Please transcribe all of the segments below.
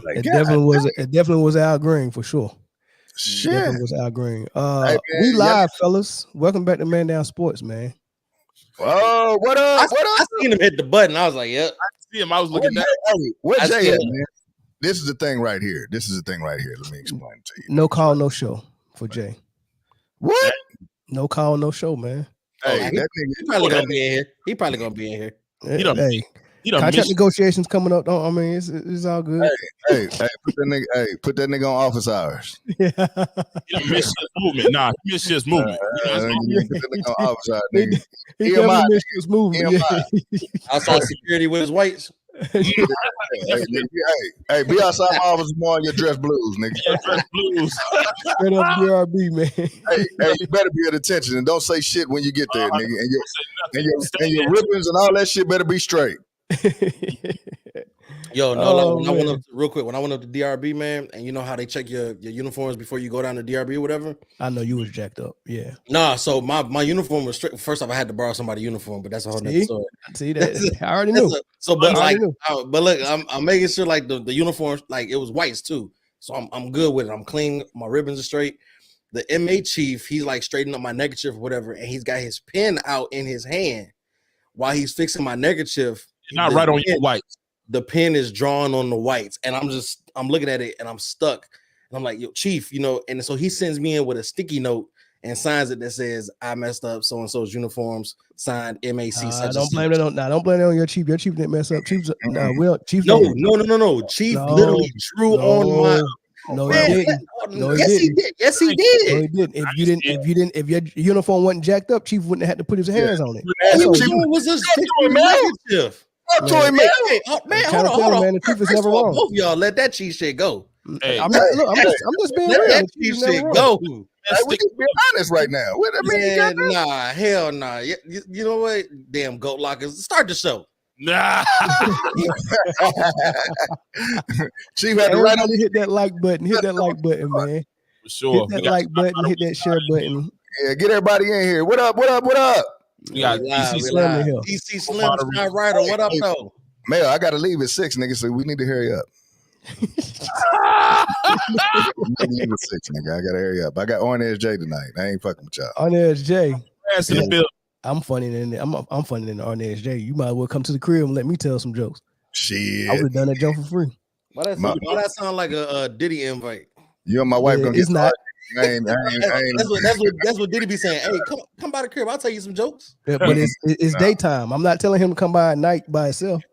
It definitely was Al Green for sure. Shit. Definitely was Al Green. We live, fellas. Welcome back to Man Down Sports, man. Oh, what up? I seen him hit the button. I was like, yep. I see him. I was looking down. Where Jay at, man? This is the thing right here. Let me explain to you. No call, no show for Jay. What? No call, no show, man. Hey, that nigga, he probably gonna be in here. He probably gonna be in here. Contract negotiations coming up. I mean, it's all good. Hey, put that nigga on office hours. You don't miss his movement. Nah, you miss his movement. Put that nigga on office hours, nigga. He definitely missed his movement. Outside security with his whites. Hey, be outside my office tomorrow in your dress blues, nigga. Dress blues. Straight up DRB, man. Hey, you better be at attention and don't say shit when you get there, nigga. And your ribbons and all that shit better be straight. Yo, no, when I went up real quick, when I went up to DRB, man, and you know how they check your uniforms before you go down to DRB or whatever. I know you was jacked up, yeah. Nah, so my uniform was strict. First off, I had to borrow somebody's uniform, but that's a whole nother story. See that? I already knew. But look, I'm making sure like the uniforms, like it was whites too, so I'm good with it. I'm clean. My ribbons are straight. The inmate chief, he's like straightening up my neckerchief or whatever, and he's got his pen out in his hand while he's fixing my neckerchief. Not right on your whites. The pen is drawn on the whites, and I'm looking at it and I'm stuck. And I'm like, yo, chief, and so he sends me in with a sticky note and signs it that says I messed up so and so's uniforms, signed MAC. Don't blame it on your chief. Your chief didn't mess up. Chief. No. Chief literally drew on my. No, he didn't. Yes, he did. No, he didn't. If your uniform wasn't jacked up, Chief wouldn't have had to put his hands on it. Was a chief. Man, hold on, man. The chief is never wrong. Both of y'all let that cheat shit go. Hey, I'm just being real. Let that cheat shit go. We just be honest right now. Nah, hell nah. You know what? Damn goat lockers. Start the show. Nah. Chief had to right on hit that like button. Hit that like button, man. For sure. Hit that like button. Hit that share button. Yeah, get everybody in here. What up? We got DC Slim in here. DC Slim, Scott Ryder. What up, though? Mel, I got to leave at 6, nigga, so we need to hurry up. Leave at 6, nigga. I got to hurry up. I got On Edge J tonight. I ain't fucking with y'all. On Edge J. Yeah. I'm funny than I'm funny than On Edge J. You might as well come to the crib and let me tell some jokes. Shit. I would have done that joke for free. Why that sound like a Diddy invite? You and my wife gonna it's get not. That's what Diddy be saying. Hey, come by the crib. I'll tell you some jokes. Yeah, but it's daytime. I'm not telling him to come by at night by himself.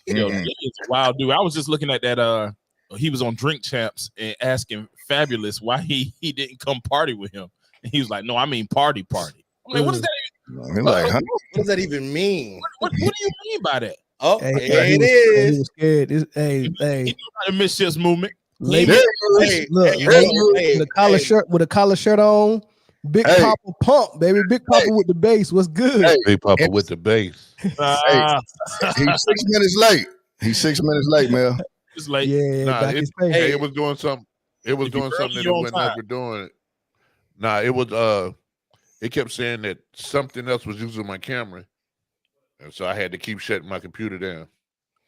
Yo, it's a wild dude. I was just looking at that. He was on Drink Champs and asking Fabulous why he didn't come party with him, and he was like, "No, I mean party." I'm like, what does that? What does that even mean? What do you mean by that? Oh, it is. He was scared. He knew how to miss his movement. Look, with a collar shirt on, Big Papa pump, baby. Big Papa with the bass. What's good? Big Papa with the bass. He's 6 minutes late. He's 6 minutes late, Mel. It's late. Yeah, it was doing something. It was doing something that it went over doing it. Nah, it was it kept saying that something else was using my camera. And so I had to keep shutting my computer down.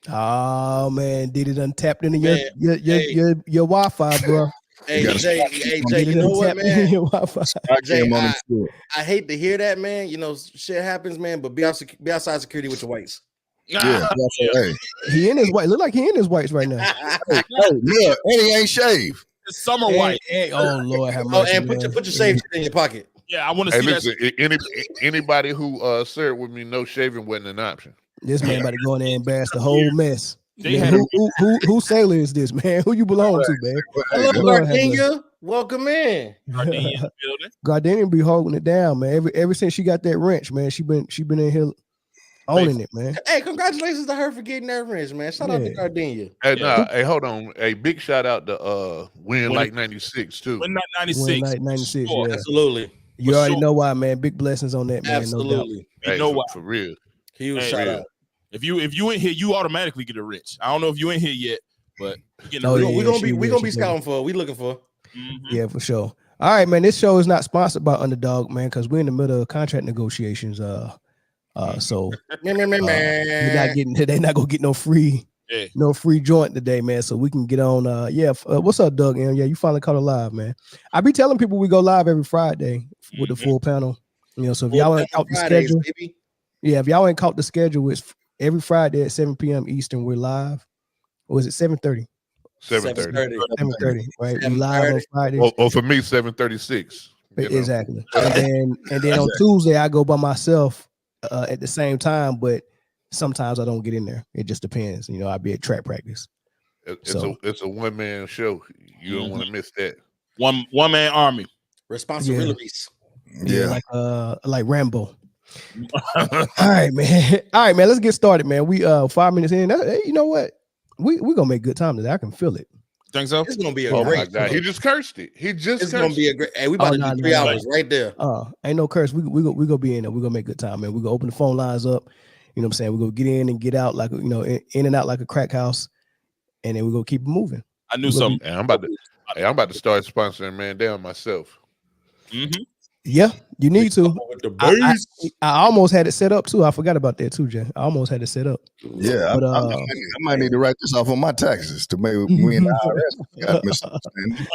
Oh man, did it untapped into your Wi-Fi, bro? Hey Jay, you know what, man? Jay, I hate to hear that, man. You know, shit happens, man. But be outside security with your whites. Yeah, he in his white. Look like he in his whites right now. Hey, and he ain't shaved. It's summer white. Oh Lord, have mercy, and put your shave in your pocket. Yeah, I want to see listen, anybody who served with me, no shaving wasn't an option. This man about to go in there and embarrass the whole mess. Who sailor is this, man? Who you belong to, man? Hello, Gardenia. Welcome in. Gardenia be holding it down, man. Ever since she got that wrench, man, she been in here owning it, man. Hey, congratulations to her for getting that wrench, man. Shout out to Gardenia. Hey, hold on. A big shout out to Win Like 96 too. Win Like 96. Win Like 96. Yeah. Absolutely. You already know why, man. Big blessings on that, man. Absolutely. No doubt. You know why? For real. Huge shout out. If you in here, you automatically get a wrench. I don't know if you in here yet, but we're gonna be scouting for. We looking for. Mm-hmm. Yeah, for sure. All right, man. This show is not sponsored by Underdog, man, because we're in the middle of contract negotiations. So they're not gonna get no free no free joint today, man. So we can get on. What's up, Doug? Yeah, you finally caught it live, man. I be telling people we go live every Friday with the full panel. So if y'all ain't caught the schedule, if y'all ain't caught the schedule, it's every Friday at 7 p.m. Eastern. We're live. Or is it 7:30? 7:30. 7:30, right? We live on Friday. Or for me, 7:36. Exactly. And then on Tuesday I go by myself at the same time, but sometimes I don't get in there. It just depends. I'll be at track practice. It's a one-man show. You don't want to miss that. One man army. Responsibilities. Yeah, like Rambo. All right, man. Let's get started, man. We 5 minutes in. You know what? We gonna make good time today. I can feel it. Think so? It's gonna be a great. God. He just cursed it. It's gonna be a great. Hey, we about to do 3 hours right there. Ain't no curse. We gonna be in there. We gonna make good time, man. We gonna open the phone lines up. You know what I'm saying? We gonna get in and get out like in and out like a crack house, and then we gonna keep it moving. I knew something. I'm about to start sponsoring Man Down myself. Mm-hmm. Yeah, you need to. I almost had it set up too. I forgot about that too, Jay. I almost had it set up. Yeah, but, I might need to write this off on my taxes to maybe we in the IRS got misunderstanding.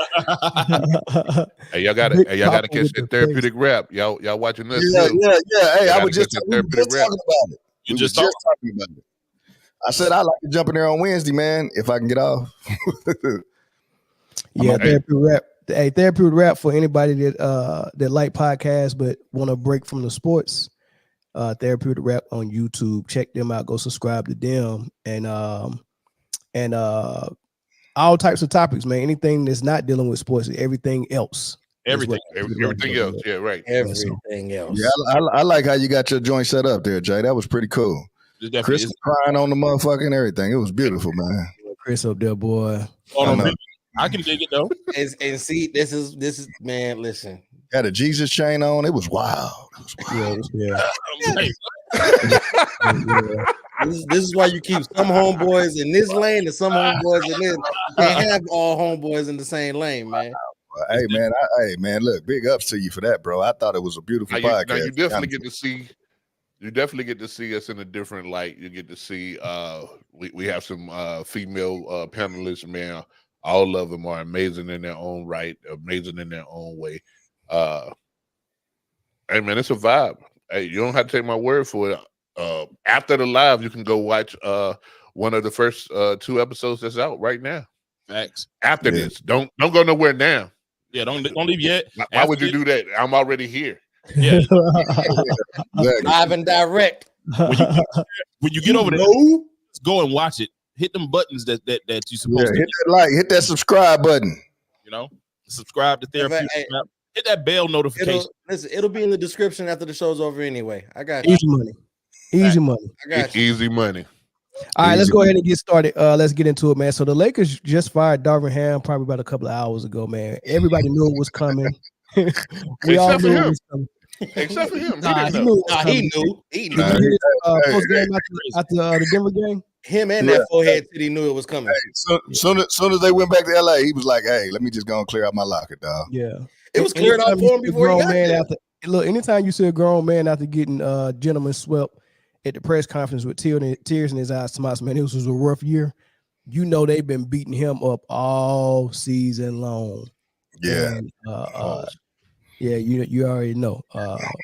Hey, y'all gotta catch that therapeutic rap. Y'all watching this? Yeah. Hey, I was just talking about it. We just talking about it. I said I like to jump in there on Wednesday, man. If I can get off. Yeah, therapeutic rap. Hey, therapeutic rap for anybody that like podcasts but want to break from the sports. Therapeutic rap on YouTube. Check them out. Go subscribe to them and all types of topics, man. Anything that's not dealing with sports, everything else. Everything else. Yeah, right. Everything else. Yeah, I like how you got your joint set up there, Jay. That was pretty cool. Chris was crying on the motherfucking everything. It was beautiful, man. Chris up there, boy. I can dig it though. And see, this is man. Listen, had a Jesus chain on. It was wild. Yeah. This is why you keep some homeboys in this lane and some homeboys in this. You can't have all homeboys in the same lane, man. Hey man, look, big ups to you for that, bro. I thought it was a beautiful podcast. Now you definitely get to see. You definitely get to see us in a different light. You get to see. We have some female panelists, man. All of them are amazing in their own right, amazing in their own way. Hey man, it's a vibe. Hey, you don't have to take my word for it. After the live, you can go watch one of the first 2 episodes that's out right now. Facts. After this, don't go nowhere now. Yeah, don't leave yet. Why would you do that? I'm already here. Yeah, live and direct. When you get over there, just go and watch it. Hit them buttons that you supposed to hit that like, hit that subscribe button. Subscribe to Therapeutic. Hit that bell notification. It'll be in the description after the show's over anyway. I got you. Easy money. I got you. Easy money. All right, let's go ahead and get started. Let's get into it, man. So the Lakers just fired Darvin Ham probably about a couple of hours ago, man. Everybody knew it was coming. We all knew it was coming. Except for him. He knew. Post game after the Denver game. Him and that forehead city knew it was coming. Hey, soon as they went back to LA, he was like, "Hey, let me just go and clear out my locker, dog." Yeah, it was cleared out for him before he got there. Look, anytime you see a grown man after getting gentleman swept at the press conference with tears in his eyes, Tomas, man, this was a rough year. You know they've been beating him up all season long. Yeah, and, yeah, you already know.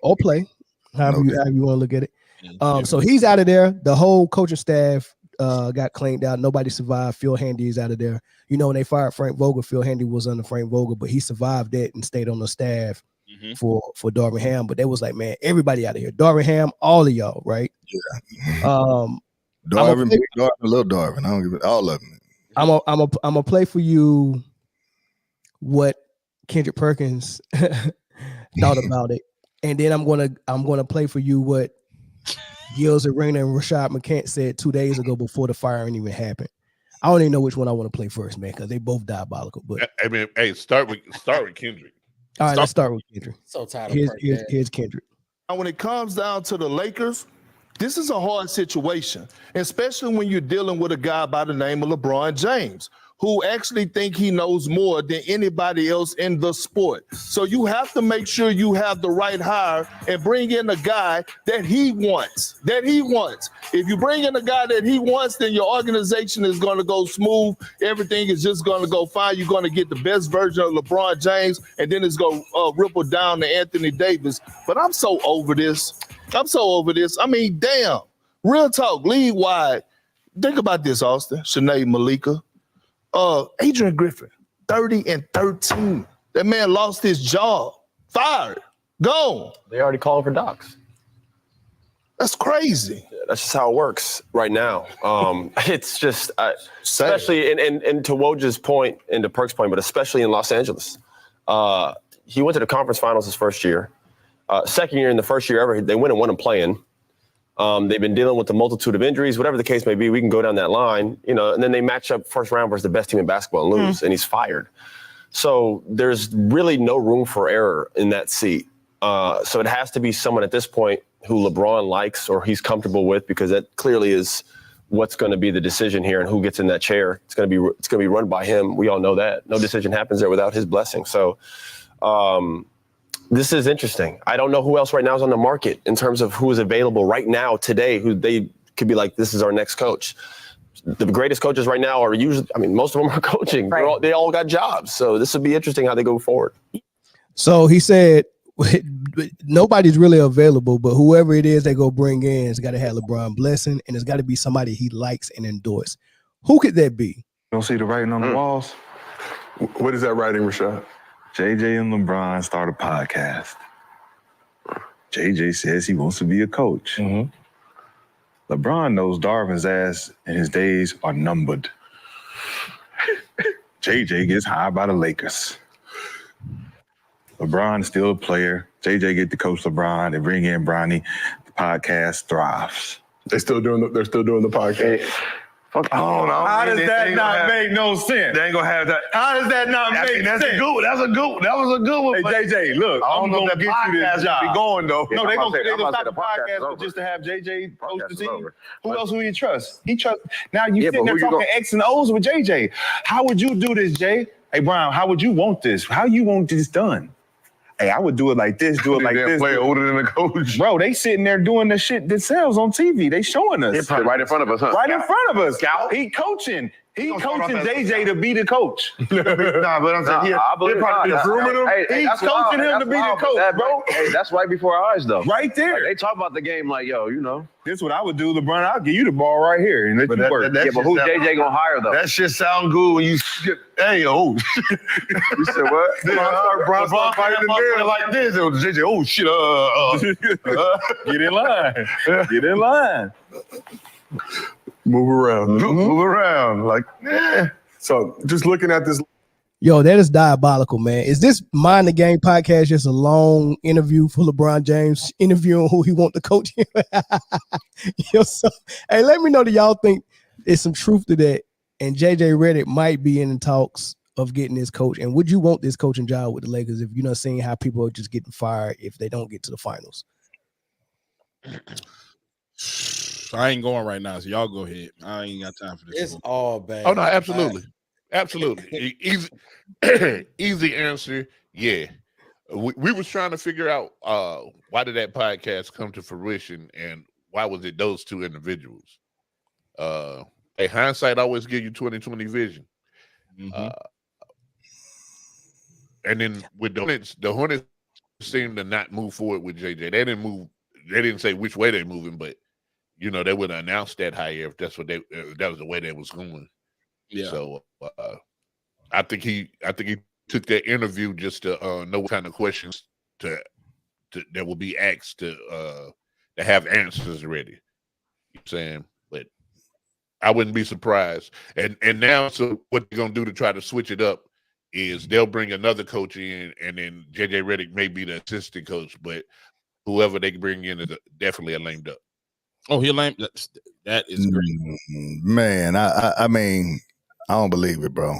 Or play, however you want to look at it. So he's out of there. The whole coaching staff got cleaned out. Nobody survived. Phil Handy is out of there. When they fired Frank Vogel, Phil Handy was under Frank Vogel, but he survived that and stayed on the staff for Darvin Ham. But they was like, man, everybody out of here. Darvin Ham, all of y'all, right? Yeah. Darvin, little Darvin. I don't give it all of them. I'm gonna play for you what Kendrick Perkins thought about it, and then I'm gonna play for you what Gilles Arena and Rashad McCants said 2 days ago before the firing even happened. I don't even know which one I want to play first, man, because they both diabolical. But I mean, hey, start with Kendrick. All right, let's start with Kendrick. So tired. Here's Kendrick. When it comes down to the Lakers, this is a hard situation, especially when you're dealing with a guy by the name of LeBron James, who actually think he knows more than anybody else in the sport. So you have to make sure you have the right hire and bring in a guy that he wants. If you bring in a guy that he wants, then your organization is going to go smooth. Everything is just going to go fine. You're going to get the best version of LeBron James, and then it's going to ripple down to Anthony Davis. But I'm so over this. I mean, damn. Real talk, league wide. Think about this, Austin. Sinead Malika. Adrian Griffin, 30-13. That man lost his job. Fired. Gone. They already called for docs. That's crazy. Yeah, that's just how it works right now. It's just, especially, and to Woj's point and to Perk's point, but especially in Los Angeles. He went to the conference finals his first year. Second year, in the first year ever, they went and won a play-in. They've been dealing with a multitude of injuries, whatever the case may be. We can go down that line, and then they match up first round versus the best team in basketball and lose, and he's fired. So there's really no room for error in that seat. So it has to be someone at this point who LeBron likes or he's comfortable with, because that clearly is what's going to be the decision here and who gets in that chair. It's going to be run by him. We all know that. No decision happens there without his blessing. So this is interesting. I don't know who else right now is on the market in terms of who is available right now today, who they could be like, this is our next coach. The greatest coaches right now are usually, most of them are coaching. Right. They all got jobs. So this would be interesting how they go forward. So he said nobody's really available, but whoever it is they go bring in has got to have LeBron blessing, and it's got to be somebody he likes and endorse. Who could that be? Don't see the writing on the walls? What is that writing, Rashad? JJ and LeBron start a podcast. JJ says he wants to be a coach. Mm-hmm. LeBron knows Darvin's ass and his days are numbered. JJ gets hired by the Lakers. LeBron is still a player. JJ get to coach LeBron. They bring in Bronny. The podcast thrives. They're still doing the podcast. How does that not make no sense? They ain't gonna have that. How does that not make sense? That was a good one. Hey, JJ, look, I'm gonna get you this job. Be going though. No, they're gonna stop the podcast just to have JJ coach the team. Who else will you trust? Now you sitting there talking X and O's with JJ. How would you do this, Jay? Hey, Brian, how would you want this? How you want this done? Hey, I would do it like this, do it like this. Player older than the coach. Bro, they sitting there doing the shit themselves on TV. They showing us. Right in front of us, huh? Right in front of us. Scout. He coaching. He coaching JJ to be the coach. But I'm saying, I believe grooming him. He's coaching him to be the coach, bro. Hey, that's right before our eyes, though. Right there. Like, they talk about the game like, This is what I would do, LeBron. I'll give you the ball right here and let you work. But who JJ gonna hire, though? That shit sound good when you skip. Hey, You said what? Bron start fighting in there like this. It was JJ, oh, shit. Get in line. Get in line. Move around. Like, So just looking at this. Yo, that is diabolical, man. Is this Mind the Game podcast just a long interview for LeBron James, interviewing who he want to coach him? Hey, let me know that y'all think there's some truth to that, and JJ Redick might be in the talks of getting this coach. And would you want this coaching job with the Lakers if you're not seeing how people are just getting fired if they don't get to the finals? I ain't going right now, so y'all go ahead. I ain't got time for this. It's all bad. Oh, no, absolutely. Absolutely. Easy answer, yeah. We was trying to figure out why did that podcast come to fruition and why was it those two individuals? Hey, hindsight always give you 20/20 vision. Mm-hmm. And then with the Hornets seemed to not move forward with JJ. They didn't say which way they're moving, but they would announce that hire if that's what that was the way they was going. Yeah. So I think he took that interview just to know what kind of questions to that will be asked to have answers ready. You know what I'm saying? But I wouldn't be surprised. And now, so what they're gonna do to try to switch it up is they'll bring another coach in, and then JJ Redick may be the assistant coach, but whoever they bring in is definitely a lame duck. Oh, he lame. That is great. Man, I mean, I don't believe it, bro.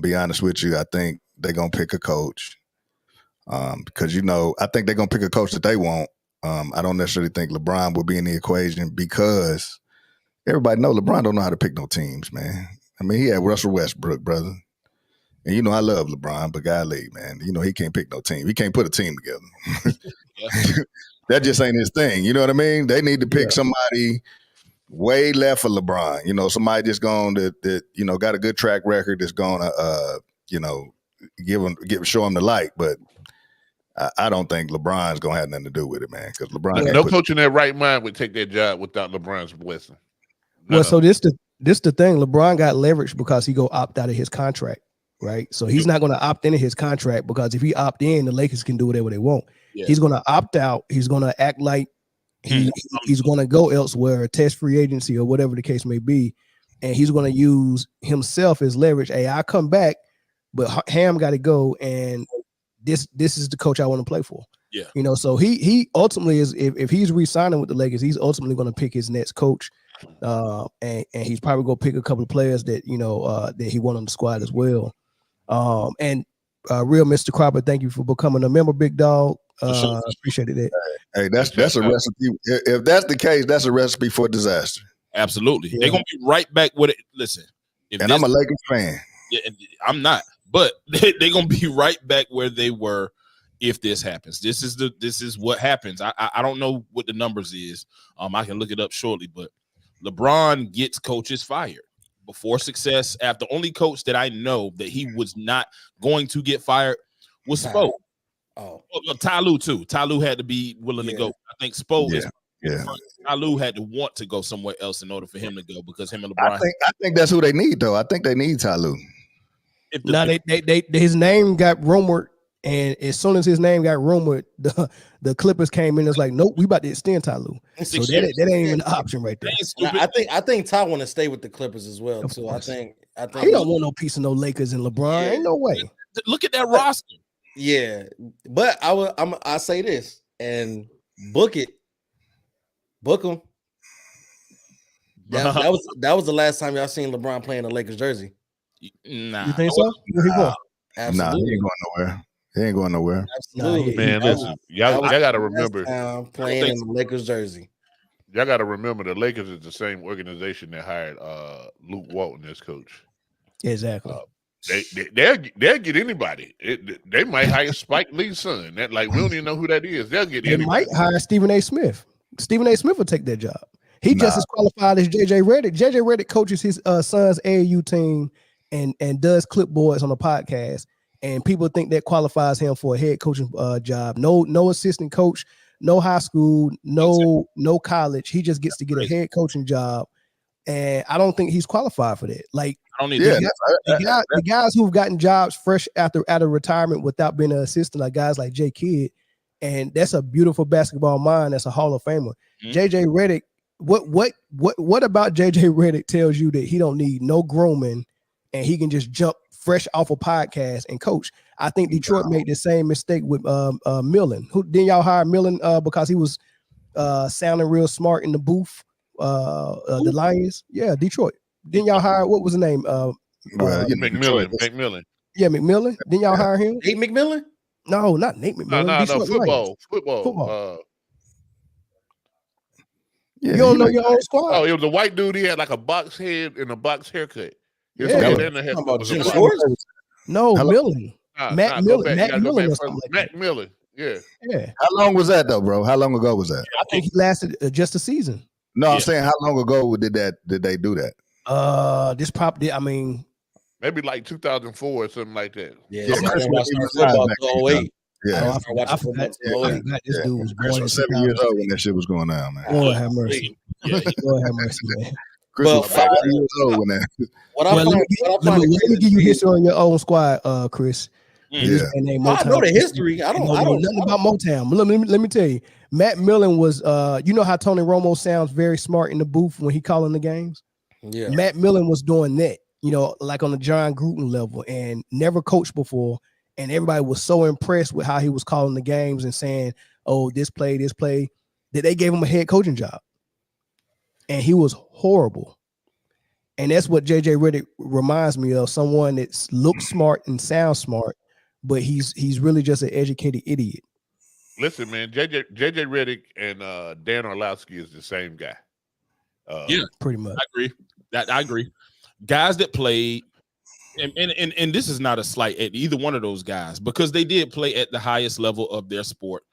Be honest with you, I think they're gonna pick a coach. Because I think they're gonna pick a coach that they want. I don't necessarily think LeBron will be in the equation because everybody know LeBron don't know how to pick no teams, man. I mean, he had Russell Westbrook, brother. And, you know, I love LeBron, but golly, man, you know, he can't pick no team. He can't put a team together. That just ain't his thing. You know what I mean? They need to pick somebody way left for LeBron. You know, somebody just going that you know, got a good track record that's going to, you know, show him the light. But I don't think LeBron's going to have nothing to do with it, man, because LeBron no coach in their right mind would take that job without LeBron's blessing. So this the thing. LeBron got leverage because he go opt out of his contract, right? So he's not going to opt into his contract because if he opt in, the Lakers can do whatever they want. Yeah. He's going to opt out. He's going to act like he's going to go elsewhere, test free agency or whatever the case may be, and he's going to use himself as leverage. Hey, I come back, but Ham got to go, and this is the coach I want to play for. Yeah, you know, so he ultimately is if he's re-signing with the Lakers, he's ultimately going to pick his next coach. And he's probably gonna pick a couple of players that you know that he won on the squad as well. And real Mr. Cropper, thank you for becoming a member, big dog. Appreciated it. Hey, that's a recipe. If that's the case, that's a recipe for disaster. Absolutely, they're gonna be right back with it. Listen, and I'm a Lakers fan. Yeah, I'm not, but they're gonna be right back where they were if this happens. This is what happens. I don't know what the numbers is. I can look it up shortly, but LeBron gets coaches fired before success. After, only coach that I know that he was not going to get fired was Spo. Ty Lue too. Ty Lue had to be willing to go. I think Spo is. Ty Lue had to want to go somewhere else in order for him to go because him and LeBron. I think that's who they need though. I think they need Ty Lue. His name got rumored. And as soon as his name got rumored, the Clippers came in. It's like, nope, we about to extend Ty Lue. So that ain't even an option right there. I think Ty want to stay with the Clippers as well too. I think he don't want no piece of no Lakers and LeBron. Ain't no way. Look at that roster. Yeah, but I say this and book him. That was the last time y'all seen LeBron playing a Lakers jersey. Nah, you think so? Where he go? Nah, he ain't going nowhere. He ain't going nowhere. Absolutely. Man, listen, y'all got to remember playing in the Lakers jersey. Y'all got to remember the Lakers is the same organization that hired Luke Walton as coach. Exactly. They'll get anybody. They might hire Spike Lee's son. That we don't even know who that is. They'll get anybody. They might hire Stephen A. Smith. Stephen A. Smith will take that job. He just as qualified as JJ Redick. JJ Redick coaches his son's AAU team and does clipboards on the podcast. And people think that qualifies him for a head coaching job. No assistant coach, no high school, no college. He just gets to get a head coaching job, and I don't think he's qualified for that. Like, I don't need the guys who've gotten jobs fresh out of retirement without being an assistant, like guys like Jay Kidd, and that's a beautiful basketball mind. That's a Hall of Famer. JJ Redick. What about JJ Redick tells you that he don't need no grooming, and he can just jump fresh off a podcast and coach? I think Detroit made the same mistake with Millen. Who didn't y'all hire Millen because he was sounding real smart in the booth? The Lions, yeah, Detroit. Didn't y'all hire what was the name? McMillan. Yeah, McMillan. Didn't y'all hire him? Nate McMillan? No, not Nate McMillan. No, football. Yeah, you don't know your own squad. Oh, it was a white dude. He had like a box head and a box haircut. No, Millen. Matt Millen. Matt Millen or something like Matt Millen. Yeah. How long was that though, bro? How long ago was that? I think he lasted just a season. No, I'm saying how long ago did they do that? This property, I mean, maybe like 2004 or something like that. Yeah, Yeah, I forgot this dude was Chris was 7 years old when that shit was going down, man. Lord have mercy. Lord have mercy, man. Chris was 5 years old when that. Let me give you history on your own squad, Chris. Yeah. I know the history. I don't know nothing about Motown. But let me tell you, Matt Millen was you know how Tony Romo sounds very smart in the booth when he calling the games? Yeah. Matt Millen was doing that, you know, like on the John Gruden level, and never coached before. And everybody was so impressed with how he was calling the games and saying, oh, this play, that they gave him a head coaching job. And he was horrible. And that's what JJ Redick reminds me of, someone that looks smart and sounds smart, but he's really just an educated idiot. Listen, man, JJ Redick and Dan Orlowski is the same guy. Yeah, pretty much. I agree. guys that played, and this is not a slight at either one of those guys because they did play at the highest level of their sport.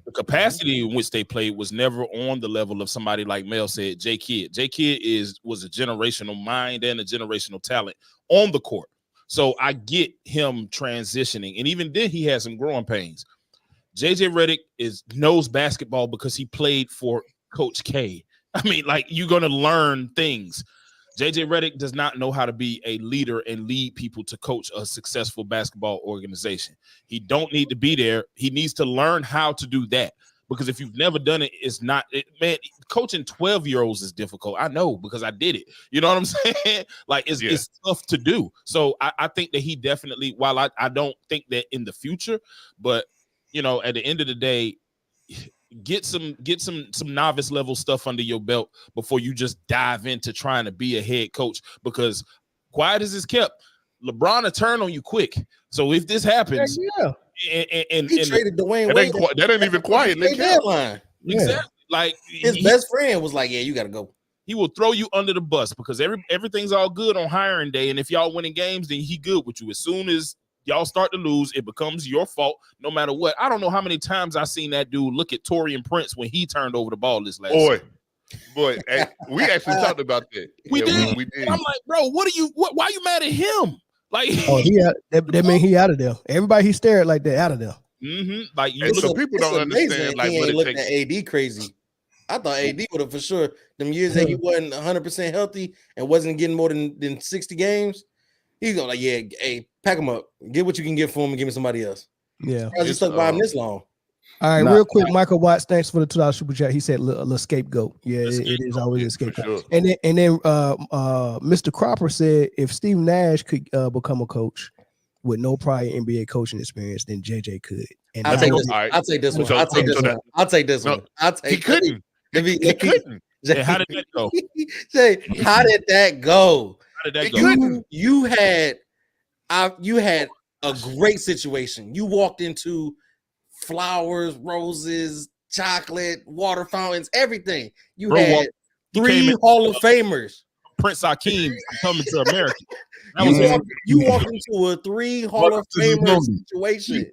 The capacity in which they played was never on the level of somebody like Mel said, J Kidd. J Kidd was a generational mind and a generational talent on the court. So I get him transitioning. And even then he had some growing pains. JJ Redick knows basketball because he played for Coach K. I mean, like, you're going to learn things. JJ Redick does not know how to be a leader and lead people to coach a successful basketball organization. He don't need to be there. He needs to learn how to do that, because if you've never done it, it's not man. Coaching 12-year-olds is difficult. I know because I did it. You know what I'm saying? Like, it's tough to do. So I think that he definitely, while I don't think that in the future, but you know, at the end of the day, get some novice level stuff under your belt before you just dive into trying to be a head coach, because quiet as it's kept, LeBron will turn on you quick. So if this happens, and he traded Dwayne Wade. That ain't even quiet. Deadline. Exactly. Like, his best friend was like, "Yeah, you got to go." He will throw you under the bus because everything's all good on hiring day, and if y'all winning games, then he good with you. As soon as y'all start to lose, it becomes your fault no matter what. I don't know how many times I've seen that dude look at Torian Prince when he turned over the ball this last season. Boy, hey, we actually talked about that. We did. I'm like, bro, why are you mad at him? Like, that mean he out of there. Everybody he stared like that out of there. Like, so people don't understand. Like, he what ain't it looking takes. at AD crazy. I thought AD would have for sure them years that he wasn't 100% healthy and wasn't getting more than 60 games. He's going like, yeah, hey, pack him up, get what you can get for him, and give me somebody else. Yeah, I just stuck by him this long. All right, real quick, Michael Watts, thanks for the $2 super chat. He said, "A scapegoat." Yeah, it is always a scapegoat. Sure. And then Mr. Cropper said, if Steve Nash could become a coach with no prior NBA coaching experience, then JJ could. And I'll take this one. He couldn't. He couldn't. Jay, how did that go? Jay, how did that go? You had a great situation. You walked into flowers, roses, chocolate, water fountains, everything. You had 3 Hall of Famers. Prince Hakeem coming to America. You walked into a 3 Hall of Famers situation,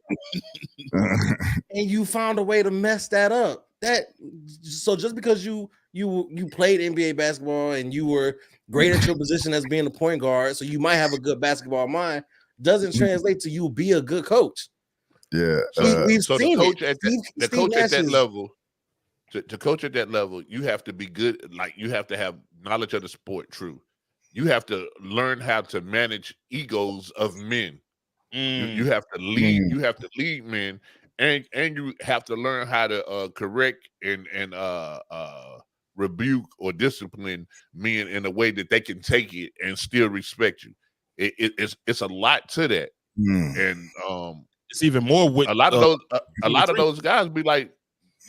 and you found a way to mess that up. So just because you played NBA basketball and you were great at your position as being a point guard, so you might have a good basketball mind, doesn't translate to you be a good coach. Yeah. We've so seen the coach it. At that level, to coach at that level, you have to be good. Like, you have to have knowledge of the sport. True. You have to learn how to manage egos of men. You have to lead. You have to lead men, and you have to learn how to correct and rebuke or discipline men in a way that they can take it and still respect you. It's a lot to that, and it's even more with a lot of those guys be like,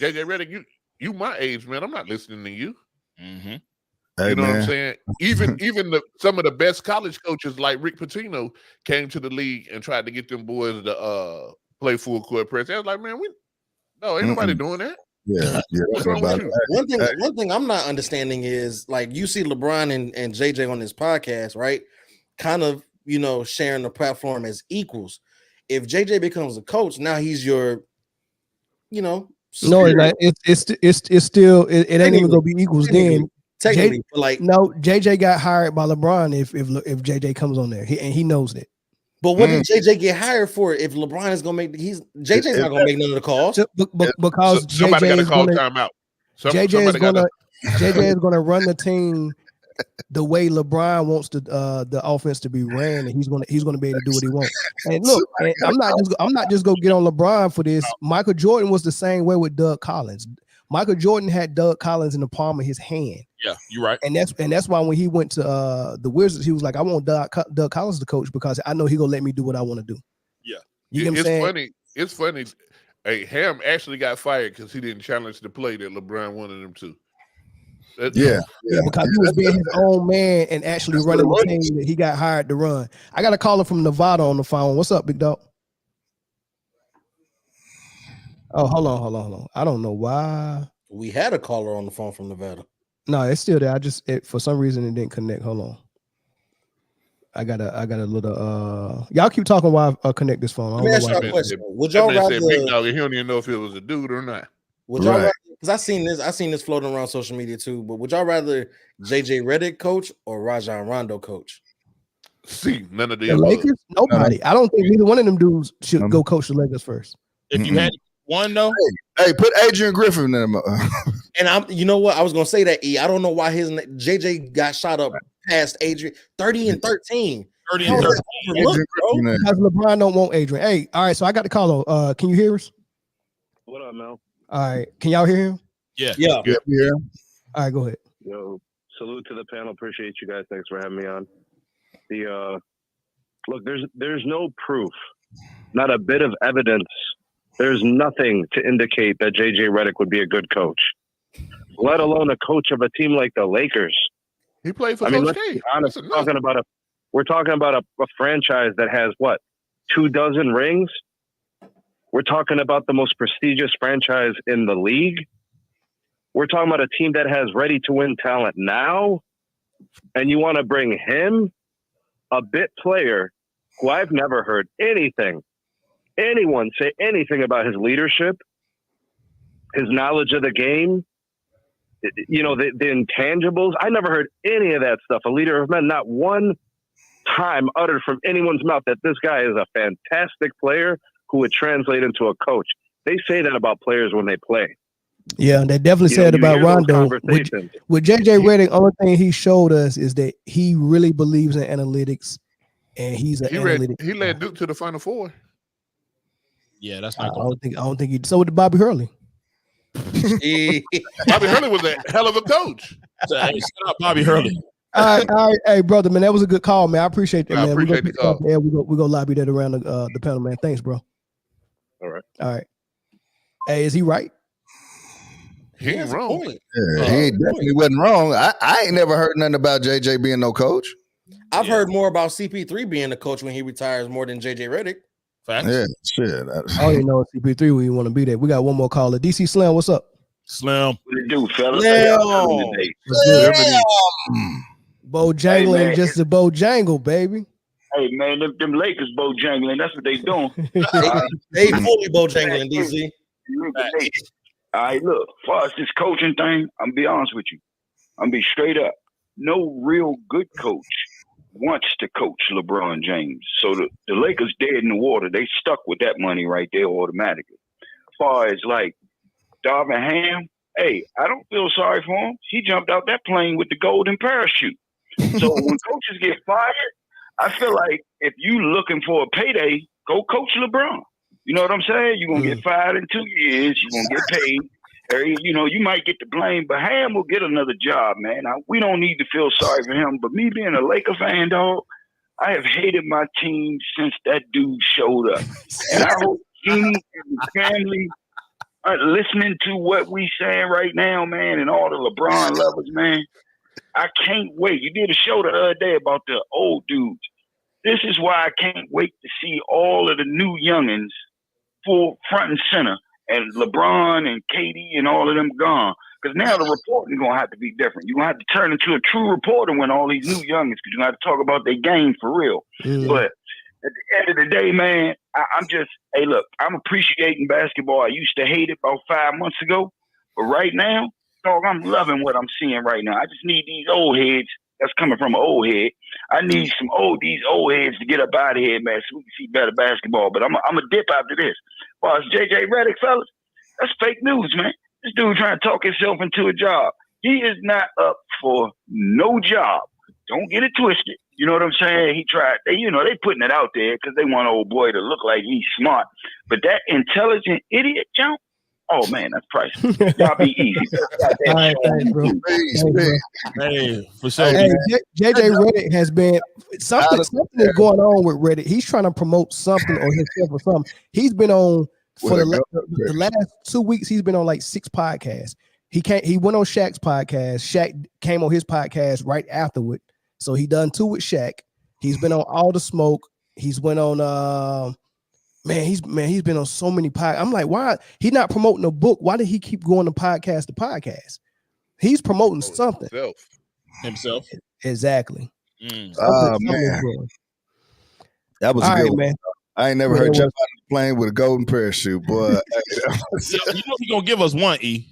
JJ Redick, you my age, man. I'm not listening to you. Hey, you know man. what I'm saying? Even some of the best college coaches like Rick Pitino came to the league and tried to get them boys to play full court press. I was like, man, ain't nobody doing that. Yeah. One thing I'm not understanding is, like, you see LeBron and JJ on this podcast, right? Kind of, sharing the platform as equals. If JJ becomes a coach, now he's your, no, it's still it ain't even gonna be equals then. Technically, but like, no, JJ got hired by LeBron if JJ comes on there, and he knows that. But what did JJ get hired for? If LeBron is gonna make, JJ's not gonna make none of the calls because somebody got to call gonna, timeout. JJ is gonna run the team the way LeBron wants the offense to be ran, and he's gonna be able to do what he wants. And look, I'm not just gonna get on LeBron for this. Michael Jordan was the same way with Doug Collins. Michael Jordan had Doug Collins in the palm of his hand. Yeah, you're right. And that's why when he went to the Wizards, he was like, I want Doug Collins to coach because I know he's gonna let me do what I want to do. Yeah. You get what I'm saying? It's funny. Hey, Ham actually got fired because he didn't challenge the play that LeBron wanted him to. Because he was being his own man and actually running the team that he got hired to run. I got a caller from Nevada on the phone. What's up, big dog? Oh, hold on. I don't know why. We had a caller on the phone from Nevada. No, it's still there. For some reason it didn't connect. Hold on. I got a little. Y'all keep talking while I connect this phone. Let me ask y'all a question. Would y'all rather? Big dog, he don't even know if it was a dude or not. Would y'all rather? Because I seen this floating around social media too. But would y'all rather JJ Redick coach or Rajon Rondo coach? See, none of the Lakers. Nobody. I don't think neither one of them dudes should go coach the Lakers first. If you had one though, hey, put Adrian Griffin in them. And you know what? I was gonna say that. I don't know why his JJ got shot up past Adrian 30 and 13. 30 and 13. Because LeBron don't want Adrian. Hey, all right. So I got the call on. Can you hear us? What up, Mel? All right. Can y'all hear him? Yeah. All right. Go ahead. Yo, salute to the panel. Appreciate you guys. Thanks for having me on. Look, there's no proof, not a bit of evidence. There's nothing to indicate that JJ Redick would be a good coach, let alone a coach of a team like the Lakers. He played for Coach K. Honestly, we're talking about a franchise that has what, 24 rings. We're talking about the most prestigious franchise in the league. We're talking about a team that has ready-to-win talent now, and you want to bring him, a bit player who I've never heard anyone say anything about his leadership, his knowledge of the game, the intangibles. I never heard any of that stuff. A leader of men, not one time uttered from anyone's mouth that this guy is a fantastic player who would translate into a coach. They say that about players when they play. Yeah, they definitely said about Rondo. With JJ Redick, only thing he showed us is that he really believes in analytics, and he's an analytic. He led Duke to the Final Four. Yeah, that's I don't think he. So with Bobby Hurley. Bobby Hurley was a hell of a coach. Shout out Bobby Hurley. All right, hey brother, man, that was a good call, man. I appreciate that, man. We go lobby that around the panel, man. Thanks, bro. All right. Hey, is he right? He ain't wrong. Yeah, he definitely wasn't wrong. I ain't never heard nothing about JJ being no coach. I've heard more about CP3 being the coach when he retires more than JJ Redick. Facts. Yeah, shit. I don't even know if CP3 we want to be there. We got one more caller. DC Slim, what's up? Slim. What it do, fellas? Bojangling, just a Bojangle, baby. Hey man, them Lakers Bojangling. That's what they doing. They fully Bojangling, DC. All right, look, as far as this coaching thing, I'm gonna be honest with you. I'm gonna be straight up. No real good coach wants to coach LeBron James. So the Lakers dead in the water. They stuck with that money right there automatically. As far as like Darvin Ham, hey, I don't feel sorry for him. He jumped out that plane with the golden parachute. So when coaches get fired, I feel like if you looking for a payday, go coach LeBron. You know what I'm saying? You're going to get fired in 2 years. You're going to get paid. Or, you might get the blame, but Ham will get another job, man. We don't need to feel sorry for him. But me being a Laker fan, dog, I have hated my team since that dude showed up. And I hope he and his family are listening to what we saying right now, man, and all the LeBron lovers, man. I can't wait. You did a show the other day about the old dudes. This is why I can't wait to see all of the new youngins full front and center, and LeBron and KD and all of them gone. Because now the reporting is going to have to be different. You're going to have to turn into a true reporter when all these new youngins, because you're going to have to talk about their game for real. But at the end of the day, man, hey, look, I'm appreciating basketball. I used to hate it about 5 months ago. But right now, dog, I'm loving what I'm seeing right now. I just need these old heads. That's coming from an old head. I need these old heads to get up out of here, man, so we can see better basketball. But I'm a dip after this. Well, it's JJ Redick, fellas. That's fake news, man. This dude trying to talk himself into a job. He is not up for no job. Don't get it twisted. You know what I'm saying? He tried. They putting it out there because they want old boy to look like he's smart. But that intelligent idiot jump, oh man, that's priceless. Y'all be easy. All right, thanks, bro. Hey, for sure. Hey, JJ Redick has been something is going on with Redick. He's trying to promote something or himself or something. He's been on for the last 2 weeks. He's been on like 6 podcasts. He went on Shaq's podcast. Shaq came on his podcast right afterward. So he done 2 with Shaq. He's been on All the Smoke. He's went on he's been on so many podcasts. I'm like, why he not promoting a book? Why did he keep going to podcast? He's promoting something. Himself. Exactly. Oh man, that was a good one. Man. I ain't never heard jump out of the plane with a golden parachute, boy. You know he's gonna give us one. I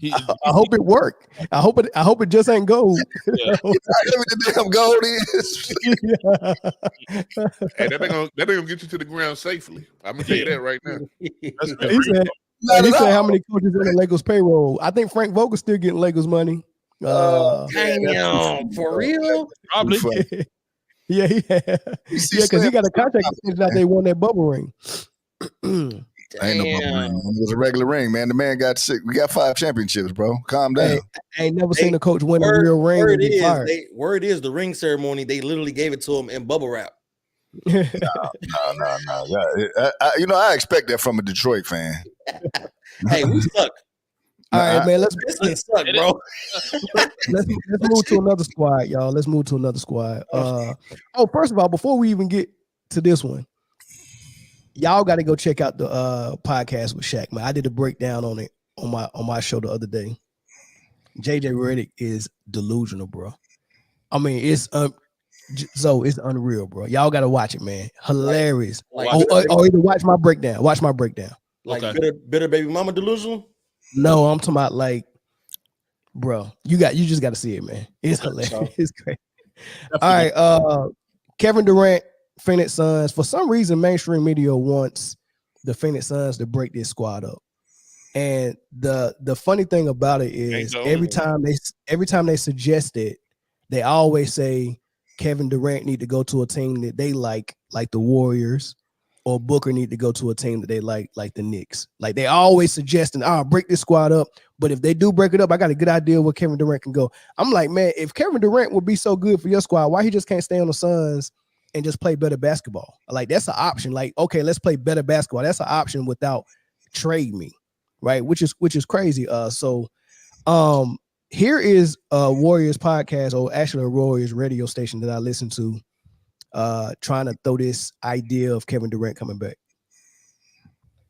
hope it worked. I hope it just ain't gold. Yeah. The damn gold is. Hey, that ain't gonna get you to the ground safely. I'm gonna tell you that right now. He said how many coaches on the Lakers payroll? I think Frank Vogel's still getting Lakers money. Damn, for real? Probably. Yeah, because he got a contract extension out. They won that bubble ring. Ain't no bubble ring. It was a regular ring, man. The man got sick. We got 5 championships, bro. Calm down. Hey, I ain't never seen a coach win a real ring. Word is the ring ceremony. They literally gave it to him in bubble wrap. No. Yeah, I expect that from a Detroit fan. Hey, we suck. All right, man. Let's suck, bro. let's move to another squad, y'all. Let's move to another squad. First of all, before we even get to this one, y'all got to go check out the podcast with Shaq, man. I did a breakdown on it on my show the other day. JJ Redick is delusional, bro. I mean, it's unreal, bro. Y'all got to watch it, man. Hilarious. Either watch my breakdown. Watch my breakdown. Like bitter baby mama delusional. No, I'm talking about like, bro, you just got to see it, man. It's hilarious. It's great. All right, Kevin Durant, Phoenix Suns. For some reason, mainstream media wants the Phoenix Suns to break this squad up. And the funny thing about it is every time they suggest it, they always say Kevin Durant need to go to a team that they like the Warriors, or Booker need to go to a team that they like the Knicks. Like they always suggesting, break this squad up. But if they do break it up, I got a good idea where Kevin Durant can go. I'm like, man, if Kevin Durant would be so good for your squad, why he just can't stay on the Suns and just play better basketball? Like that's an option. Like, okay, let's play better basketball. That's an option without trade me, right? Which is crazy. Here is a Warriors podcast, or actually a Warriors radio station that I listen to, trying to throw this idea of Kevin Durant coming back.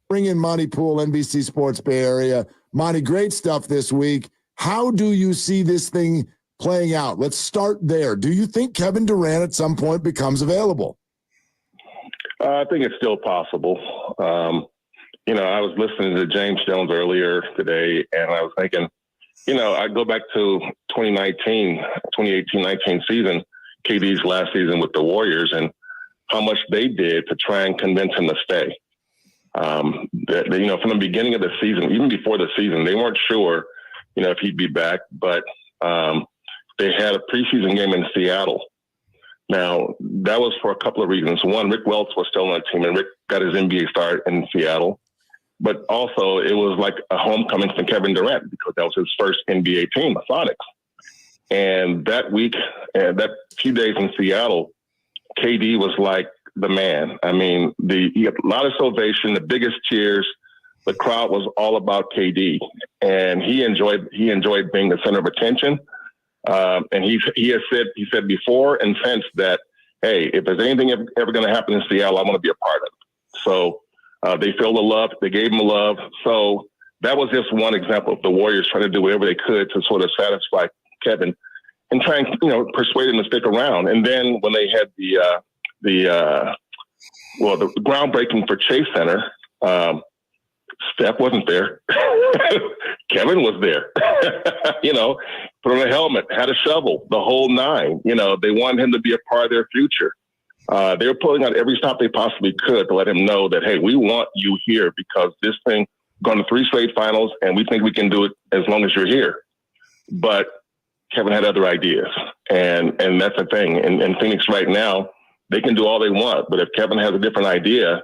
Bring in Monty Poole, NBC Sports Bay Area. Monty, great stuff this week. How do you see this thing playing out? Let's start there. Do you think Kevin Durant at some point becomes available? I think it's still possible. I was listening to James Jones earlier today, and I was thinking, I go back to 2018-19 season, KD's last season with the Warriors, and how much they did to try and convince him to stay. From the beginning of the season, even before the season, they weren't sure, if he'd be back, but they had a preseason game in Seattle. Now, that was for a couple of reasons. One, Rick Welts was still on the team, and Rick got his NBA start in Seattle. But also, it was like a homecoming for Kevin Durant because that was his first NBA team, the Sonics. And that week, that few days in Seattle, KD was like the man. I mean, he had a lot of ovation, the biggest cheers. The crowd was all about KD, and he enjoyed being the center of attention. And he said before and since that, hey, if there's anything ever going to happen in Seattle, I want to be a part of it. So they feel the love. They gave him love. So that was just one example of the Warriors trying to do whatever they could to sort of satisfy Kevin and try and persuade him to stick around. And then when they had the groundbreaking for Chase Center, Steph wasn't there. Kevin was there. Put on a helmet, had a shovel, the whole nine. They wanted him to be a part of their future. They were pulling out every stop they possibly could to let him know that, hey, we want you here because this thing gone to 3 straight finals, and we think we can do it as long as you're here. But Kevin had other ideas, and that's the thing. In Phoenix right now, they can do all they want, but if Kevin has a different idea,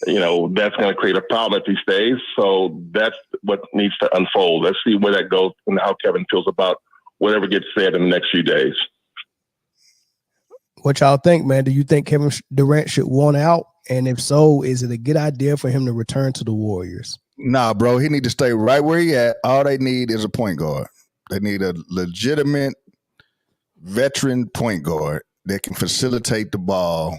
that's going to create a problem if he stays. So that's what needs to unfold. Let's see where that goes and how Kevin feels about whatever gets said in the next few days. What y'all think, man? Do you think Kevin Durant should want out? And if so, is it a good idea for him to return to the Warriors? Nah, bro. He need to stay right where he at. All they need is a point guard. They need a legitimate veteran point guard that can facilitate the ball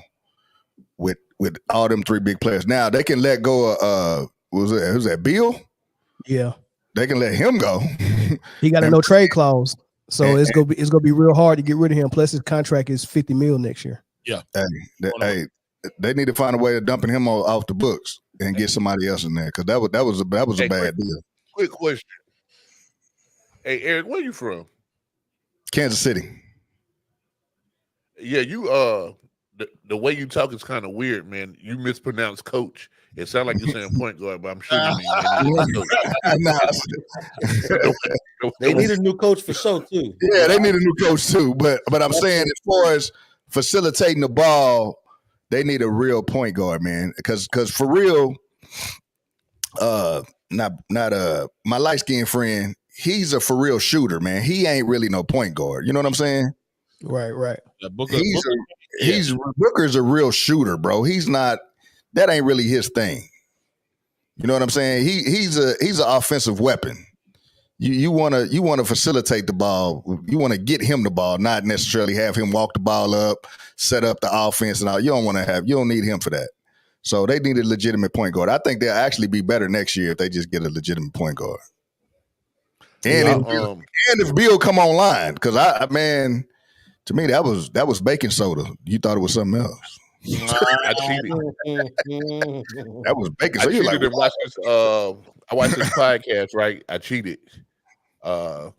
with all them 3 big players. Now they can let go of who's that Beal? Yeah. They can let him go. He got a no trade clause. So it's gonna be real hard to get rid of him. Plus his contract is $50 million next year. Yeah. They need to find a way of dumping him off the books and get somebody else in there because that was a bad deal. Quick question. Hey, Eric, where you from? Kansas City. Yeah, you the way you talk is kind of weird, man. You mispronounce coach. It sounds like you're saying point guard, but I'm sure you mean they need a new coach for sure too. Yeah, they need a new coach too. But I'm saying as far as facilitating the ball, they need a real point guard, man. Because for real, not my light skinned friend. He's a for real shooter, man. He ain't really no point guard. You know what I'm saying? Right. Yeah, Booker's a real shooter, bro. He's not. That ain't really his thing. You know what I'm saying? He's an offensive weapon. You want to facilitate the ball. You want to get him the ball, not necessarily have him walk the ball up, set up the offense and all. You don't need him for that. So they need a legitimate point guard. I think they'll actually be better next year if they just get a legitimate point guard. And if Bill come online, because to me that was baking soda. You thought it was something else. I cheated. That was baking soda. I watched this podcast, right? I cheated. But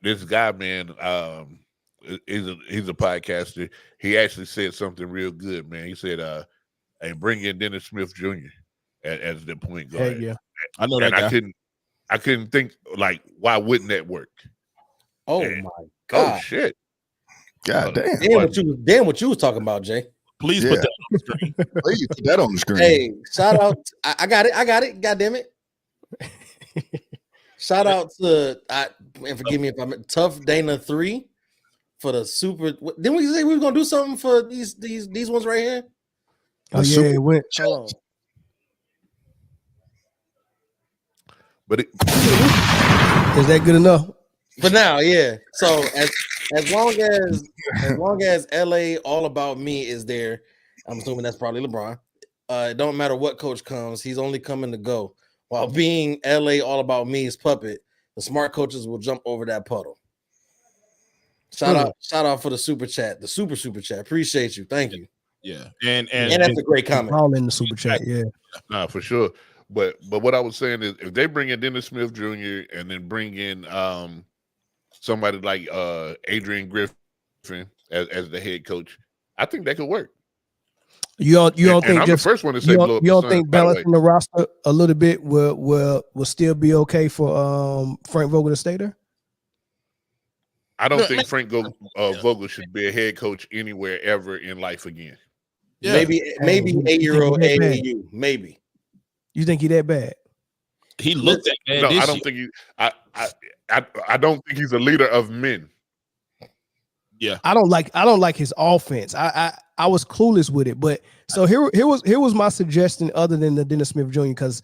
this guy, man, he's a podcaster. He actually said something real good, man. He said, "Hey, bring in Dennis Smith Jr. as the point guard." Hey, yeah, I know that guy. I couldn't think, like, why wouldn't that work? Oh my God! Oh shit! God damn! Damn what you was talking about, Jay. Please put that on the screen. Please put that on the screen. Hey, shout out! I got it. God damn it! Shout out to and forgive me if I'm Tough Dana 3 for the super. Didn't we say we were gonna do something for these ones right here? Oh yeah, it went. But is that good enough? For now, yeah. So as long as LA All About Me is there, I'm assuming that's probably LeBron. It don't matter what coach comes, he's only coming to go. While being LA All About Me's puppet, the smart coaches will jump over that puddle. Shout out for the super chat, the super chat. Appreciate you. Thank you. Yeah, and that's a great comment. All in the super chat, yeah. Nah, for sure. But what I was saying is, if they bring in Dennis Smith Jr. and then bring in somebody like Adrian Griffin as the head coach, I think that could work. You don't think I'm just the first one to say you blow up don't, you the don't think Suns, by the way. balancing the roster a little bit will still be okay for Frank Vogel to stay there? I don't think Frank Vogel should be a head coach anywhere ever in life again. Yeah. Maybe 8-year-old AAU. Maybe. You think he that bad? He looked at No, I don't think I don't think he's a leader of men. Yeah, I don't like his offense. I was clueless with it, but so here was my suggestion other than the Dennis Smith Jr. because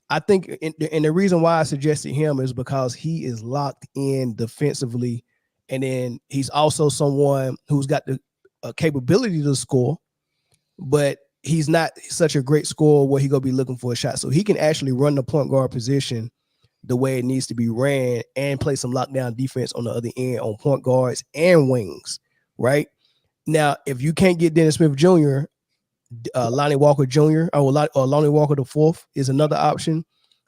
I think and the reason why I suggested him is because he is locked in defensively, and then he's also someone who's got the capability to score, but he's not such a great scorer where he gonna be looking for a shot. So he can actually run the point guard position the way it needs to be ran and play some lockdown defense on the other end on point guards and wings, right? Now, if you can't get Dennis Smith Jr., Lonnie Walker Jr. or Lonnie Walker the fourth is another option.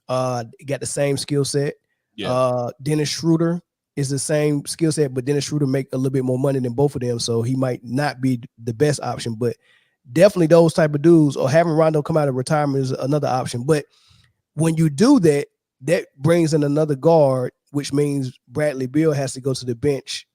Got the same skill set. Yeah. Dennis Schroeder is the same skill set, but Dennis Schroeder make a little bit more money than both of them, so he might not be the best option, but definitely those type of dudes, or having Rondo come out of retirement is another option. But when you do that, that brings in another guard, which means Bradley Beal has to go to the bench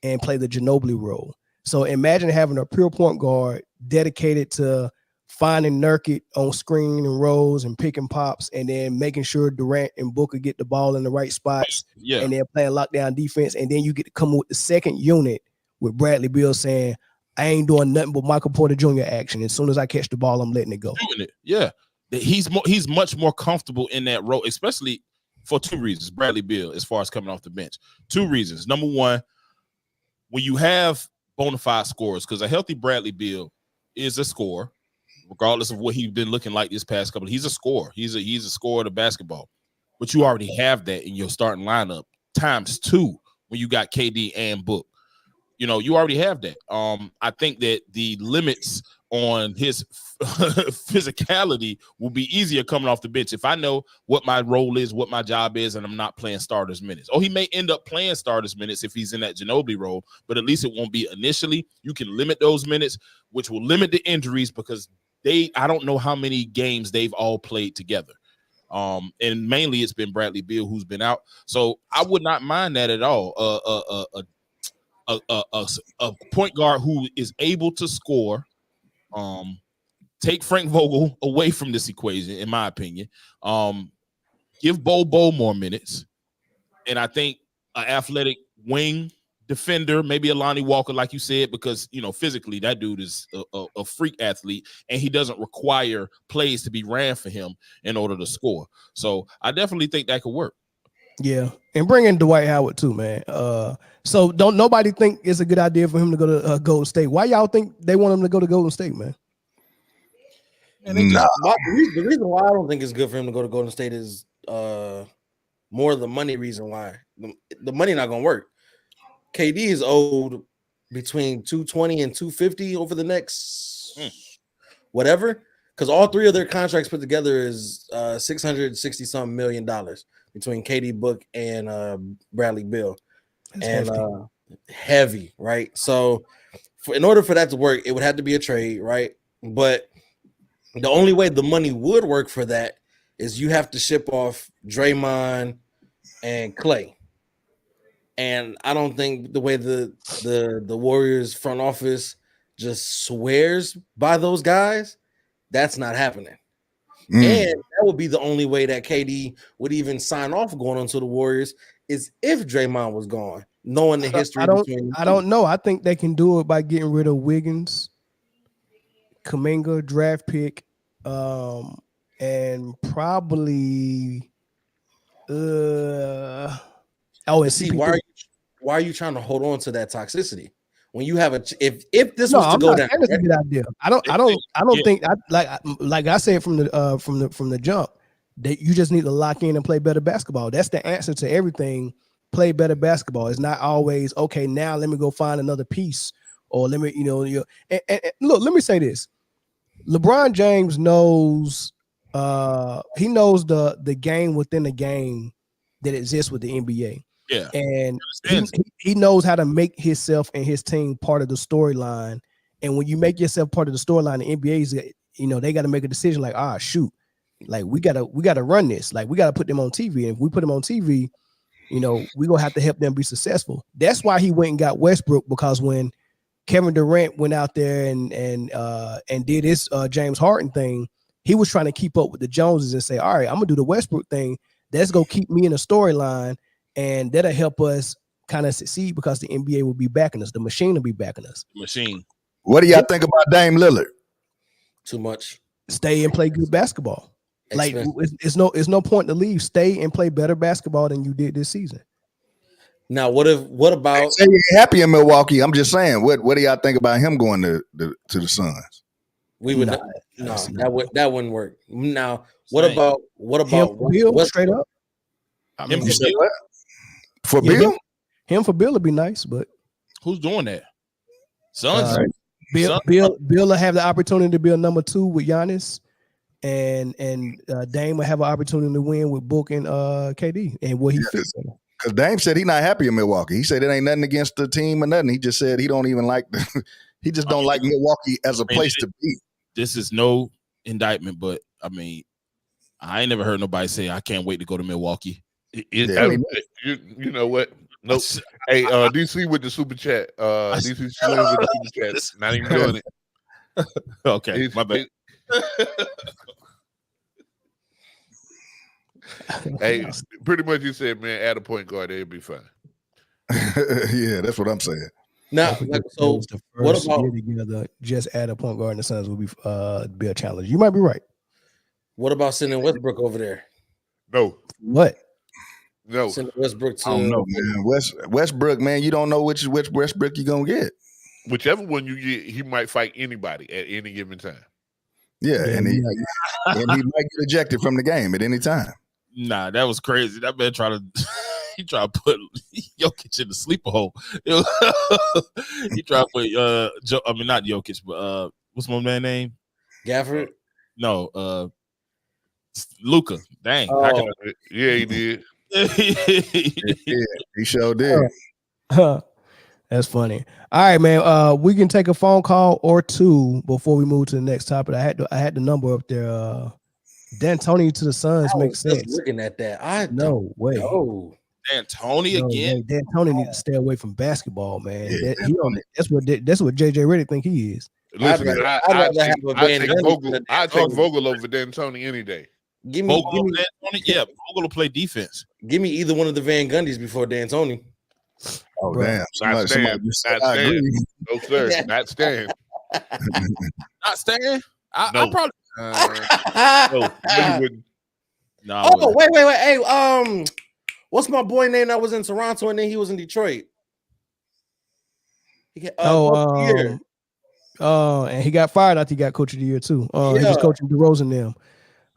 and play the Ginobili role. So imagine having a pure point guard dedicated to finding Nurkic on screen and rolls and picking pops, and then making sure Durant and Booker get the ball in the right spots. Yeah. And they're playing lockdown defense. And then you get to come with the second unit with Bradley Beal saying, I ain't doing nothing but Michael Porter Jr. action. As soon as I catch the ball, I'm letting it go. Doing it. Yeah. He's much more comfortable in that role, especially for two reasons. Bradley Beal, as far as coming off the bench. Two reasons. Number one, when you have bona fide scorers, because a healthy Bradley Beal is a scorer, regardless of what he's been looking like this past couple. He's a scorer. He's a scorer of the basketball. But you already have that in your starting lineup times two when you got KD and Book. You know, you already have that. I think that the limits on his physicality will be easier coming off the bench if I know what my role is, what my job is, and I'm not playing starters minutes. Or he may end up playing starters minutes if he's in that Ginobili role, but at least it won't be initially. You can limit those minutes, which will limit the injuries because I don't know how many games they've all played together. And mainly it's been Bradley Beal who's been out. So I would not mind that at all. A point guard who is able to score, take Frank Vogel away from this equation, in my opinion. Give Bo more minutes, and I think an athletic wing defender, maybe a Lonnie Walker, like you said, because physically that dude is a freak athlete, and he doesn't require plays to be ran for him in order to score. So I definitely think that could work. Yeah, and bring in Dwight Howard too, man. So don't nobody think it's a good idea for him to go to Golden State. Why y'all think they want him to go to Golden State, man? And the reason why I don't think it's good for him to go to Golden State is more the money reason why. The money not gonna work. KD is owed between 220 and 250 over the next whatever, because all three of their contracts put together is $660-something million between KD, Book, and Bradley Beal. That's and heavy, right? So in order for that to work, it would have to be a trade, right? But the only way the money would work for that is you have to ship off Draymond and Clay. And I don't think the way the Warriors front office just swears by those guys, that's not happening. And that would be the only way that KD would even sign off going onto the Warriors is if Draymond was gone, knowing the history. I don't know. I think they can do it by getting rid of Wiggins, Kuminga, draft pick, and probably and see why are you trying to hold on to that toxicity when you have if this was to go down? That's a good idea. I don't think like I said from the jump that you just need to lock in and play better basketball. That's the answer to everything. Play better basketball. It's not always okay. Now let me go find another piece, or let me and look. Let me say this: LeBron James knows he knows the game within the game that exists with the NBA. Yeah, and he knows how to make himself and his team part of the storyline. And when you make yourself part of the storyline, the NBA's they got to make a decision like, shoot, like we gotta run this, like we gotta put them on TV. And if we put them on TV, we gonna have to help them be successful. That's why he went and got Westbrook, because when Kevin Durant went out there and did his James Harden thing, he was trying to keep up with the Joneses and say, all right, I'm gonna do the Westbrook thing. That's gonna keep me in a storyline. And that'll help us kind of succeed because the NBA will be backing us. The machine will be backing us. Machine. What do y'all think about Dame Lillard? Too much. Stay and play good basketball. Expensive. Like it's no point to leave. Stay and play better basketball than you did this season. Now, what about? Say you ain't happy in Milwaukee. I'm just saying. What do y'all think about him going to the Suns? We would that wouldn't work. Now, what about Bill straight up? I mean, for Bill? Him for Bill would be nice, but who's doing that? Suns. Bill will have the opportunity to be a number 2 with Giannis, and Dame will have an opportunity to win with Book and KD, and what he fits. Because Dame said he's not happy in Milwaukee. He said it ain't nothing against the team or nothing. He just said he don't even like he just don't like Milwaukee as a place to be. This is no indictment, but I mean, I ain't never heard nobody say I can't wait to go to Milwaukee. You know what? Nope. Hey, DC with the super chat. DC with the super chat. Not even doing it. Okay, my bad. Hey, pretty much you said, man, add a point guard, it'll be fine. Yeah, that's what I'm saying. Now, so what about together? Just add a point guard, and the Suns will be a challenge. You might be right. What about sending Westbrook over there? No. What? No. Sending Westbrook to I don't know, man. Westbrook, man, you don't know which Westbrook you're gonna get. Whichever one you get, he might fight anybody at any given time. Yeah, and he might get ejected from the game at any time. Nah, that was crazy. That man tried to he tried to put Jokic in the sleeper hole. He tried to put not Jokic, but what's my man's name? Gafford? No, Luka. Dang. Oh. Yeah, he did. He sure did. That's funny. All right, man. We can take a phone call or two before we move to the next topic. I had the number up there. D'Antoni to the Suns makes sense. Looking at that, no way. Oh, D'Antoni again. D'Antoni needs to stay away from basketball, man. Yeah, that's what JJ Redick think he is. Listen, I take Vogel over D'Antoni any day. Give me D'Antoni. Yeah, Vogel will play defense. Give me either one of the Van Gundys before D'Antoni. Oh damn! Not Stan. No sir, not Stan. Not Stan. I probably. No, wait. Hey, what's my boy name that was in Toronto and then he was in Detroit? And he got fired after he got coach of the year too. He was coaching DeRozan them.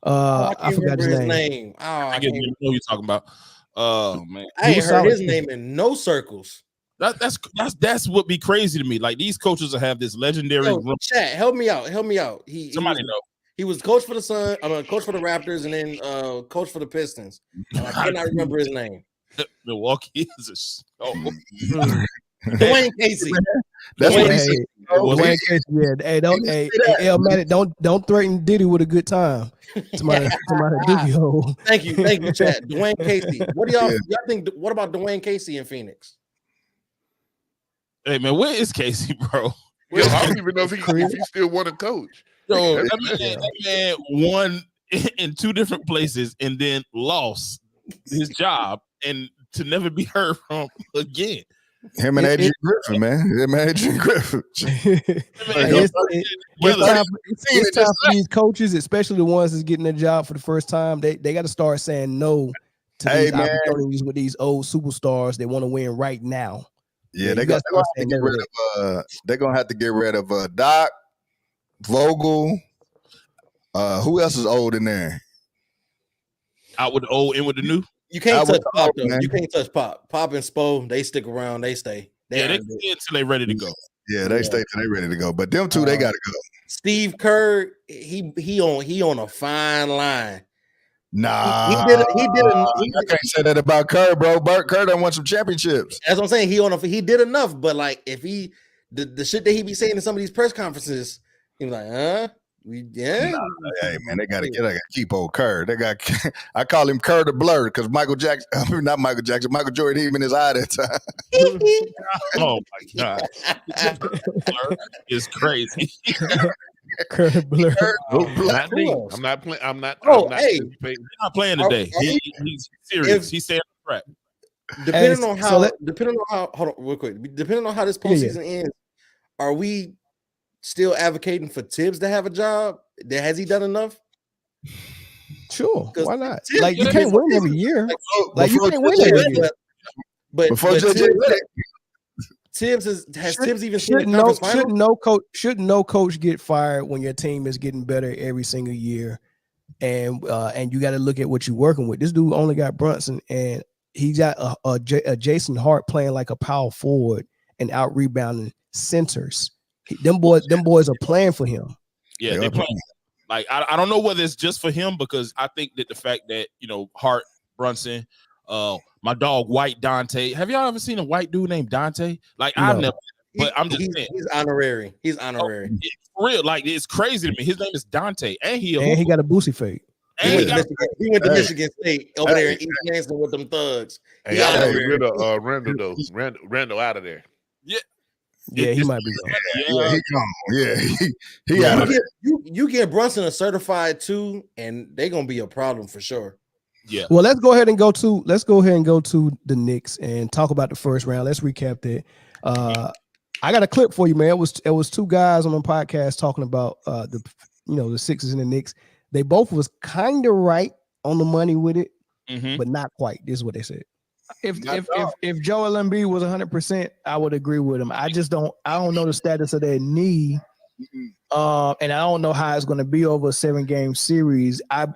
I forgot his name. I get know who you're talking about. Oh man, I ain't heard his name in no circles. That's what be crazy to me. Like these coaches will have this legendary. Chat, help me out. Somebody know. He was coach for the Sun. Coach for the Raptors, and then coach for the Pistons. I cannot remember his name. Milwaukee is Dwayne Casey. That's what he said. Dwayne Casey. Yeah. Hey, don't threaten Diddy with a good time. Somebody Thank you, Chad. Dwayne Casey. What do y'all think? What about Dwayne Casey in Phoenix? Hey man, where is Casey, bro? I don't even know if he still want to coach. Yo, that man won in two different places and then lost his job and to never be heard from again. Him and Adrian Griffin, man. It's time for these coaches, especially the ones that's getting a job for the first time. They got to start saying no to these opportunities with these old superstars. They want to win right now. Yeah, they're gonna have to get rid of Doc, Vogel. Who else is old in there? Out with the old, in with the new. You can't touch Pop though. Man. You can't touch Pop. Pop and Spo, they stick around. They stay. They stay until they ready to go. Yeah, they stay till they ready to go. But them two, they gotta go. Steve Kerr, he on a fine line. Nah, he did. I can't say that about Kerr, bro. Kerr done won some championships. That's what I'm saying. He did enough, but like if the shit that he be saying in some of these press conferences, he was like, hey man, they gotta keep old Kerr. I call him Kerr the Blur because Michael Jordan hit him in his eye that time. Oh my god, Blur is crazy. Kerr Blur. I'm not playing. I'm not playing today. He's serious. He's staying on track. Depending on how hold on real quick. Depending on how this postseason ends, are we still advocating for Tibbs to have a job? Has he done enough? Sure, why not? Like you can't win every year. Like you can't win every year. But Tibbs has Tibbs even shouldn't no coach get fired when your team is getting better every single year, and you got to look at what you're working with. This dude only got Brunson, and he got a Jason Hart playing like a power forward and out rebounding centers. Them boys are playing for him. Yeah, they're playing. Like I don't know whether it's just for him because I think that the fact that Hart, Brunson, my dog White Dante. Have y'all ever seen a white dude named Dante? Like no. I've never. But I'm just saying he's honorary. He's honorary. For real, like it's crazy to me. His name is Dante, and he got a boosie fade. He went to Michigan State over there in East Lansing with them thugs. Hey, I got rid of Randall though. Randall out of there. Yeah, he might be gone. He out of there. You get Brunson a certified 2, and they're gonna be a problem for sure. Yeah. Well, let's go ahead and go to the Knicks and talk about the first round. Let's recap that. I got a clip for you, man. It was two guys on the podcast talking about the Sixers and the Knicks. They both was kind of right on the money with it, but not quite. This is what they said. If Joel Embiid was 100%, I would agree with him. I don't know the status of their knee. And I don't know how it's going to be over a 7-game series. I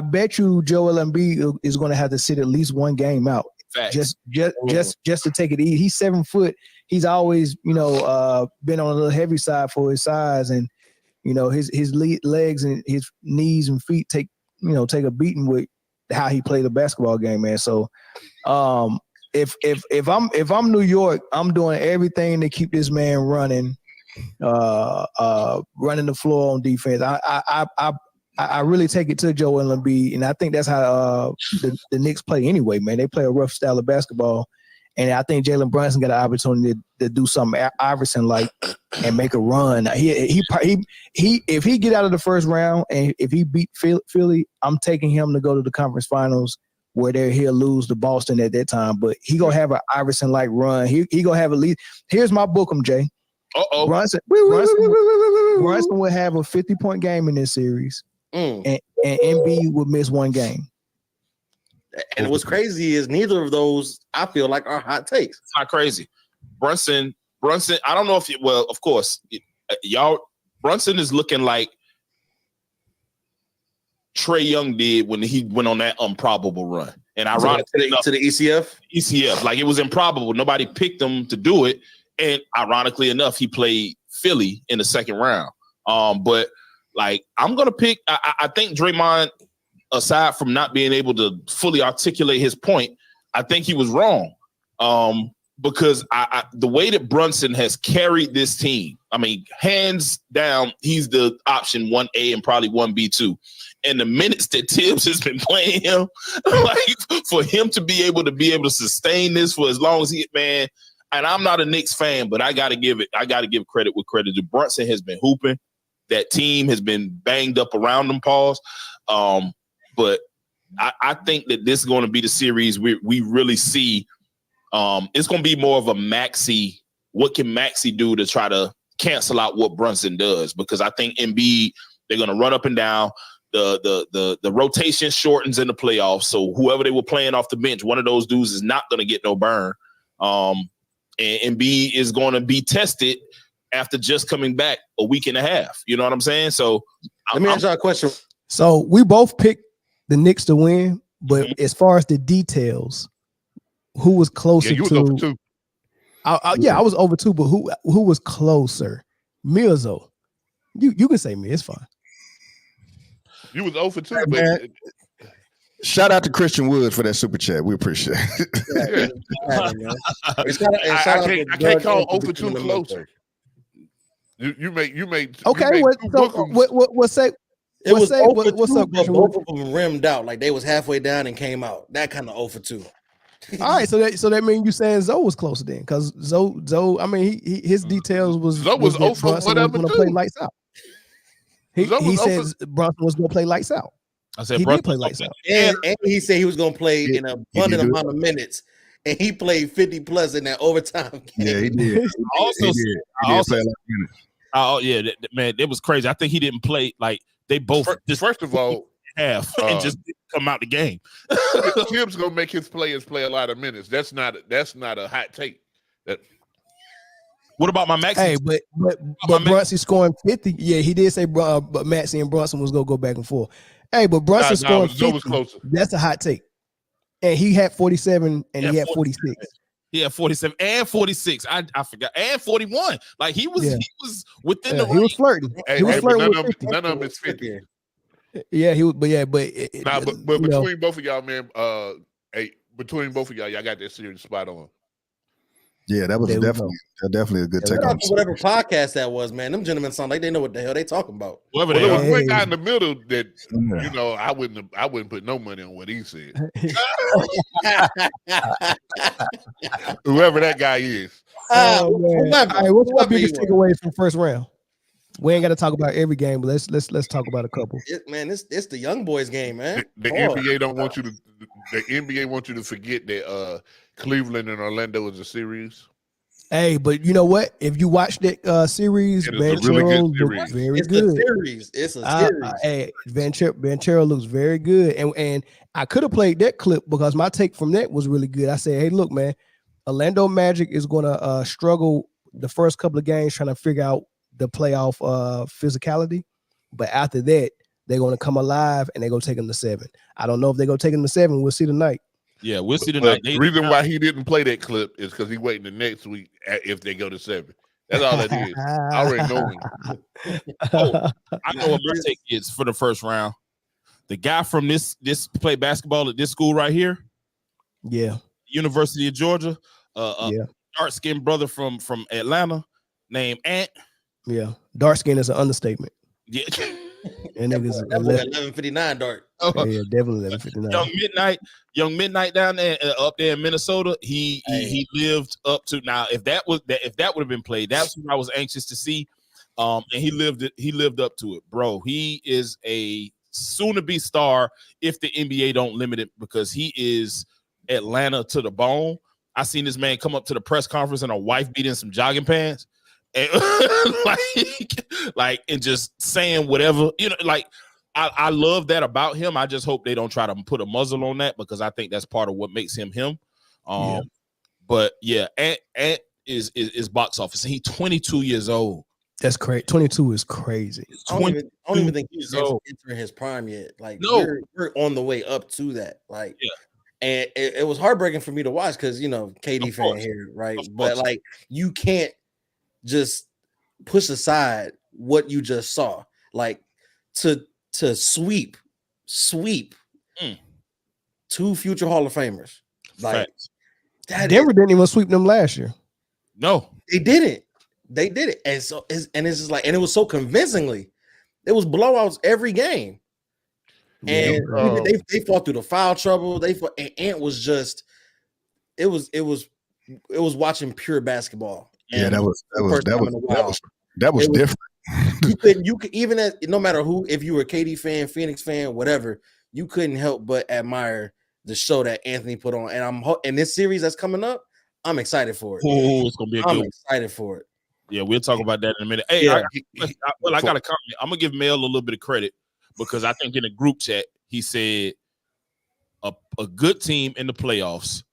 bet you Joel Embiid is going to have to sit at least one game out just to take it easy. He's 7 foot. He's always, been on a little heavy side for his size, and his legs and his knees and feet take a beating with how he played the basketball game, man. So, if I'm New York, I'm doing everything to keep this man running the floor on defense. I really take it to Joel Embiid, and I think that's how the Knicks play anyway, man. They play a rough style of basketball, and I think Jalen Brunson got an opportunity to do something Iverson like and make a run. He if he get out of the first round and if he beat Philly, I'm taking him to go to the conference finals where he'll lose to Boston at that time. But he gonna have an Iverson like run. He gonna have at least. Here's my bookum, Jay. Brunson will have a 50-point game in this series, and Embiid will miss one game. And what's crazy is neither of those I feel like are hot takes. It's not crazy. Brunson. I don't know if of course, Brunson is looking like Trae Young did when he went on that improbable run. And ironically to the ECF, like it was improbable. Nobody picked him to do it. And ironically enough, he played Philly in the second round. But like I'm gonna pick. I think Draymond, aside from not being able to fully articulate his point, I think he was wrong. Because the way that Brunson has carried this team, I mean, hands down, he's the option 1A and probably 1B2. And the minutes that Tibbs has been playing him, like for him to be able to sustain this for as long as man. And I'm not a Knicks fan, but I got to give credit where credit to. Brunson has been hooping. That team has been banged up around them, Pauls. But I think that this is going to be the series we really see. It's going to be more of a Maxey. What can Maxey do to try to cancel out what Brunson does? Because I think Embiid, they're going to run up and down. The rotation shortens in the playoffs. So whoever they were playing off the bench, one of those dudes is not going to get no burn. And Embiid is going to be tested after just coming back a week and a half. You know what I'm saying? So let me ask you a question. So we both picked the Knicks to win, but as far as the details, who was closer to? You was over 2. I was over 2, but who was closer? Me or Zoe? You can say me. It's fine. You was over 2, hey, but shout out to Christian Woods for that super chat. We appreciate it. I can't call over 2 closer. You made okay. What's up? Both of them rimmed out like they was halfway down and came out. That kind of 0 for 2. All right, so that means you saying Zoe was closer then, because Zoe. I mean, his details was Zoe was 0 for whatever was play lights out. He says Brunson was going to play lights out. I said he did play lights out, and he said he was going to play in an abundant amount of minutes, and he played 50 plus in that overtime game. Yeah, he did. He did play a lot of minutes. Oh yeah, man, it was crazy. I think he didn't play like they both. First of all, half and just come out the game. Tibbs gonna make his players play a lot of minutes. That's not a hot take. What about my Maxey? Hey, but Brunson scoring 50. Yeah, he did say but Maxey and Brunson was gonna go back and forth. Hey, but Brunson scoring 50. That's a hot take. And he had 47 and he had 46. He had 47 and 46. I forgot. And 41. Like he was within the range. He was flirting. Hey, he was flirting none of them is 50. Yeah, he was, but between both of y'all, man, between both of y'all got that series spot on. Yeah, that was definitely a good take. Whatever podcast that was, man, them gentlemen sound like they know what the hell they talking about. There was one guy in the middle that I wouldn't put no money on what he said. Whoever that guy is. All right, what's your biggest takeaways from first round? We ain't got to talk about every game, but let's talk about a couple. It's the young boys game, man. The NBA don't want you to. The NBA wants you to forget that Cleveland and Orlando is a series. Hey, but you know what? If you watch that series, Ventura looks very good. It's a series. Hey, Ventura looks very good, and I could have played that clip because my take from that was really good. I said, hey, look, man, Orlando Magic is going to struggle the first couple of games trying to figure out the playoff physicality, but after that they're going to come alive and they're going to take them to 7. I don't know if they're going to take them to 7. We'll see tonight. Yeah, we'll see But tonight. the reason why he didn't play that clip is because he's waiting the next week if they go to 7. That's all that is. I already know him. I know what my take is for the first round. The guy from this play basketball at this school right here. Yeah. University of Georgia. Dark-skinned brother from Atlanta named Ant. Yeah. Dark skin is an understatement. Yeah. And niggas that boy 11:59 dark. Yeah, definitely 11:59. Young Midnight down there up there in Minnesota. He lived up to now. If that would have been played, that's what I was anxious to see. And he lived up to it, bro. He is a soon-to-be star if the NBA don't limit it, because he is Atlanta to the bone. I seen this man come up to the press conference and a wife beat in some jogging pants. And and just saying whatever, like I love that about him. I just hope they don't try to put a muzzle on that, because I think that's part of what makes him him. But yeah, Ant is box office, and he's 22 years old. That's crazy. 22 is crazy. I don't even think he's entering his prime yet. Like, we're on the way up to that. Like, and it was heartbreaking for me to watch because KD fan here, right? But like, you can't just push aside what you just saw, like to sweep 2 future Hall of Famers. Like, Denver didn't even sweep them last year. No, they didn't. They did it, and so it's just like, and it was so convincingly. It was blowouts every game, and they fought through the foul trouble. They fought, and Ant was just, it was watching pure basketball. Yeah, that was different. You could even as no matter who, if you were a KD fan, Phoenix fan, whatever, you couldn't help but admire the show that Anthony put on. And in this series that's coming up, I'm excited for it. Oh, it's gonna be a good one. I'm excited for it. Yeah, we'll talk about that in a minute. Hey, I got a comment. I'm gonna give Mel a little bit of credit, because I think in the group chat he said a good team in the playoffs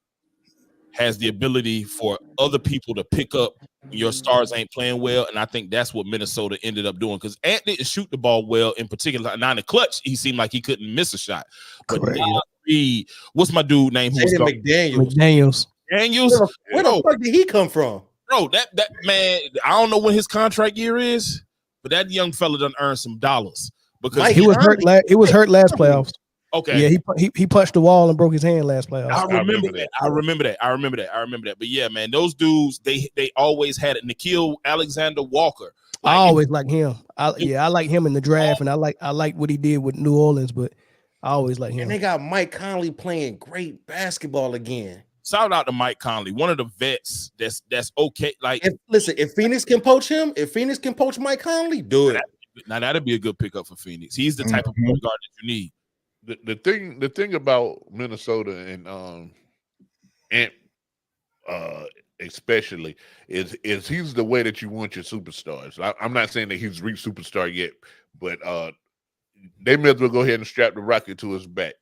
has the ability for other people to pick up when your stars ain't playing well, and I think that's what Minnesota ended up doing, because Ant didn't shoot the ball well in particular. Now in the clutch, he seemed like he couldn't miss a shot. But what's my dude name? McDaniels. Where the fuck did he come from? Bro, that man, I don't know what his contract year is, but that young fella done earned some dollars, because he was hurt. He was hurt last playoffs. Okay. Yeah, he punched the wall and broke his hand last playoffs. I remember that. But yeah, man, those dudes, they always had it. Nikhil Alexander Walker. I always like him. I like him in the draft, and I like what he did with New Orleans, but I always like him. And they got Mike Conley playing great basketball again. Shout out to Mike Conley, one of the vets that's okay. Like, if Phoenix can poach him, if Phoenix can poach Mike Conley, do it. Now that'd be a good pickup for Phoenix. He's the type of point guard that you need. The thing about Minnesota and especially is he's the way that you want your superstars. I'm not saying that he's reached superstar yet, but they may as well go ahead and strap the rocket to his back.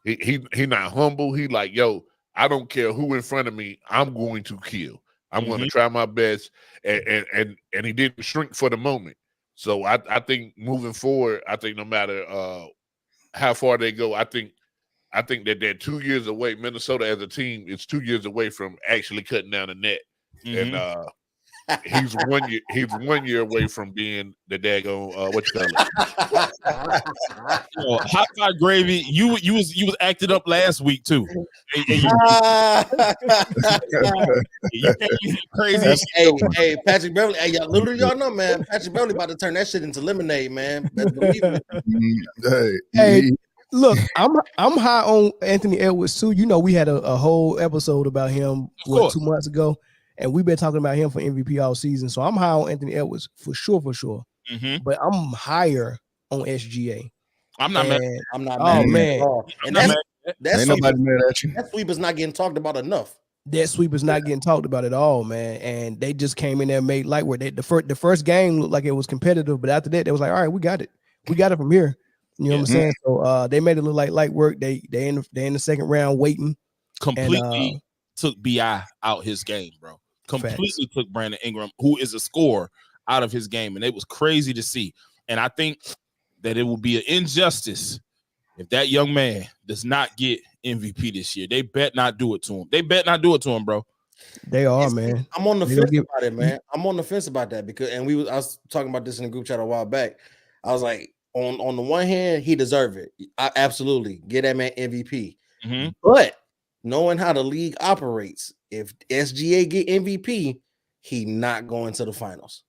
He not humble. He like, yo, I don't care who in front of me, I'm going to kill. I'm going to try my best, and he didn't shrink for the moment. So I think moving forward, I think no matter how far they go, I think that they're 2 years away. Minnesota as a team is 2 years away from actually cutting down the net, and he's 1 year away from being the daggone what you call it. Hot Pot Gravy, you was acted up last week too. You crazy. Hey, Patrick Beverly. Hey, y'all, little do y'all know, man. Patrick Beverly about to turn that shit into lemonade, man. Best believe it. Hey, look, I'm high on Anthony Edwards too. You know, we had a whole episode about him 2 months ago, and we've been talking about him for MVP all season. So I'm high on Anthony Edwards for sure. But I'm higher on SGA. I'm not mad. I'm not mad. Oh man, and ain't nobody mad at you. That sweep is not getting talked about enough. That sweep is not getting talked about at all, man. And they just came in there and made light work. The first game looked like it was competitive, but after that, they was like, all right, we got it. We got it from here. You know what I'm saying? So they made it look like light work. They in the second round waiting. Completely took BI out his game, bro. Completely took Brandon Ingram, who is a scorer, out of his game. And it was crazy to see. And I think that it will be an injustice if that young man does not get MVP this year. They bet not do it to him. They bet not do it to him, bro. They are, man. I'm on the fence about it, man. I'm on the fence about that because, I was talking about this in the group chat a while back. I was like, on the one hand, he deserved it. I absolutely get that man MVP. Mm-hmm. But knowing how the league operates, if SGA get MVP, he not going to the finals.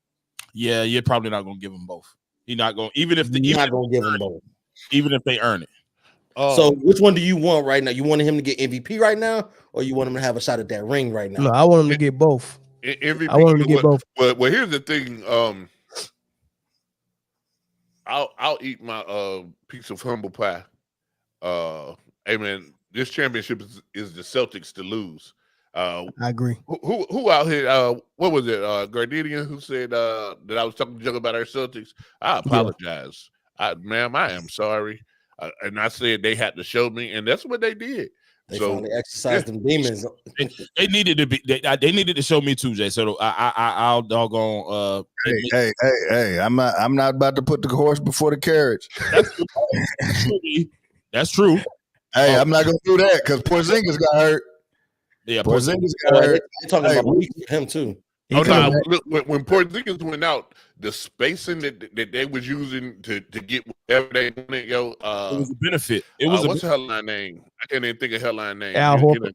Yeah, you're probably not gonna give him both. He's not going, even if they earn it. So which one do you want right now? You want him to get MVP right now, or you want him to have a shot at that ring right now? No, I want him to get both. MVP. I want him to get both. Well, here's the thing. I'll eat my piece of humble pie. Hey man, this championship is the Celtics to lose. I agree. Who out here? What was it? Gardenian who said that I was talking junk about our Celtics. I apologize, ma'am. I am sorry. And I said they had to show me, and that's what they did. They finally exercised them demons. They needed to be. They needed to show me too, Jay. So I'll doggone. Hey! I'm not about to put the horse before the carriage. That's true. Hey, I'm not gonna do that because Porzingis got hurt. Yeah, Porzingis got hurt. They're talking about him too. Look, when Porzingis went out, the spacing that they was using to get whatever they wanted, it was a benefit. It was what's the headline name? I can't even think of headline name. Al Horford.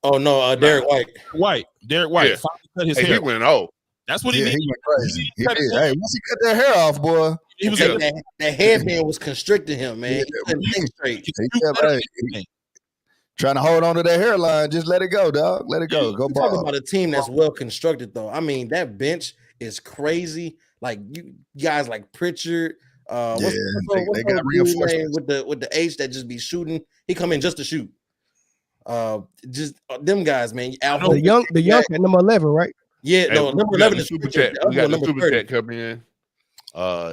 Oh no, Derek White. Derek White. Yeah. Finally cut his Hey, hair. he went off. That's what he did. He went crazy. He did. Hey, once he cut that hair off, boy, He was that headband was constricting him, man. He couldn't think straight. Trying to hold on to that hairline. Just let it go, dog. Let it go. Go We're talking about a team that's well constructed, though. I mean, that bench is crazy. Like you guys like Pritchard. They got reinforcements with the H that just be shooting. He come in just to shoot. Just them guys, man. The young at number 11, right? Yeah, no, number 11 is super chat. We got the super chat coming in.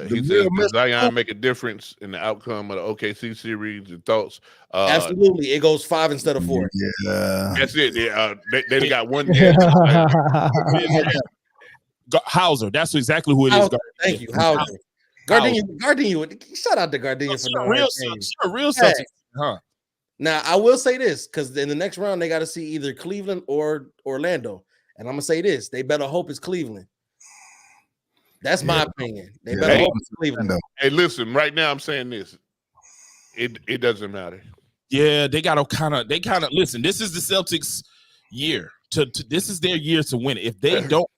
He says, does Zion make a difference in the outcome of the OKC series and thoughts? Absolutely. It goes 5 instead of 4. Yeah. That's it. They got one game. Hauser. That's exactly who it is. Thank you, Hauser. Gardenia. Shout out to Gardenia for the real Celtics, huh? Now, I will say this, because in the next round, they got to see either Cleveland or Orlando. And I'm going to say this. They better hope it's Cleveland. That's my opinion. They better hope it's Cleveland. Hey, listen, right now I'm saying this. It doesn't matter. Yeah, they gotta kind of listen. This is the Celtics' year. This is their year to win it. If they don't,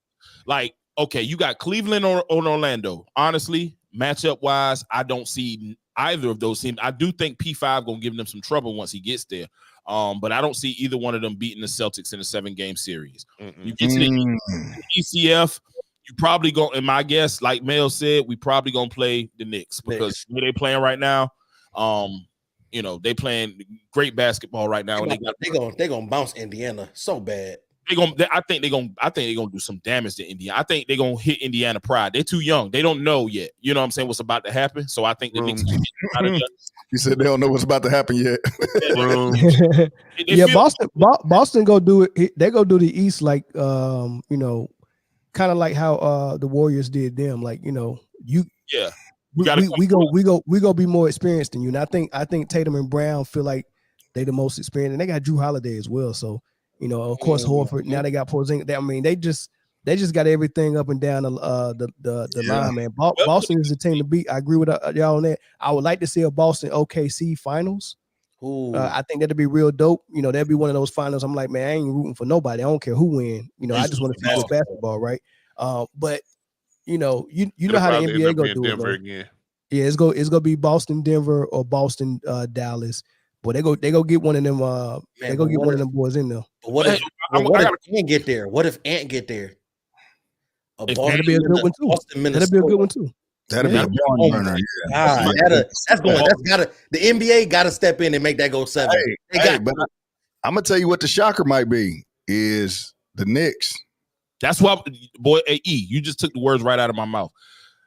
like, okay, you got Cleveland or Orlando. Honestly, matchup wise, I don't see either of those teams. I do think P5 gonna give them some trouble once he gets there. But I don't see either one of them beating the Celtics in a 7-game series. You get to the ECF, you probably go, and my guess, like Mel said, we probably gonna play the Knicks because where they playing right now, they playing great basketball right now. They gonna bounce Indiana so bad. I think they're gonna do some damage to Indiana. I think they're gonna hit Indiana pride. They're too young. They don't know yet. You know what I'm saying? What's about to happen? So I think the Knicks. You said they don't know what's about to happen yet. Boston go do it. They go do the East like kind of like how the Warriors did them. Like we go be more experienced than you. And I think Tatum and Brown feel like they the most experienced, and they got Drew Holiday as well. So of course Horford. Now they got Porzingis. I mean, they just got everything up and down the line, man. Boston is the team to beat. I agree with y'all on that. I would like to see a Boston OKC finals. I think that'd be real dope. That'd be one of those finals. I'm like, man, I ain't rooting for nobody. I don't care who win. I just want to see good basketball, right? But you know how the NBA go do it. Again. Yeah, it's gonna be Boston, Denver, or Boston, Dallas. But they go get one of them. They go get one of them boys in there. But what if Ant get there? What if Ant get there? That'd be a good one too. That'd be a good one too. That'd be a barn burner. Yeah. The NBA gotta step in and make that go 7. But I'm gonna tell you what the shocker might be is the Knicks. That's why, boy, you just took the words right out of my mouth.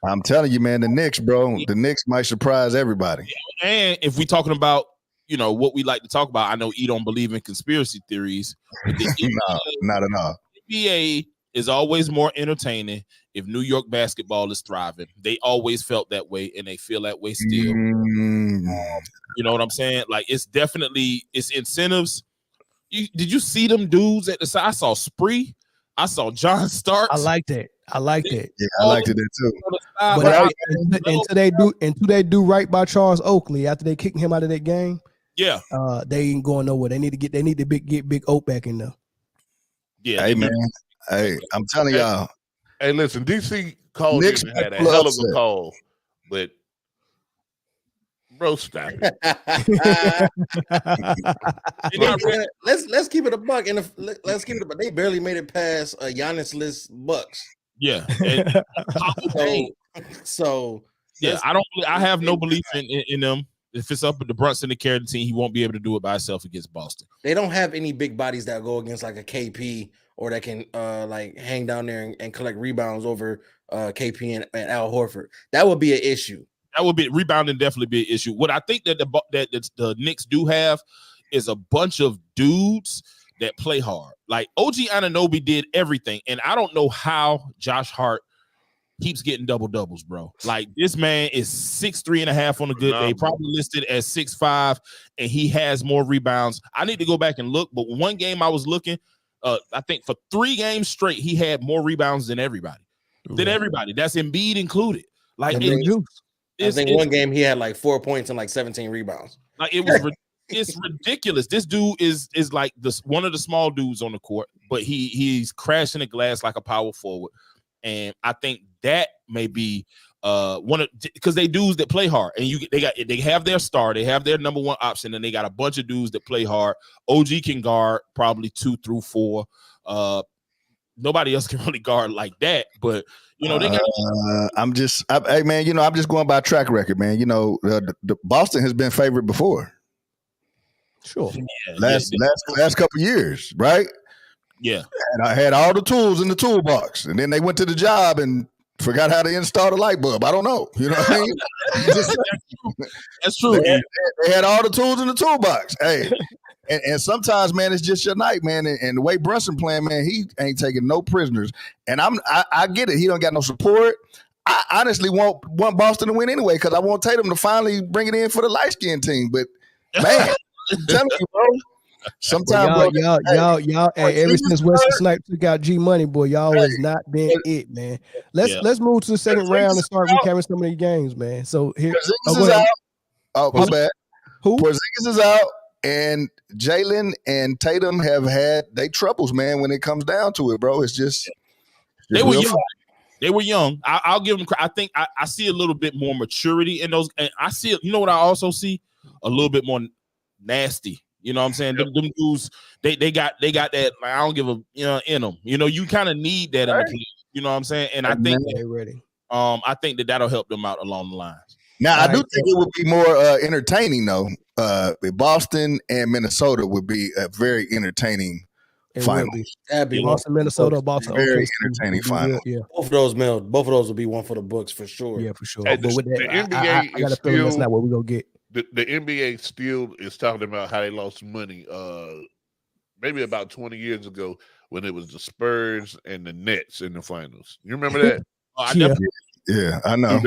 I'm telling you, man, the Knicks, bro. The Knicks might surprise everybody. And if we're talking about, what we like to talk about, I know E don't believe in conspiracy theories. But no, not at all. NBA is always more entertaining if New York basketball is thriving. They always felt that way, and they feel that way still. You know what I'm saying? Like it's incentives. Did you see them dudes at the side? I saw Spree. I saw John Starks. I like that. Yeah, I liked it too. But until they do right by Charles Oakley after they kicked him out of that game. Yeah, they ain't going nowhere. They need to get Big Oak back in there. Yeah, hey man, hey, I'm telling y'all. Hey, listen, DC called in and had a hell of a call, but bro, stop it. Let's keep it a buck, and let's keep it. But they barely made it past a Giannis-less Bucks. Yeah. So yeah, I have no belief in them. If it's up with the Brunson and Carrington team, he won't be able to do it by himself against Boston. They don't have any big bodies that go against like a KP or that can like hang down there and collect rebounds over KP and Al Horford. That would be an issue. That would be rebounding, definitely be an issue. What I think that the Knicks do have is a bunch of dudes that play hard. Like OG Anunoby did everything, and I don't know how Josh Hart keeps getting double doubles, bro. Like this man is 6'3.5" on a good day, probably listed as 6'5", and he has more rebounds. I need to go back and look, but one game I was looking, I think for 3 games straight, he had more rebounds than everybody. That's Embiid included. Like I think one game he had like 4 points and like 17 rebounds. Like it was it's ridiculous. This dude is like one of the small dudes on the court, but he's crashing the glass like a power forward. And I think that may be one of because they dudes that play hard, and they have their star, they have their number one option, and they got a bunch of dudes that play hard. OG can guard probably 2 through 4. Nobody else can really guard like that, but you know they got. Hey man, you know I'm just going by track record, man. You know the Boston has been favored before. Sure. Yeah, last couple years, right? Yeah. And I had all the tools in the toolbox, and then they went to the job and forgot how to install the light bulb. I don't know. You know what I mean? That's true. They had all the tools in the toolbox. Hey, and sometimes, man, it's just your night, man. And the way Brunson playing, man, he ain't taking no prisoners. And I get it. He don't got no support. I honestly want Boston to win anyway because I want Tatum to finally bring it in for the light skinned team. But man, I'm telling you, bro. Sometimes y'all ever since Wesley Snipes took out G Money, boy, y'all has not been it, man. Let's move to the second round and start recapping some of these games, man. So here Porzingis is out. Oh, my bad. Who? Porzingis is out, and Jalen and Tatum have had they troubles, man. When it comes down to it, bro, it's just they were young. They were young. I'll give them. I think I see a little bit more maturity in those, and I see. You know what I also see? A little bit more nasty. You know what I'm saying? Them dudes, they got that. Like, I don't give a in them. You know, you kind of need that in the team. You know what I'm saying? And I think they're ready. I think that'll help them out along the lines. Now, I do think it would be more entertaining though. Boston and Minnesota would be a very entertaining final. That'd be Boston, Minnesota, Boston. Very entertaining final. Yeah, both of those will be one for the books for sure. Yeah, for sure. Hey, but with that, NBA I got a feeling that's not what we're gonna get. The NBA still is talking about how they lost money maybe about 20 years ago when it was the Spurs and the Nets in the finals. You remember that? Yeah, I know.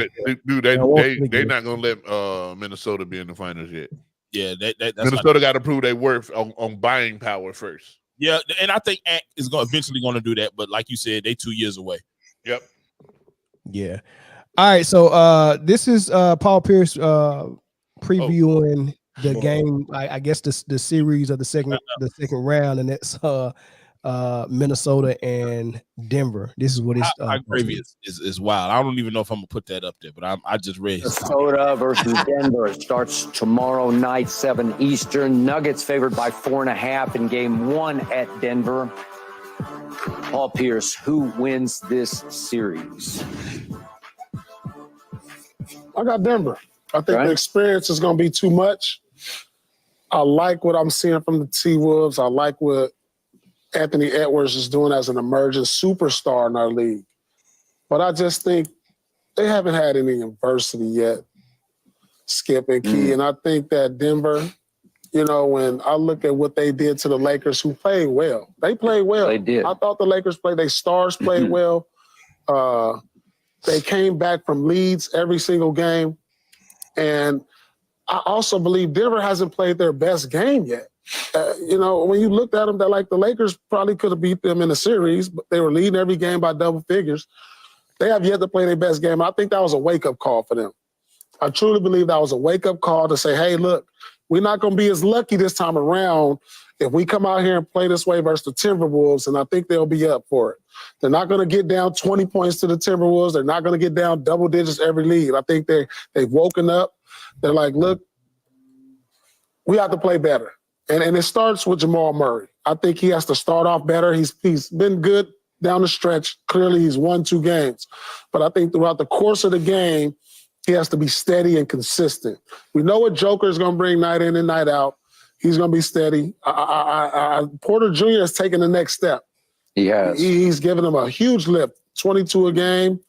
They're not going to let Minnesota be in the finals yet. Yeah, that's Minnesota got to prove their worth on buying power first. Yeah, and I think Ant is eventually going to do that. But like you said, they 2 years away. Yep. Yeah. All right. So this is Paul Pierce previewing the game. I guess the series of the second round, and that's Minnesota and Denver. This is what it's. My gravy is wild. I don't even know if I'm gonna put that up there, but I just read Minnesota versus Denver. It starts tomorrow night, 7 Eastern. Nuggets favored by 4.5 in game 1 at Denver. Paul Pierce, who wins this series? I got Denver. I think the experience is going to be too much. I like what I'm seeing from the T-Wolves. I like what Anthony Edwards is doing as an emerging superstar in our league. But I just think they haven't had any adversity yet, Skip and Key. And I think that Denver, when I look at what they did to the Lakers, who played well. They played well. They did. I thought the Lakers played. Their stars played well. They came back from leads every single game. And I also believe Denver hasn't played their best game yet. When you looked at them, that like the Lakers probably could have beat them in the series, but they were leading every game by double figures. They have yet to play their best game. I think that was a wake-up call for them. I truly believe that was a wake-up call to say, hey, look, we're not going to be as lucky this time around if we come out here and play this way versus the Timberwolves, and I think they'll be up for it. They're not going to get down 20 points to the Timberwolves. They're not going to get down double digits every lead. I think they've woken up. They're like, look, we have to play better. And it starts with Jamal Murray. I think he has to start off better. He's been good down the stretch. Clearly, he's won 2 games. But I think throughout the course of the game, he has to be steady and consistent. We know what Joker is going to bring night in and night out. He's going to be steady. Porter Jr. has taken the next step. He has. He's given him a huge lift, 22 a game,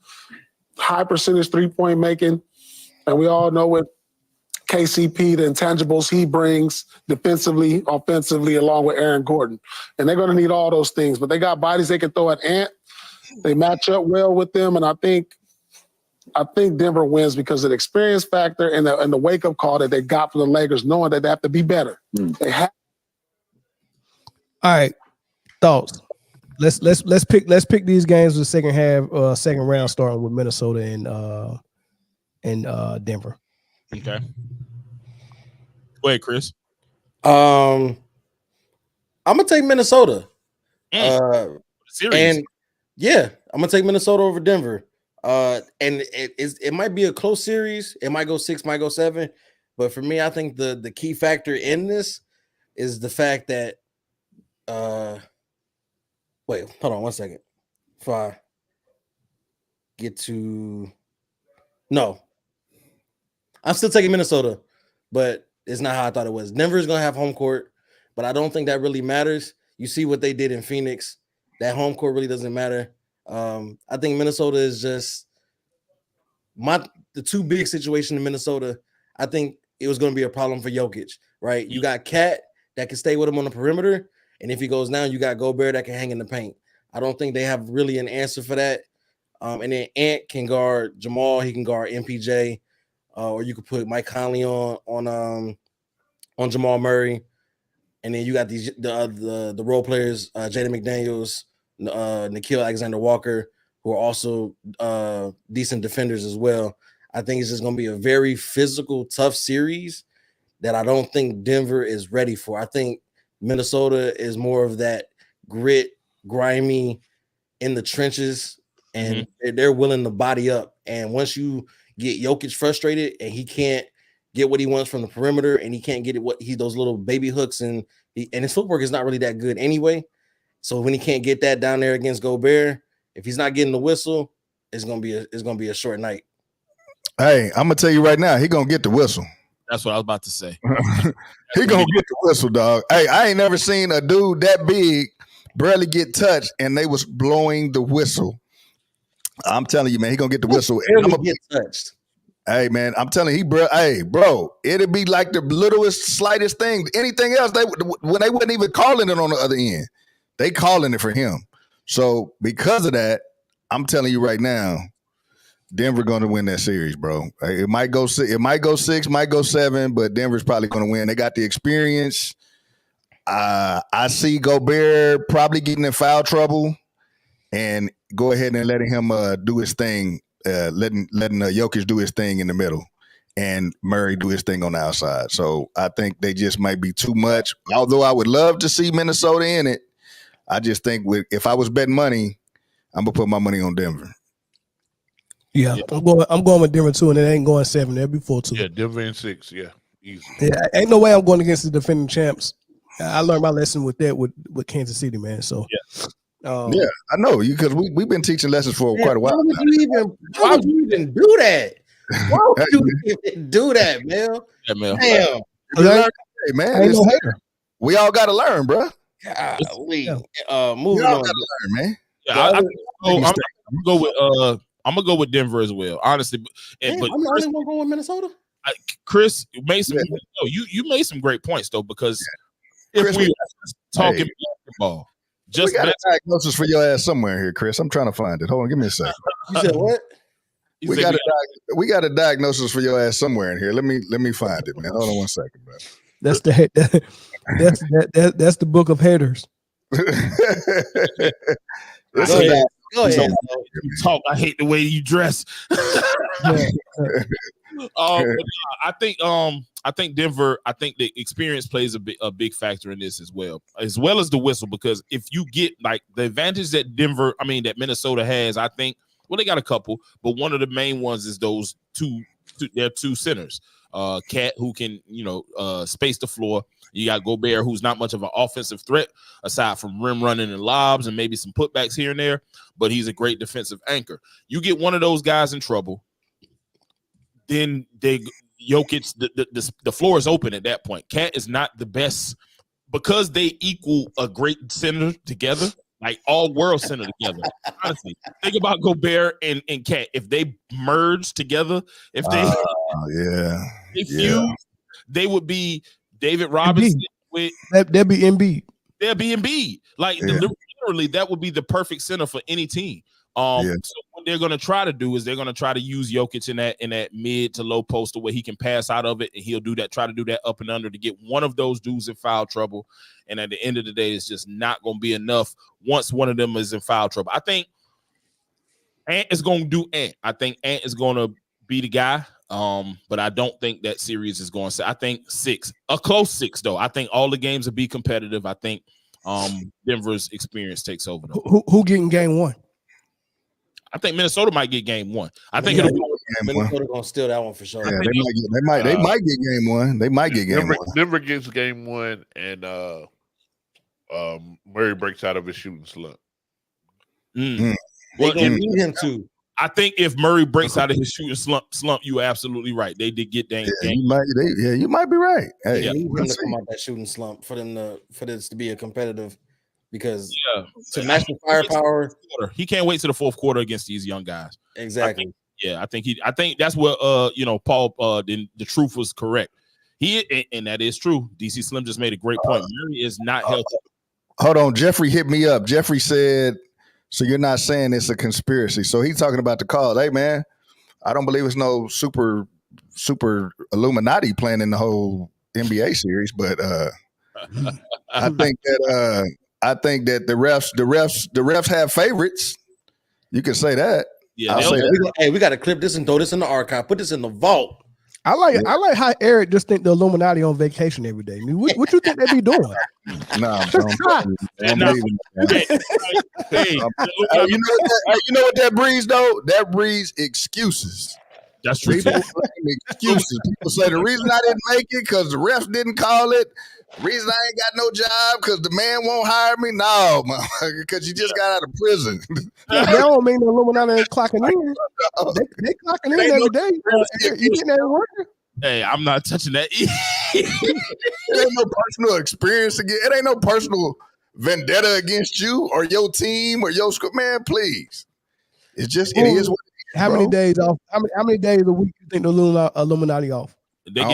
high percentage three-point making. And we all know what KCP, the intangibles he brings defensively, offensively, along with Aaron Gordon. And they're going to need all those things. But they got bodies they can throw at Ant. They match up well with them. And I think Denver wins because of the experience factor and the wake-up call that they got from the Lakers, knowing that they have to be better. They have. All right, thoughts. Let's pick these games for the second half, second round, starting with Minnesota and Denver. Okay. Go ahead, Chris. I'm gonna take Minnesota. Series. And yeah, I'm gonna take Minnesota over Denver. And it might be a close series. It might go 6, might go 7. But for me, I think the key factor in this is the fact that wait, hold on 1 second. If I get to I'm still taking Minnesota, but it's not how I thought it was. Denver's gonna have home court, but I don't think that really matters. You see what they did in Phoenix. That home court really doesn't matter. I think Minnesota is just the too big situation in Minnesota. I think it was going to be a problem for Jokic, right? You got Cat that can stay with him on the perimeter, and if he goes down, you got Gobert that can hang in the paint. I don't think they have really an answer for that. And then Ant can guard Jamal. He can guard MPJ, or you could put Mike Conley on Jamal Murray, and then you got the role players, Jaden McDaniels, Nickeil Alexander-Walker, who are also decent defenders as well. I think it's just going to be a very physical, tough series that I don't think Denver is ready for. I think Minnesota is more of that grit, grimy, in the trenches, and they're willing to body up. And once you get Jokic frustrated and he can't get what he wants from the perimeter and he can't get those little baby hooks, and his footwork is not really that good anyway. So when he can't get that down there against Gobert, if he's not getting the whistle, it's gonna be a short night. Hey, I'm gonna tell you right now, he gonna get the whistle. That's what I was about to say. He gonna get the whistle, dog. Hey, I ain't never seen a dude that big barely get touched, and they was blowing the whistle. I'm telling you, man, he gonna get the whistle. Barely get touched. Hey, man, I'm telling you, bro, it'd be like the littlest, slightest thing. Anything else, when they wasn't even calling it on the other end, they calling it for him. So because of that, I'm telling you right now, Denver going to win that series, bro. It might go 6, might go 7, but Denver's probably going to win. They got the experience. I see Gobert probably getting in foul trouble, and go ahead and letting him do his thing, letting Jokic do his thing in the middle, and Murray do his thing on the outside. So I think they just might be too much. Although I would love to see Minnesota in it, I just think if I was betting money, I'm gonna put my money on Denver. Yeah. I'm going with Denver too, and it ain't going 7. That'd be 4-2. Yeah, Denver in 6. Yeah, easy. Yeah, ain't no way I'm going against the defending champs. I learned my lesson with that with Kansas City, man. So yeah, I know you because we've been teaching lessons for quite a while. Why would you even do that? Why would you even do that, man? Yeah, man. Damn. Hey, man, we all got to learn, bro. Moving on, man. Yeah, I'm gonna go with Denver as well, honestly. But I'm the only one going with Minnesota. Chris made some. You made some great points though, because if we talking basketball, we got a diagnosis for your ass somewhere here, Chris. I'm trying to find it. Hold on, give me a second. You said what? We got a diagnosis for your ass somewhere in here. Let me find it, man. Hold on one second, bro. That's that's the book of haters. Go ahead. Talk. I hate the way you dress. I think Denver. I think the experience plays a big factor in this as well as the whistle. Because if you get like the advantage that that Minnesota has, I think. Well, they got a couple, but one of the main ones is those their two centers. Cat, who can space the floor. You got Gobert, who's not much of an offensive threat aside from rim running and lobs and maybe some putbacks here and there, but he's a great defensive anchor. You get one of those guys in trouble, then Jokic, the floor is open at that point. Cat is not the best because they equal a great center together. Like all world center together. Honestly, think about Gobert and Cat. If they merge together, if they fuse, they would be David Robinson with that'd be Embiid. They'd be Embiid. Like literally, that would be the perfect center for any team. So what they're going to try to do is they're going to try to use Jokic in that mid to low post where he can pass out of it, and he'll try to do that up and under to get one of those dudes in foul trouble. And at the end of the day, it's just not going to be enough once one of them is in foul trouble. I think Ant is going to do Ant. I think Ant is going to be the guy, but I don't think that series is going to. I think 6, a close 6 though. I think all the games will be competitive. I think Denver's experience takes over. Who getting game 1? I think Minnesota might get game 1. I think it'll be Minnesota gonna steal that one for sure. Yeah, they might get game 1. They might get game 1. Denver gets game 1, and Murray breaks out of his shooting slump. Well, they need him to. I think if Murray breaks out of his shooting slump, you absolutely right. They did get game. You might be right. Hey, they need him to come out that shooting slump for this to be a competitive. Because to match the firepower, he can't wait to the fourth quarter against these young guys. Exactly. I think that's what Paul the truth was correct. And that is true. DC Slim just made a great point. Murray is not healthy. Hold on, Jeffrey hit me up. Jeffrey said, "So you're not saying it's a conspiracy?" So he's talking about the call. Hey man, I don't believe it's no super Illuminati playing in the whole NBA series, but I think that the refs have favorites. You can say that. Yeah. We got to clip this and throw this in the archive. Put this in the vault. I like how Eric just think the Illuminati on vacation every day. I mean, what you think they be doing? No, you know what that breeds though? That breeds excuses. That's true. People excuses. People say the reason I didn't make it because the refs didn't call it. The reason I ain't got no job because the man won't hire me. No, because you just got out of prison. That don't mean the Illuminati ain't clocking in. They clocking in every day. You getting that working? Hey, I'm not touching that. It ain't no personal experience again. It ain't no personal vendetta against you or your team or your school. Man, please. It's just it is what it is. How many days off? How many days a week you think the Illuminati off? They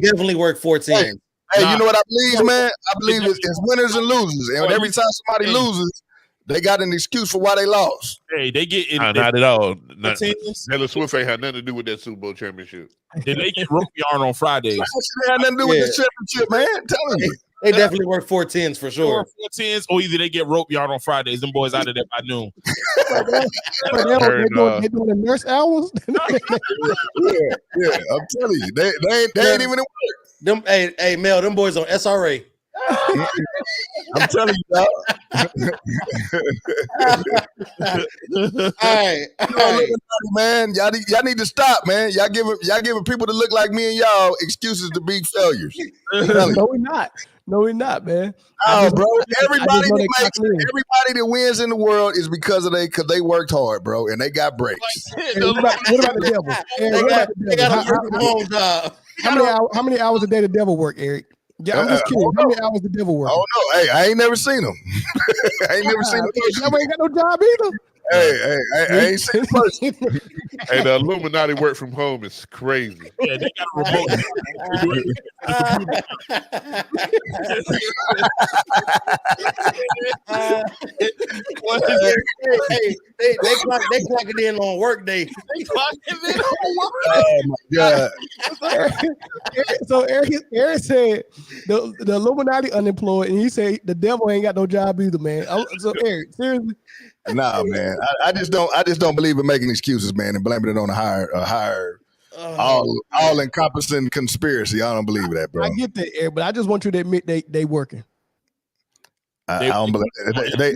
definitely work 14. Hey, you know what I believe, man? I believe it's winners and losers. And every time somebody loses, they got an excuse for why they lost. Hey, they get it. Not at all. Taylor Swift ain't had nothing to do with that Super Bowl championship. Did they get rope yarn on Fridays? That had nothing to do with the championship, man. I'm telling you. They definitely work 4-10s for sure. 4-10s, or either they get rope yarn on Fridays. Them boys out of there by noon. They doing the nurse hours. yeah. I'm telling you, they ain't even at work. Them, hey, Mel, them boys on SRA. I'm telling you, dog. All right, man. Y'all need to stop, man. Y'all giving people that look like me and y'all excuses to be failures. No, we're not, man. Oh, bro. Everybody that wins in the world is because they worked hard, bro, and they got breaks. What about the devil? They got a work from home job. How many hours a day the devil work, Eric? Yeah, I'm just curious. How many hours the devil work? Oh no, hey, I ain't never seen him. I ain't never seen him. Devil ain't got no job either. Hey, I ain't seen him. Hey, the Illuminati work from home is crazy. Yeah, they got a remote. They clock it in on work day. They clock it in on work Oh my God. So Eric said the Illuminati unemployed, and he said the devil ain't got no job either, man. So Eric, seriously. Nah, man. I just don't believe in making excuses, man, and blaming it on a higher all encompassing conspiracy. I don't believe that, bro. I get that, Eric, but I just want you to admit they working. I don't believe they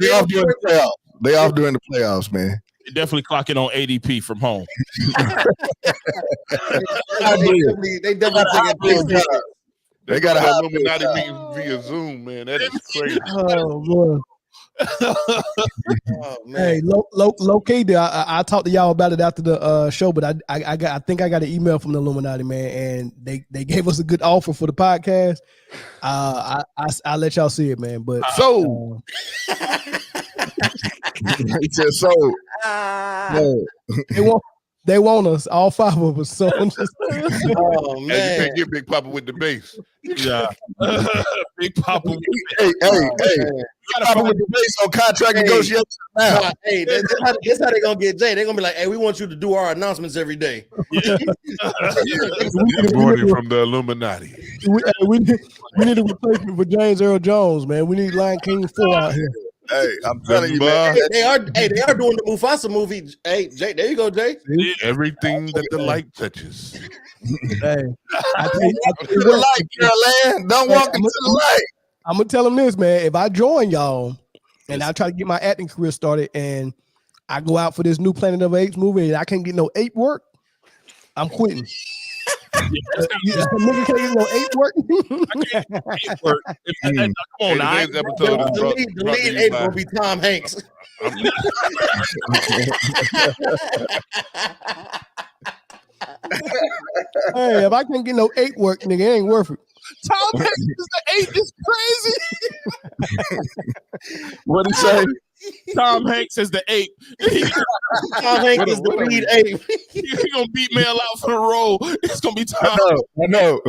off during the playoffs. They off during the playoffs, man. They definitely clocking on ADP from home. They definitely taking They got a Illuminati meeting via Zoom, man. That is crazy. Oh boy. Oh, man. Hey, low key, I talked to y'all about it after the show, but I think I got an email from the Illuminati, man, and they gave us a good offer for the podcast. I'll let y'all see it, man. But so he said so. They want us, all 5 of us. So I'm just, oh man, hey, you can't get Big Papa with the bass. Yeah, Big Papa. Hey, Papa with the bass on contract negotiations now. Hey, that's how they gonna get Jay. They're gonna be like, hey, we want you to do our announcements every day. Morning from the Illuminati. we need a replacement for James Earl Jones, man. We need Lion King 4 out here. Hey, I'm telling you, man. They are doing the Mufasa movie. Hey, Jay, there you go, Jay. Everything that the light touches. Hey, the light, Caroline. Don't walk into the light. I'm gonna tell them this, man. If I join y'all and I try to get my acting career started, and I go out for this new Planet of the Apes movie, and I can't get no ape work, I'm quitting. Nigga can't get no ape work. Come on, now. The lead ape will be Tom Hanks. Hey, if I can't get no ape work, nigga, it ain't worth it. Tom Hanks is the ape. Is crazy. What did he say? Tom Hanks is the ape. Tom Hanks is the lead ape. He's gonna beat Mel out for the role. It's gonna be Tom. I know.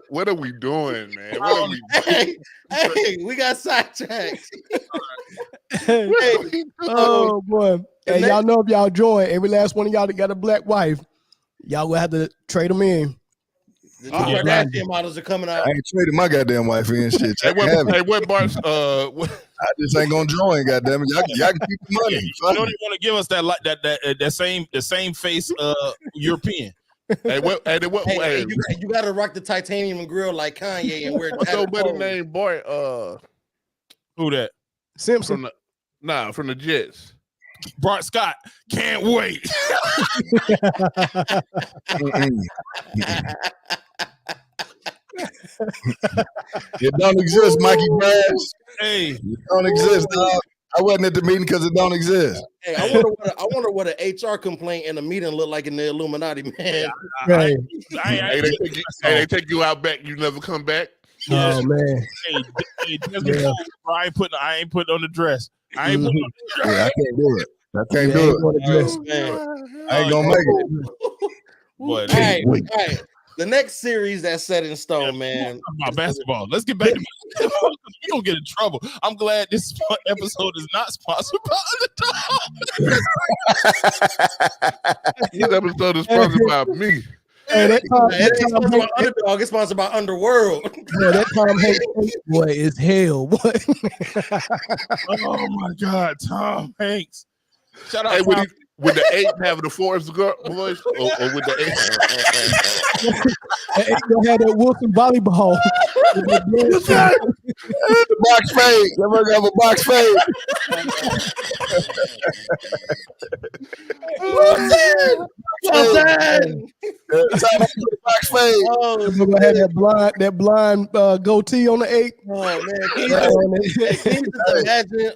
What are we doing, man? What are we doing? Hey, we got sidetracked. Oh boy. Hey, y'all know if y'all join, every last one of y'all that got a black wife, y'all will have to trade them in. The Kardashian models are coming out. I ain't traded my goddamn wife in shit. What Bart's I just ain't gonna join, goddamn it. Y'all can keep the money. You don't even want to give us that same face European. You gotta rock the titanium grill like Kanye and wear. What's old buddy named Bart? Who that? Simpson. From the Jets. Bart Scott. Can't wait. It don't exist, Mikey Brass. Hey, it don't exist, dog. I wasn't at the meeting because it don't exist. Hey, I wonder what an HR complaint in a meeting look like in the Illuminati, man. Right. They take you out back. You never come back. Oh man. Hey, I ain't putting on the dress. I ain't putting on the dress. Yeah, I can't do it. I can't do it. I ain't gonna make it. All right. The next series that's set in stone, man. About basketball. Let's get back to basketball. We don't get in trouble. I'm glad this episode is not sponsored by Underdog. This episode is sponsored by me. Hey, that sponsored by Underdog. It's sponsored by Underworld. Yeah, that Tom Hanks boy is hell, boy. Oh my God, Tom Hanks. Shout out. Hey, would the ape have the Forrest Gump voice, or would the ape? That ape gonna have that Wilson volleyball. The box fade. They're gonna have a box fade. Box fade. Oh, we're gonna have that blind goatee on the ape. Oh man, can you just imagine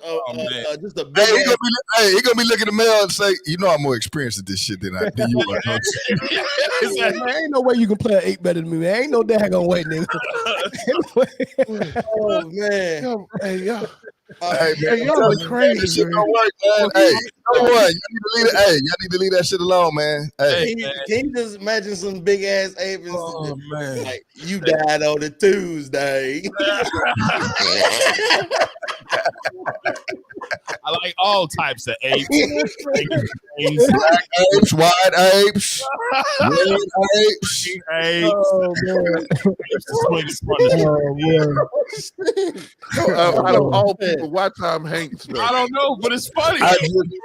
just a big he gonna be looking at Mel and say, "You know, I'm more experienced at this shit than you are." Man, ain't no way you can play an ape better than me, man. Ain't no daggone way, nigga. Oh man. Hey, Hey man, y'all are crazy, shit man. don't work, man. Hey, you know what? Y'all need to leave it. Hey, y'all need to leave that shit alone, man. Hey, Can you just imagine some big ass apes? Oh man, Like you died on a Tuesday. I like all types of apes. black apes, white apes, red apes. Oh man. Out of all people, why Tom Hanks? Though? I don't know, but it's funny.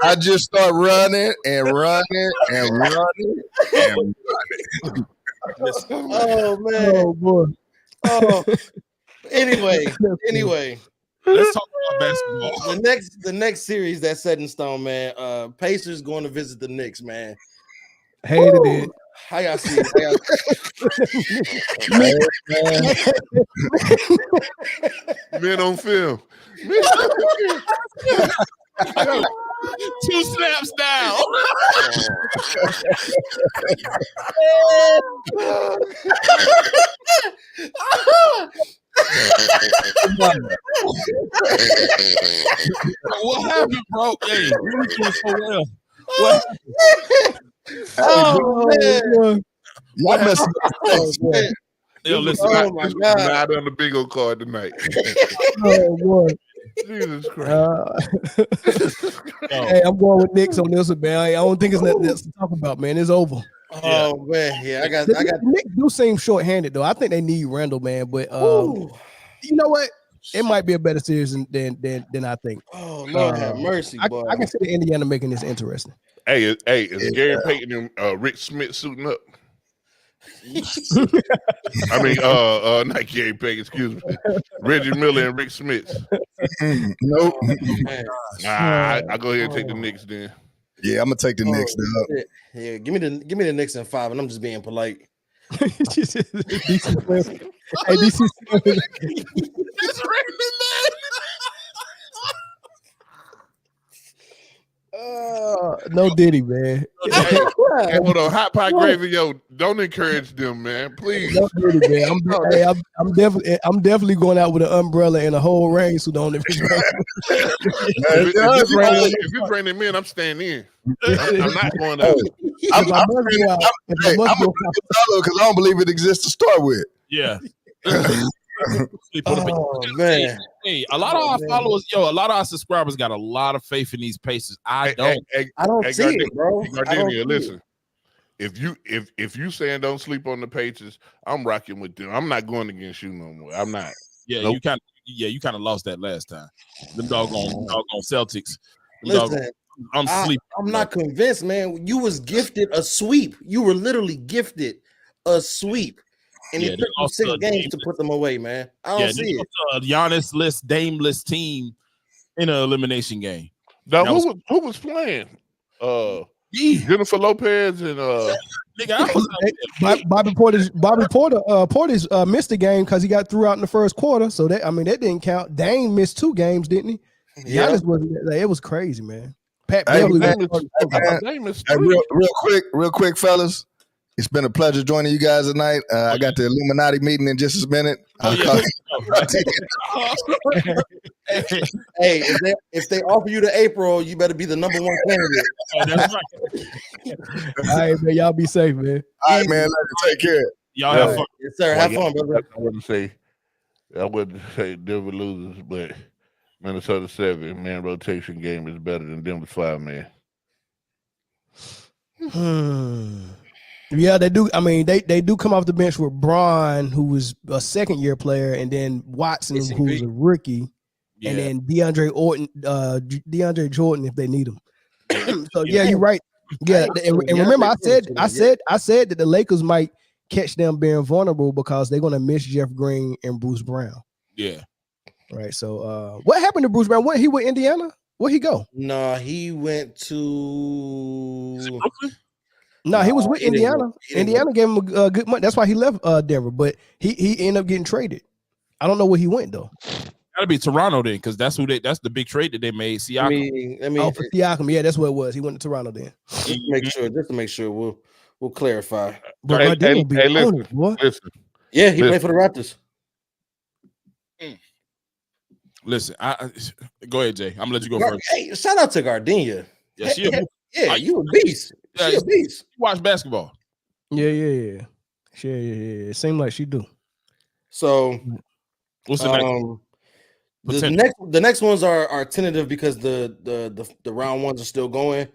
I just start running and running and running and running. Oh man. Oh boy. Oh. Anyway. Let's talk about basketball. The next series that's set in stone, man. Pacers going to visit the Knicks, man. Hated it. How y'all see it? Men on film. 2 snaps down. What happened, bro? Hey, you doing so well. What Oh man. Y'all messing up. Yo, listen. Oh my God. Not on the bingo card tonight. Oh boy. Jesus Christ. Hey, I'm going with Knicks on this one, man. I don't think it's nothing else to talk about, man. It's over. Oh man, yeah, I got. The Knicks do seem short-handed though. I think they need Randall, man. But you know what? It might be a better series than I think. Oh Lord have mercy, boy. I can see the Indiana making this interesting. Hey, is Gary Payton and Rick Smith suiting up? I mean, not Gary Payton, excuse me. Reggie Miller and Rick Smith. Nope. I go ahead and take the Knicks then. Yeah, I'm gonna take the Knicks now. Yeah, give me the Knicks in 5, and I'm just being polite. Hey, DC. That's Raymond, man. No Diddy, man. Hey, hold on, hot pot gravy, yo. Don't encourage them, man. Please. No Diddy, man. I'm definitely going out with an umbrella and a whole rain suit on. If it's raining men, I'm staying in. I'm not going out. I'm because I don't believe it exists to start with. Yeah. Oh man. Hey, a lot of our followers, a lot of our subscribers got a lot of faith in these Pacers. I don't see it, bro. Gardenia, listen. If you saying don't sleep on the Pacers, I'm rocking with them. I'm not going against you no more. I'm not. Yeah, nope. you kind of lost that last time. Them doggone Celtics. Listen, I'm not convinced, man. You was gifted a sweep. You were literally gifted a sweep. And it took you 6 games to put them away, man. I don't see it. A Giannis-less, Dame-less team in an elimination game. Now, who was playing? Jennifer Lopez and Bobby Portis missed the game because he got threw out in the first quarter. So that didn't count. Dame missed 2 games, didn't he? Yeah, it was crazy, man. Pat real quick, fellas. It's been a pleasure joining you guys tonight. I got the Illuminati meeting in just a minute. Hey, if they offer you the April, you better be the #1 candidate. That's right. All right, man. Y'all be safe, man. All right, man. Take care. Y'all have fun. Yes, sir. Have fun, brother. I wouldn't say Denver losers, but Minnesota 7-man rotation game is better than Denver's 5-man. Yeah, they do. I mean, they do come off the bench with Braun, who was a second-year player, and then Watson, who's a rookie, and then DeAndre Jordan if they need him. So yeah, you're right. Yeah, and remember, I said that the Lakers might catch them being vulnerable because they're gonna miss Jeff Green and Bruce Brown. Yeah. Right. So what happened to Bruce Brown? He went Indiana? Where'd he go? No, he went to Brooklyn. No, he was with Indiana. Indiana gave him a good money. That's why he left Denver, but he ended up getting traded. I don't know where he went though. Gotta be Toronto then, because that's the big trade that they made. Siakam. For Siakam, yeah, that's what it was. He went to Toronto then. Just to make sure, we'll clarify. Listen. Yeah, he played for the Raptors. Listen, go ahead, Jay. I'm gonna let you go first. Hey, shout out to Gardenia. Yeah, you a beast. She a beast. You watch basketball. Yeah. It seemed like she do. So what's the next? The next ones are tentative because the round ones are still going.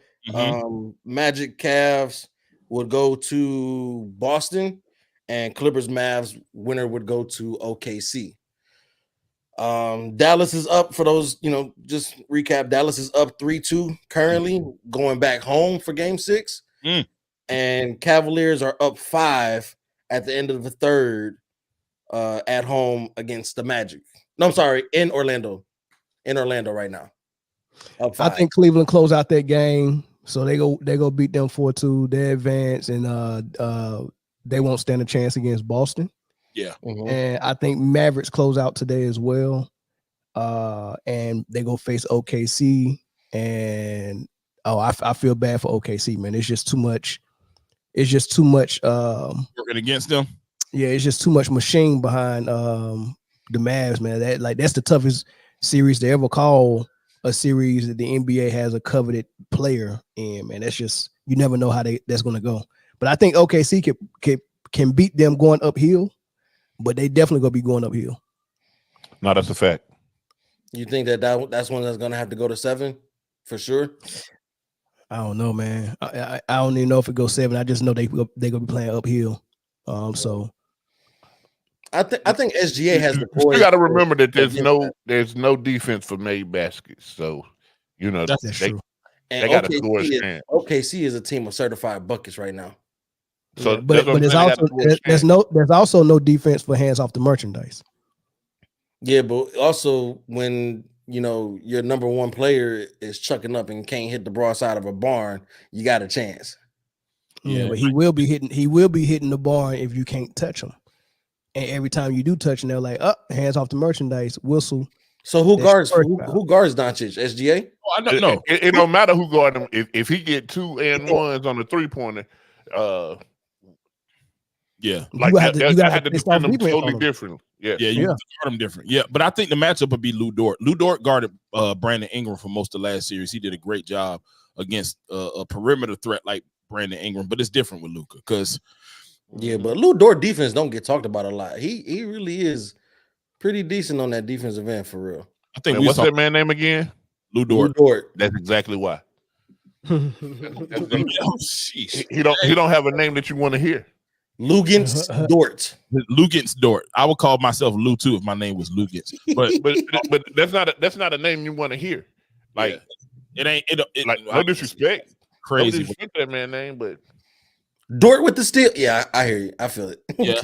Magic Cavs would go to Boston, and Clippers Mavs winner would go to OKC. Dallas is up for those, just recap. Dallas is up 3-2 currently, going back home for game 6. And Cavaliers are up 5 at the end of the third at home against the Magic. No, I'm sorry, in Orlando. In Orlando right now. Up 5. I think Cleveland close out that game, so they go beat them 4-2. They advance, and they won't stand a chance against Boston. Yeah. And I think Mavericks close out today as well. And they go face OKC. And I feel bad for OKC, man. It's just too much. It's just too much working against them. Yeah, it's just too much machine behind the Mavs, man. That's the toughest series to ever call a series that the NBA has a coveted player in, man. That's just, you never know how that's gonna go. But I think OKC can beat them going uphill. But they definitely gonna be going uphill. No, that's a fact. You think that's one that's gonna have to go to 7 for sure? I don't know, man. I don't even know if it goes 7. I just know they're gonna be playing uphill. So I think SGA has the poise. You got to remember that there's no defense for made baskets. So that's true. They got to score. OKC is a team of certified buckets right now. So, but there's also no defense for hands off the merchandise. Yeah, but also when your number one player is chucking up and can't hit the broadside of a barn, you got a chance. Yeah, but he will be hitting the barn if you can't touch him. And every time you do touch him, they're like, hands off the merchandise, whistle. So who guards Doncic? SGA? Oh, I don't know. It don't matter who guard him. If he get 2 and 1s on the 3-pointer, yeah, like you had to defend them totally different. Yeah, you guard them different. Yeah, but I think the matchup would be Lou Dort. Lou Dort guarded Brandon Ingram for most of the last series. He did a great job against a perimeter threat like Brandon Ingram, but it's different with Luka because. Yeah, but Lou Dort defense don't get talked about a lot. He really is pretty decent on that defensive end for real. I think what's that man name again? Lou Dort. Lou Dort. That's exactly why. Oh, he don't have a name that you want to hear. Lugens Dort. Lugens Dort. I would call myself Lou too if my name was Lugens. But that's not a name you want to hear. Like it ain't like no disrespect. Crazy. No disrespect that man name, but Dort with the steal. Yeah, I hear you. I feel it. Yeah.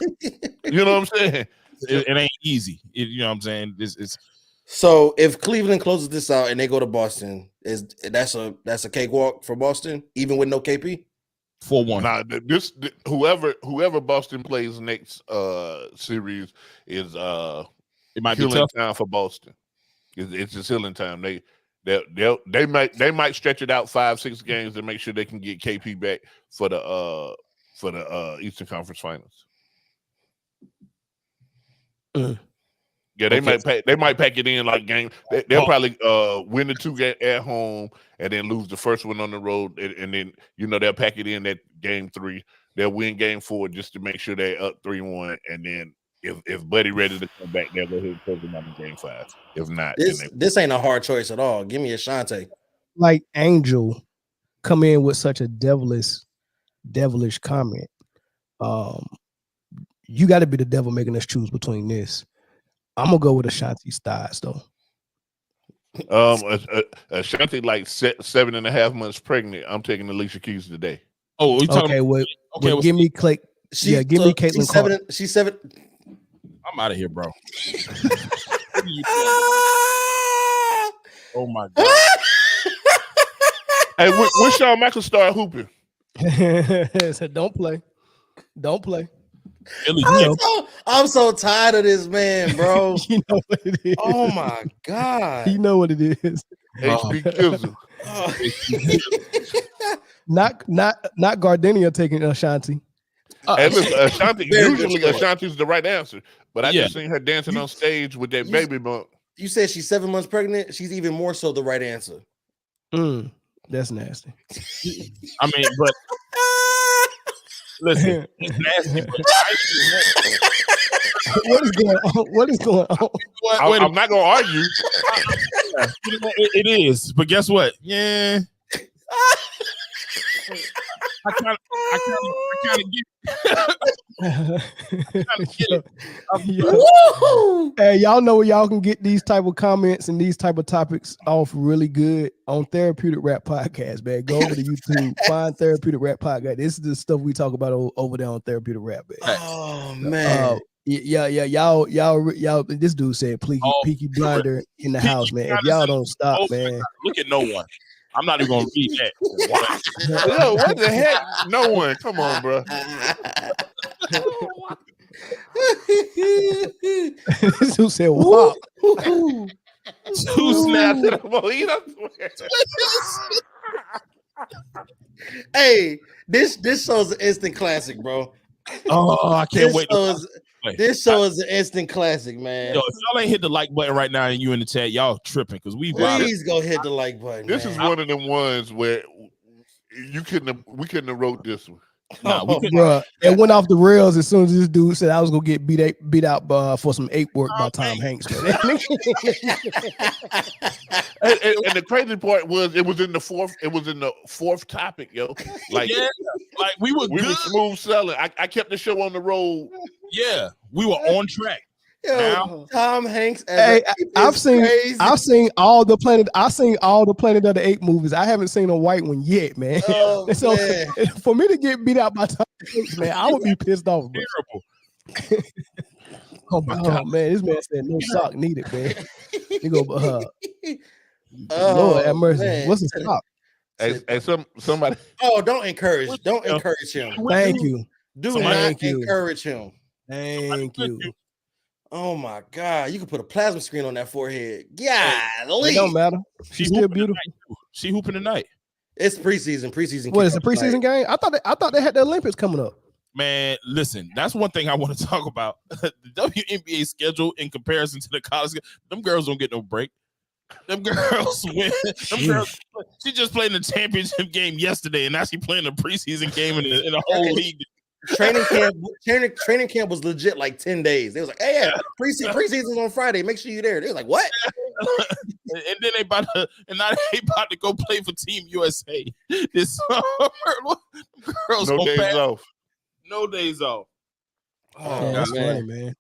You know what I'm saying? It ain't easy. You know what I'm saying? It's so if Cleveland closes this out and they go to Boston, that's a cakewalk for Boston, even with no KP? 4-1. Nah, whoever Boston plays next series is it might be healing tough time for Boston. It's just healing time. They might stretch it out 5-6 games to make sure they can get KP back for the Eastern Conference Finals. Yeah, they might pack it in like game. They'll probably win the 2 at home and then lose the first one on the road, and then they'll pack it in at game 3. They'll win game 4 just to make sure they're up 3-1, and then if Buddy ready to come back, they'll go ahead and close them out in game 5. If not, this ain't a hard choice at all. Give me Ashanti. Like Angel come in with such a devilish comment. You got to be the devil making us choose between this. I'm gonna go with Ashanti Styles though. Ashanti like 7.5 months pregnant. I'm taking Alicia Keys today. Oh, you talking about, give me Clay. Give me Caitlin Carter. She's 7. I'm out of here, bro. Oh my god. Hey, when Shawn Michaels start hooping? Said, don't play. I'm so tired of this man, bro. You know what it is. Oh my god. You know what it is. HB Not Gardenia taking Ashanti. Hey, listen, Ashanti. Usually Ashanti's the right answer, but I just seen her dancing on stage with that baby bump. you said she's 7 months pregnant, she's even more so the right answer. That's nasty. I mean, but listen, it's nasty. But what is going on? What is going on? I'm not gonna argue. It is, but guess what? Yeah. I kind of get it. Hey, y'all know where y'all can get these type of comments and these type of topics off really good on Therapeutic Rap Podcast, man. Go over to YouTube, find Therapeutic Rap Podcast. This is the stuff we talk about over there on Therapeutic Rap, man. Oh man. Yeah, y'all. This dude said, Peaky Blinder in the house, man. If y'all don't stop, man. Look at no one. I'm not even gonna read that. Yo, what the heck? No one. Come on, bro. This dude said, "Wow." Two snaps at a mojito. Hey, this show's an instant classic, bro. Oh, I can't wait. This show is an instant classic, man. Yo, if y'all ain't hit the like button right now and you in the chat, y'all tripping because please go hit the like button. This is one of them ones where we couldn't have wrote this one. Nah, bro, it went off the rails as soon as this dude said I was gonna get beat out for some ape work by Tom Hanks, man. and the crazy part was it was in the fourth topic, yo. Like, yeah, like we were smooth selling. I kept the show on the road. Yeah, we were on track. Yo, Tom Hanks. Hey, I've seen all the Planet of the Apes movies. I haven't seen a white one yet, man. Oh, so man. For me to get beat out by Tom Hanks, man, I would be pissed off. Terrible. Oh my God, man! This man said no sock needed, man. You go, Lord have mercy. Man. What's his sock? Hey, somebody. Oh, don't encourage him. Thank you. Do not encourage him. Thank you. Oh my God! You can put a plasma screen on that forehead. Yeah, it don't matter. She's still beautiful. She hooping tonight. It's preseason. What is the preseason game? I thought they had the Olympics coming up. Man, listen, that's one thing I want to talk about. The WNBA schedule in comparison to the college, them girls don't get no break. Them girls win. She just played in the championship game yesterday, and now she playing the preseason game in the whole league. Training camp was legit like 10 days. They was like, hey, yeah, preseason's on Friday. Make sure you're there. They was like, what? And then they about to go play for Team USA this summer. Girls no days off. No days off. Oh, that's funny, man.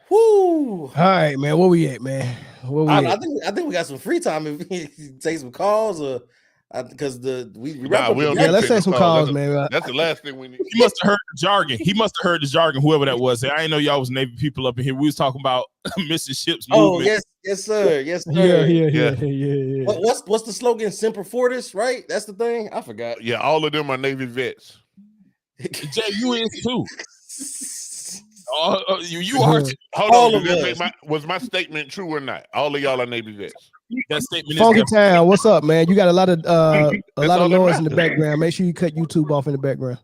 Woo! All right, man. Where we at, man? I think we got some free time if we take some calls or because let's take some calls, man. That's the last thing we need. He must have heard the jargon. Whoever that was. I didn't know y'all was Navy people up in here. We was talking about missing ships. Oh, yes, sir. Yes, sir. Yeah. What's the slogan? Semper Fortis, right? That's the thing. I forgot. Yeah, all of them are Navy vets. Jay, you is too. You are. Hold on. Was my statement true or not? All of y'all are Navy vets. That statement Funky is Town, what's up, man? You got a lot of noise in the background. Make sure you cut YouTube off in the background.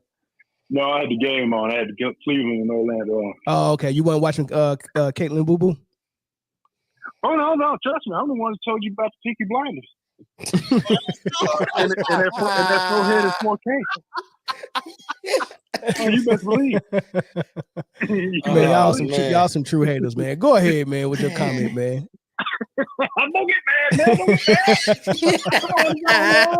No, I had the game on. I had the Cleveland and Orlando on. Oh, okay. You weren't watching Caitlin Boo Boo? Oh no! Trust me, I'm the one who told you about the Peaky Blinders. and that forehead is 4K. Oh, you best believe. Man, y'all some true haters, man. Go ahead, man, with your comment, man. Don't get mad, man. Don't get mad.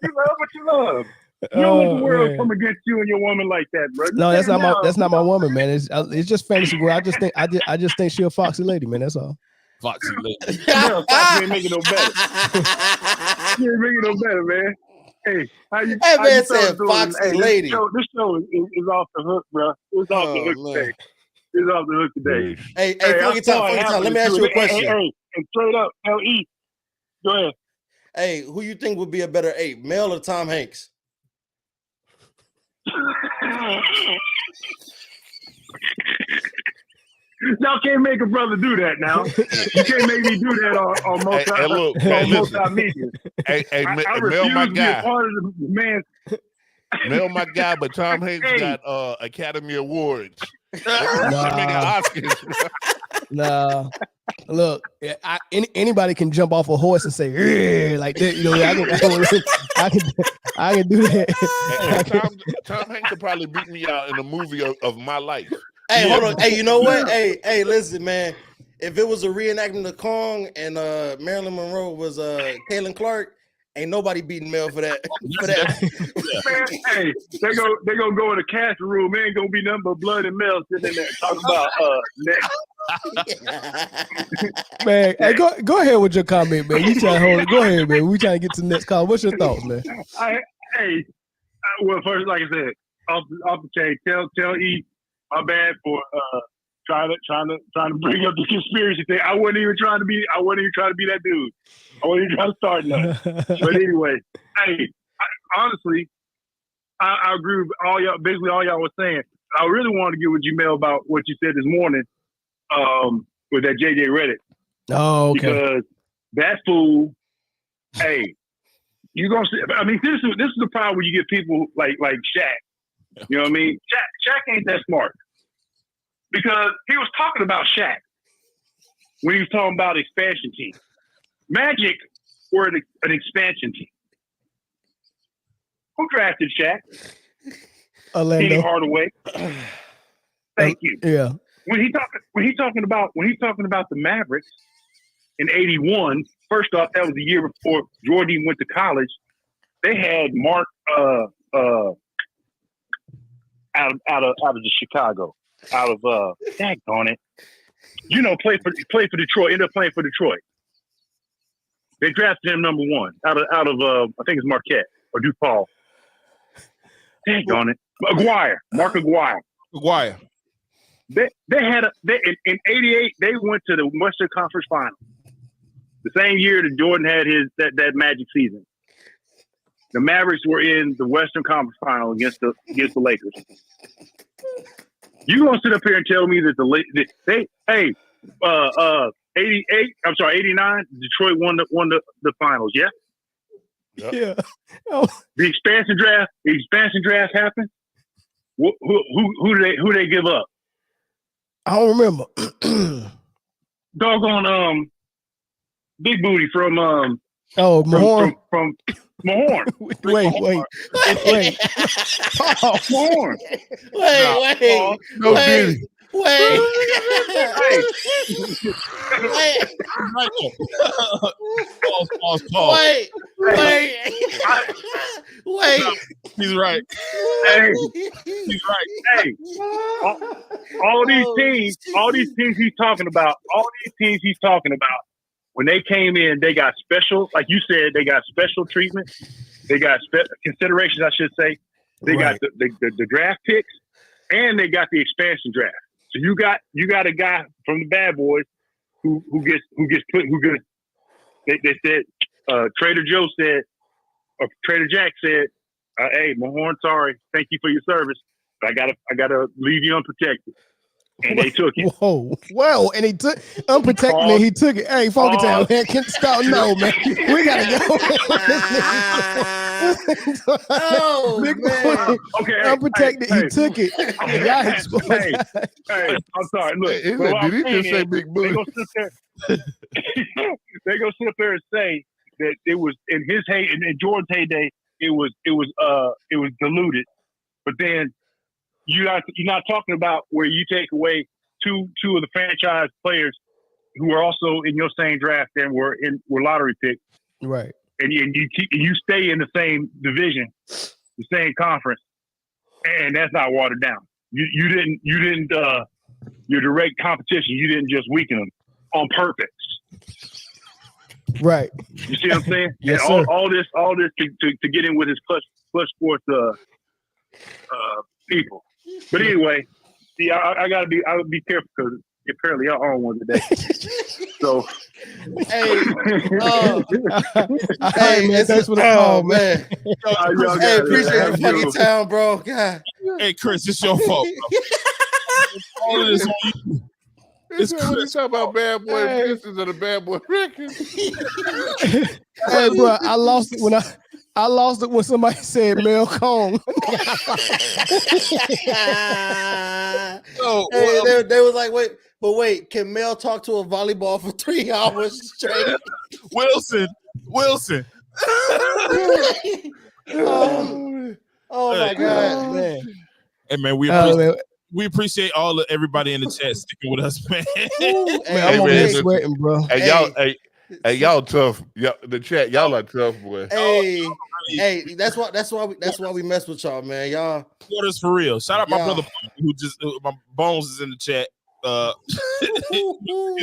You love what you love. You don't let the world come against you and your woman like that, bro. No, that's not my woman, man. It's just fantasy world. I just think she's a foxy lady, man. That's all. Foxy lady. Foxy ain't making no better. She ain't making no better, man. Hey, that man said foxy lady. This show is off the hook, bro. It's off the hook today. It's off the hook today. Hey, Funky Town, let me ask you a question. Hey, and straight up, L.E. Go ahead. Hey, who you think would be a better ape, Mel or Tom Hanks? Y'all can't make a brother do that now. You can't make me do that on multimedia. Hey, Mel, my guy. Mel, my guy, but Tom Hanks got Academy Awards Nah. Look, anybody can jump off a horse and say like that. You know, I can do that. Tom Hanks could probably beat me out in a movie of my life. Hey, hold on. Hey, you know what? Hey, listen, man. If it was a reenactment of Kong and Marilyn Monroe was Caitlin Clark, ain't nobody beating Mel for that. Man, hey, they gonna go in the casting room. Man, ain't gonna be nothing but blood and Mel sitting in there talking about next. Man, hey, go ahead with your comment, man. You trying to hold it. Go ahead, man. We trying to get to the next call. What's your thoughts, man? Well, first, like I said, off the chain. Tell E, my bad for trying to bring up the conspiracy thing. I wasn't even trying to be that dude. I wasn't even trying to start nothing. But anyway, honestly, I agree with basically all y'all was saying. I really wanted to get with Jamel about what you said this morning with that JJ Redick. Oh, okay. Because that fool, hey, you gonna see. I mean, this is the problem when you get people like Shaq. You know what I mean? Shaq ain't that smart. Because he was talking about Shaq when he was talking about expansion team. Magic were an expansion team. Who drafted Shaq? Orlando. Penny Hardaway. Thank you. Yeah. When he's talking about the Mavericks in '81, first off, that was the year before Jordan went to college. They had Mark out of Chicago. Out of daggone it. You know, played for Detroit, ended up playing for Detroit. They drafted him number 1 out of I think it's Marquette or DePaul. Daggone it. Mark Aguirre. They had in '88 they went to the Western Conference Finals. The same year that Jordan had that Magic season. The Mavericks were in the Western Conference Final against the Lakers. You gonna sit up here and tell me that '88? I'm sorry, '89. Detroit won the finals. Yeah. Yep. Yeah. Oh. The expansion draft happened. Who do they give up? I don't remember. Doggone Big Booty from Mahorn. From Mahorn. Wait. Oh, Mahorn. Wait. No kidding. Wait. Pause. Wait. He's right. Hey. He's right. Hey. All these teams he's talking about, when they came in, they got special, like you said, they got special treatment. They got considerations, I should say. They got the draft picks, and they got the expansion draft. So you got a guy from the Bad Boys who gets they said Trader Joe said, or Trader Jack said, hey, Mahorn, sorry, thank you for your service, but I gotta leave you unprotected. And they took it. Whoa, and he took unprotected and he took it. Hey, Funky man, can't stop. No, man. We gotta go. Man. Okay, unprotected, he took it. Hey, I'm sorry. Look, did he just say big booty? They go sit up there and say that it was in his in Jordan's heyday, it was diluted. But then you're not talking about where you take away two of the franchise players who are also in your same draft and were lottery picks, right? And you stay in the same division, the same conference, and that's not watered down. You didn't your direct competition. You didn't just weaken them on purpose. Right. You see what I'm saying? Yes, and sir. all this to get in with his clutch sports people. But anyway, see, I would be careful because apparently I own one today. So hey, man, thanks for the call, man. Hey, appreciate your fucking time, bro. God. Hey, Chris, it's your fault, bro. All of this on you. It's Chris. Talking about Bad Boy Pistons and the Bad Boy Records. Hey, bro, I lost it when I lost it when somebody said Mel Kong. They was like, wait, can Mel talk to a volleyball for 3 hours straight? Wilson. Oh my God, man. Hey man, we appreciate all of everybody in the chat sticking with us, man. Man, I'm over here sweating, bro. Hey, y'all tough. Y'all, the chat, y'all are tough, boy. Hey, that's why we mess with y'all, man. Y'all supporters for real. Shout out my brother who just my Bones is in the chat.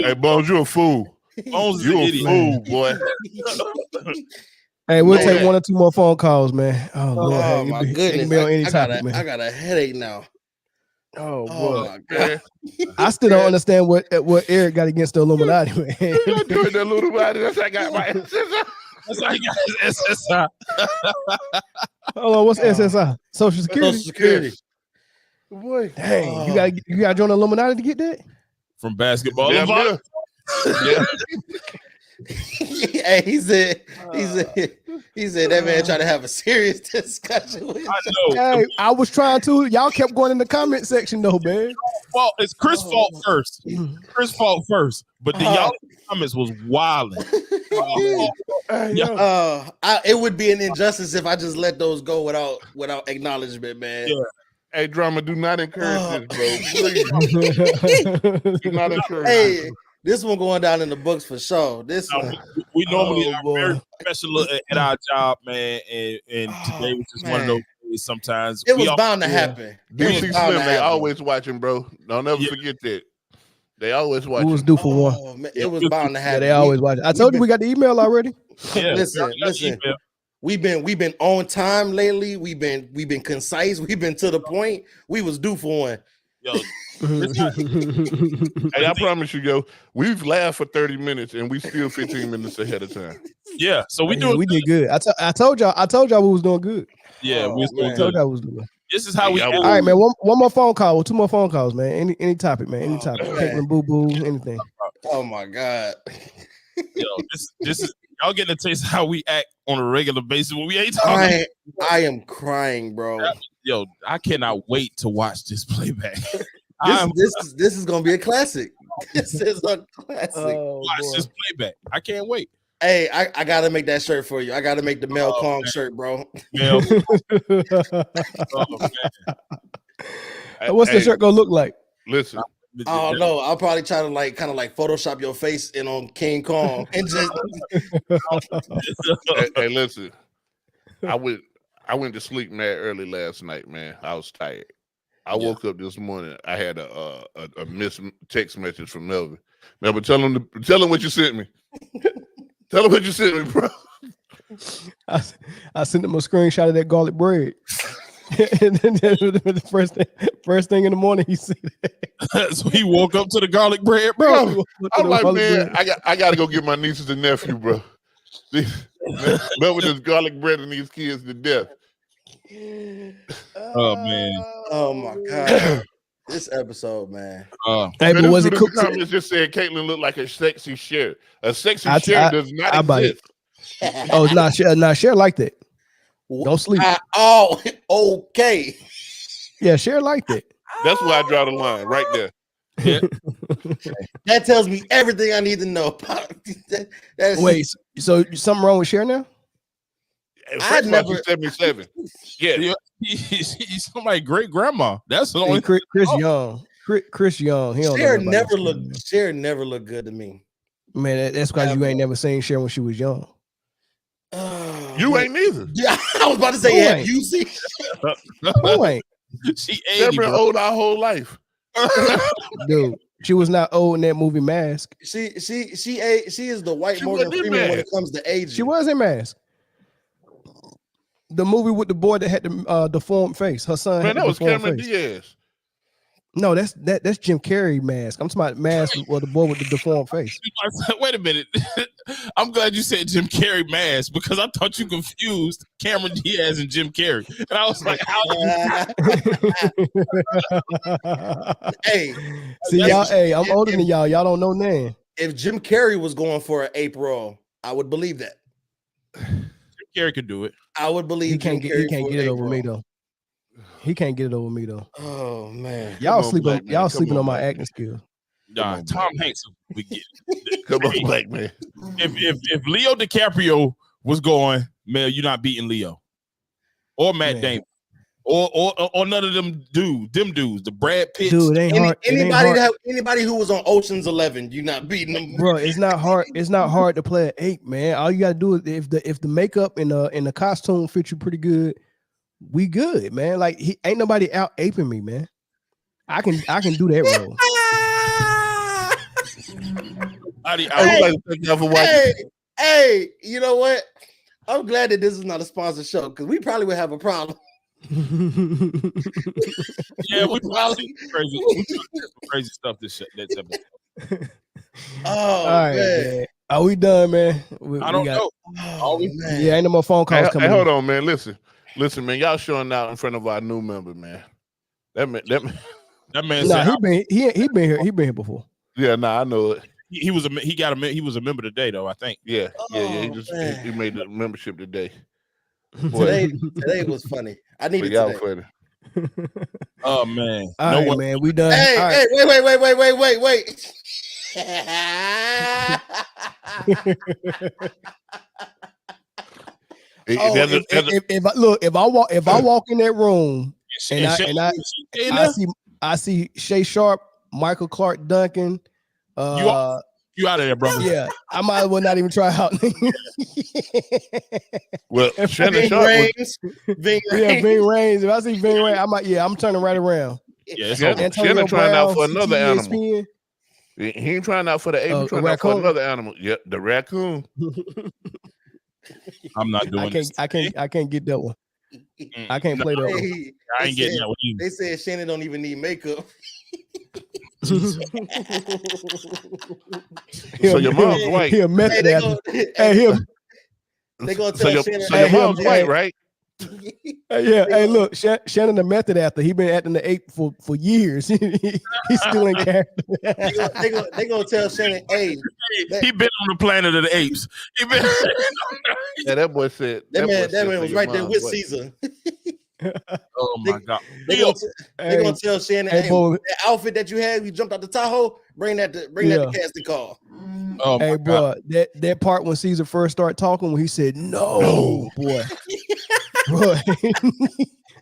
Hey, Bones, you a fool. Bones is you an a idiot. fool, boy. Hey, we'll take 1 or 2 more phone calls, man. Oh Lord, oh my goodness, it can be on any topic, man. I got a headache now. Oh boy, my God. I still don't understand what Eric got against the Illuminati, man. Doing the Illuminati. That's how I got my SSI. That's how you got his SSI. Hold on, what's SSI? Social Security. Social Security. Yes. Boy, dang, you got to join the Illuminati to get that? From basketball. Yeah. Hey, he said that man tried to have a serious discussion with I know. Hey, I was trying to. Y'all kept going in the comment section though, man. Well, it's Chris' fault first. Chris' fault first, but the y'all comments was wilding. It would be an injustice if I just let those go without acknowledgement, man. Yeah. Hey, drama, do not encourage this, bro. Please. Do not encourage this. This one going down in the books for sure. This one. We normally are very professional at our job, man, and today was just one of those days. Sometimes it was bound to happen. DC Slim, they always watching, bro. Don't ever forget that. They always watching. Who was due for one? Man, it was bound to happen. Yeah, they always watch. I told you we got the email already. Yeah, listen. We've been on time lately. We've been concise. We've been to the point. We was due for one. Yo, hey, I promise you, yo, we've laughed for 30 minutes and we still 15 minutes ahead of time. Yeah, so we did good. I told y'all we was doing good. Yeah, we was doing I told good. y'all we was doing. This is how we. All right, man. One more phone call. 2 more phone calls, man. Any topic, man. Any topic. Caitlin, boo boo, anything. Oh my God. Yo, this is y'all getting a taste of how we act on a regular basis when we ain't talking. I am crying, bro. Yo, I cannot wait to watch this playback. This is gonna be a classic. This is a classic. Watch this playback. I can't wait. Hey, I gotta make that shirt for you. I gotta make the Mel Kong shirt, bro. Mel. What's the shirt gonna look like? Listen. I don't know. I'll probably try to kind of Photoshop your face in on King Kong and just. hey, listen. I went to sleep mad early last night, man. I was tired. I woke up this morning. I had a missed text message from Melvin. Melvin, tell him what you sent me. Tell him what you sent me, bro. I sent him a screenshot of that garlic bread. And then the first thing in the morning, he said that. So he woke up to the garlic bread, bro. I'm like, man, I got to go get my nieces and nephew, bro. Melvin is garlic bread and these kids to death. Oh man. Oh my God. This episode, man. Hey, but was it cooked? Comments just said Caitlin looked like a sexy Cher. A sexy Cher does not exist. Oh, not Cher like that. Don't sleep. Okay. Yeah, Cher liked it. That's why I draw the line right there. Yeah. That tells me everything I need to know. Wait, so something wrong with Cher now? First of all, she's 77. Yeah. He's somebody great grandma. That's the only Chris Young. Chris Young. He don't Cher never looked good to me. Man, that's because you ain't never seen Cher when she was young. You ain't neither. Yeah, I was about to say, have you seen? Who ain't? She She's been old our whole life. Dude, she was not old in that movie Mask. She is the white Morgan Freeman when it comes to age. She was in Mask. The movie with the boy that had the deformed face. Her son. Man, had that was Cameron face. Diaz. No, that's Jim Carrey Mask. I'm talking about Mask or the boy with the deformed face. Wait a minute. I'm glad you said Jim Carrey Mask because I thought you confused Cameron Diaz and Jim Carrey. And I was like, how Hey, see y'all. Hey, I'm older than y'all. Y'all don't know name. If Jim Carrey was going for an ape role, I would believe that. Carey could do it. I would believe He can't Jim get. He Carrey can't for get it over April. me though. He can't get it over me though. Oh man, Y'all on, sleeping. black man. Y'all Come sleeping on, on my black acting skills. Nah, on, Tom black Hanks would get. Come on, black man. If Leo DiCaprio was going, man, you're not beating Leo or Matt Damon or none of them dudes, the Brad Pitts. Dude, it ain't hard. Anybody who was on Ocean's 11, you're not beating them, Bro, it's not hard. It's not hard to play an ape, man. All you gotta do is if the makeup and the costume fit you pretty good, we good, man. Like ain't nobody out aping me, man. I can do that role. Hey, you know what? I'm glad that this is not a sponsored show because we probably would have a problem. Yeah, we probably crazy stuff this episode. Oh, all right, man. Are we done, man? I don't know. Yeah, ain't no more phone calls coming. Hey, hold on, man. Listen, man. Y'all showing out in front of our new member, man. That man. Nah, he been here. He been here before. Yeah, I know it. He was a member today, though. I think. Yeah. He made the membership today. Today was funny. I needed y'all today. funny. Oh man. All right, man. We done. Hey, All right. hey, wait. If I walk in that room and I see Shay Sharp, Michael Clark Duncan, you out of there, brother. Yeah, I might as well not even try out. Well, Shannon Sharp Ving Rhames. If I see Ving Rhames, I'm turning right around. Yeah, Shannon trying out for another animal. He ain't trying out for the ape. He's trying out for another animal. Yeah, the raccoon. I'm not doing this. I can't get that one. I can't play that one. I ain't getting that one either. They said Shannon don't even need makeup. So your mom's white. He a method actor. They gonna tell Shannon. So your mom's white, right? Hey, look, Shannon the method actor. He been acting the ape for years. He's still in character. they gonna tell Shannon, hey, he been on the planet of the apes. He been. Yeah, that boy said that man was right there with Caesar. Oh my God! They gonna tell Shannon, hey, that outfit that you had, you jumped out the Tahoe. Bring that to casting call. Oh hey, bro, God. that part when Caesar first started talking, when he said no, boy, bro,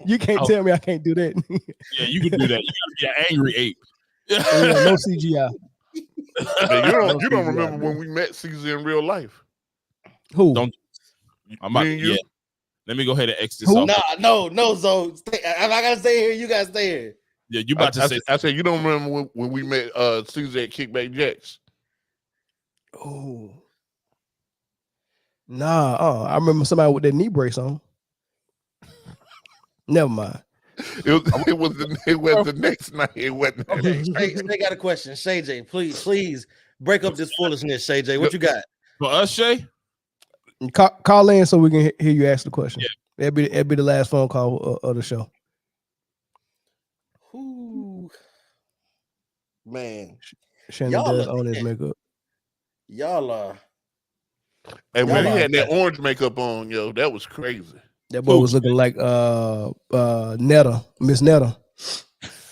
you can't tell me I can't do that. Yeah, you can do that. You gotta be an angry ape. No CGI. Man, you don't remember when we met Caesar in real life? Who? I'm about to, Let me go ahead and X this off. No, Zo. I'm not gonna stay here. You guys stay here. Yeah, you about to say. I said you don't remember when we met Caesar at Kickback Jacks. Oh. Nah, I remember somebody with that knee brace on. Never mind. It was the next night. It wasn't. Okay, Shay got a question. Shay J, please break up this foolishness. Shay J, what you got for us, Shay? Call in so we can hear you ask the question. Yeah. That'd be the last phone call of the show. Ooh. Man, Shannon does own his makeup. Y'all are. Hey, when he had that orange makeup on, yo, that was crazy. That boy was looking like Netta, Miss Netta.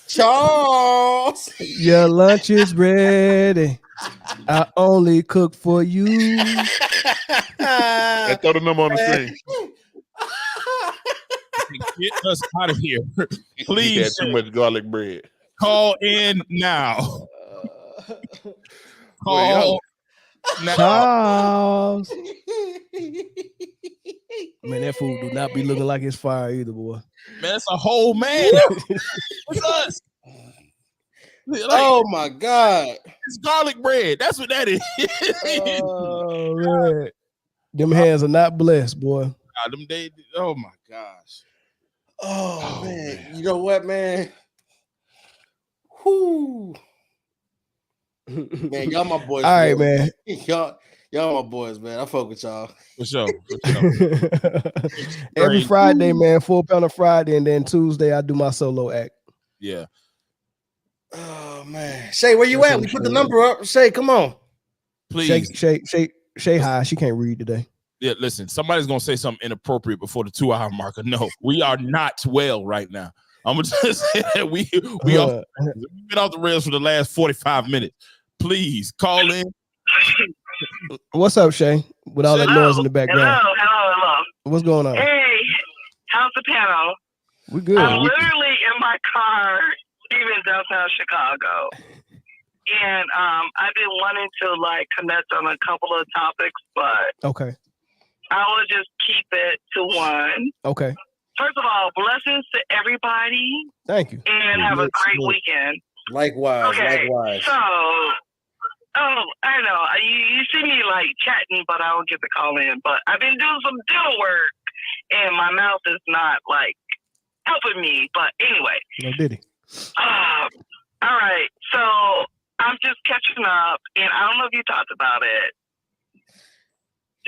Charles, your lunch is ready. I only cook for you. Hey, throw the number on the screen. Get us out of here, please. He had too much garlic bread. Call in now. Call now. Charles. Man, that food do not be looking like it's fire either, boy. Man, that's a whole man. What's us? Like, oh my God. It's garlic bread. That's what that is. Oh, man. Them hands are not blessed, boy. Oh my gosh. Oh man. You know what, man? Whoo. Man, y'all my boys. All right, man. Y'all my boys, man. I fuck with y'all. For sure. Every Friday, man, 4 pounder Friday, and then Tuesday I do my solo act. Yeah. Oh man. Shay, where you at? We put the number up. Shay, come on. Please. Shay high. She can't read today. Yeah, listen, somebody's gonna say something inappropriate before the 2-hour marker. No, we are not well right now. I'm gonna just say that we've been off the rails for the last 45 minutes. Please call in. What's up, Shay? With all that noise in the background. Hello. What's going on? Hey, how's the panel? We good. I'm literally in my car, leaving downtown Chicago. And I've been wanting to like connect on a couple of topics, but Okay. I will just keep it to one. Okay. First of all, blessings to everybody. Thank you. And have a great weekend. Likewise. Okay. So, I know you see me like chatting, but I don't get to call in. But I've been doing some dental work, and my mouth is not like helping me. But anyway. No diddy. All right. So I'm just catching up, and I don't know if you talked about it.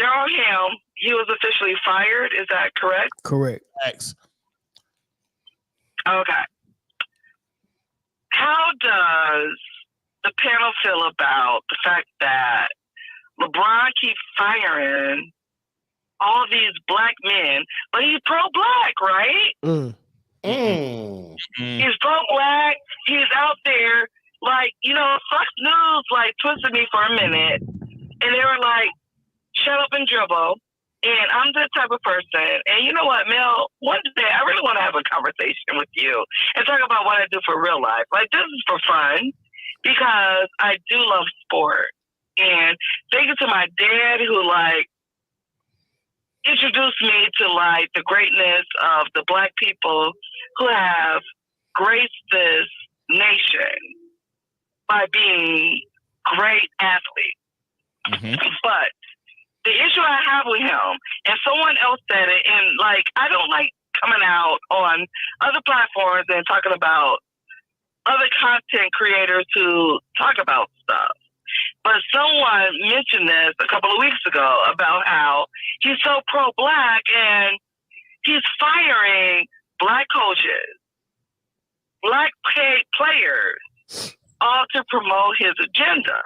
Daryl Ham, he was officially fired. Is that correct? Correct. X. Okay. How does the panel feel about the fact that LeBron keeps firing all these black men, but he's pro-black, right? He's pro-black. He's out there. Like, Fox News, like, twisted me for a minute. And they were like, shut up and dribble. And I'm the type of person. And you know what, Mel? One day, I really want to have a conversation with you and talk about what I do for real life. Like, this is for fun because I do love sport. And thank you to my dad who, like, introduced me to, like, the greatness of the black people who have graced this nation by being great athletes. But the issue I have with him, and someone else said it, and like I don't like coming out on other platforms and talking about other content creators who talk about stuff. But someone mentioned this a couple of weeks ago about how he's so pro-black and he's firing black coaches, black paid players, all to promote his agenda.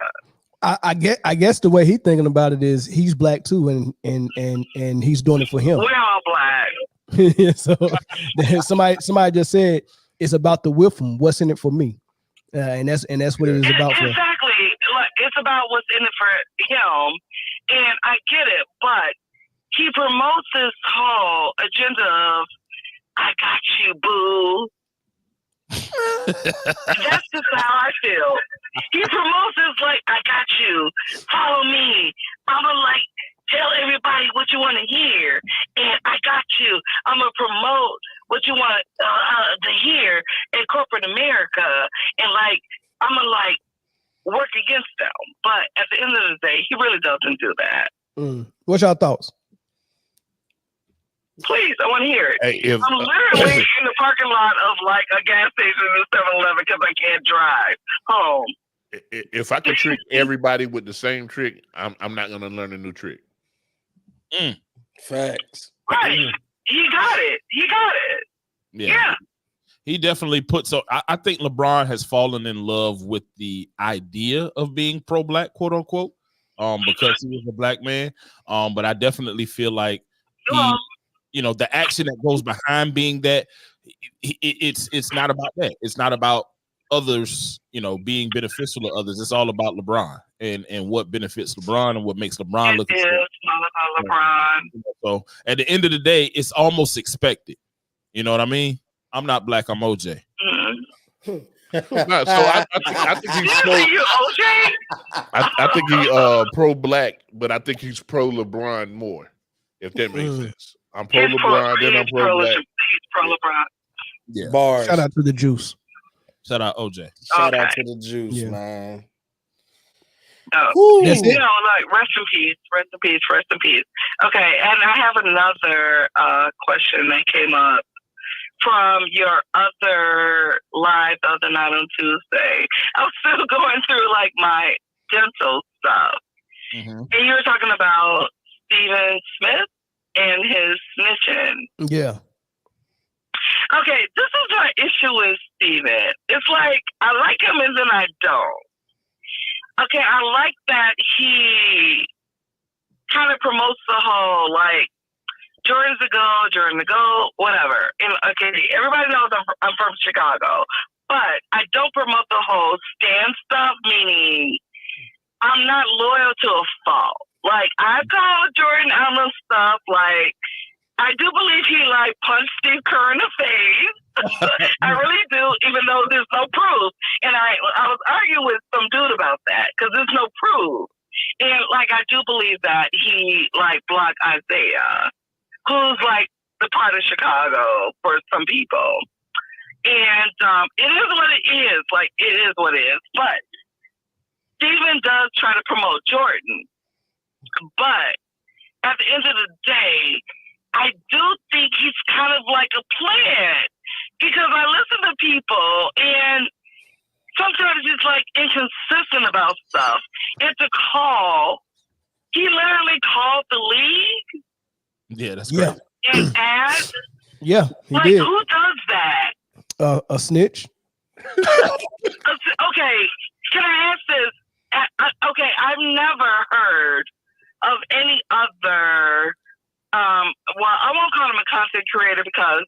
I guess the way he's thinking about it is he's black too, and he's doing it for him. We're all black. So somebody just said it's about the with him. What's in it for me? And that's what it is about. Exactly. Like, it's about what's in it for him, and I get it, but he promotes this whole agenda of "I got you, boo." That's just how I feel. He promotes this like, I got you, follow me. I'm gonna like tell everybody what you want to hear, and I got you. I'm gonna promote what you want to hear in corporate America, and like I'm gonna like work against them. But at the end of the day, he really doesn't do that. What's your thoughts? Please, I want to hear it. Hey, I'm literally in the parking lot of like a gas station in 7-Eleven because I can't drive home. If I could trick everybody with the same trick, I'm not going to learn a new trick. Facts. Right. He got it. Yeah. He definitely puts. I think LeBron has fallen in love with the idea of being pro-black, quote unquote, because he was a black man. But I definitely feel like the action that goes behind being that, it's not about that. It's not about others, being beneficial to others. It's all about LeBron and what benefits LeBron and what makes LeBron look. It is all about LeBron. So at the end of the day, it's almost expected. You know what I mean? I'm not black. I'm OJ. So I think he's pro. I think he's pro-black, but I think he's pro-LeBron more. If that makes sense. I'm pro-LeBron, then I'm pro-black. He's pro-LeBron. Yeah. Bars. Shout out to the juice. Shout out OJ. Shout out to the juice, man. Like rest in peace, rest in peace, rest in peace. Okay, and I have another question that came up from your other live the other night on Tuesday. I was still going through like my dental stuff, and you were talking about Stephen Smith and his snitching. Yeah. Okay, this is my issue with Steven. It's like, I like him and then I don't. Okay, I like that he kind of promotes the whole like Jordan the GOAT, whatever. And okay, everybody knows I'm from Chicago, but I don't promote the whole stand stuff. Meaning, I'm not loyal to a fault. Like I call Jordan out on stuff. Like I do believe he like punched Steve Kerr in the face. I really do, even though there's no proof. And I was arguing with some dude about that because there's no proof. And like I do believe that he like blocked Isaiah, who's like the part of Chicago for some people. And it is what it is. Like, it is what it is. But Steven does try to promote Jordan. But at the end of the day, I do think he's kind of like a plant. Because I listen to people and sometimes he's like inconsistent about stuff. And to call, he literally called the league. Yeah, that's great. And asked, yeah, he like, did. who does that? A snitch. Okay, can I ask this? Okay, I've never heard of any other. Well, I won't call him a content creator because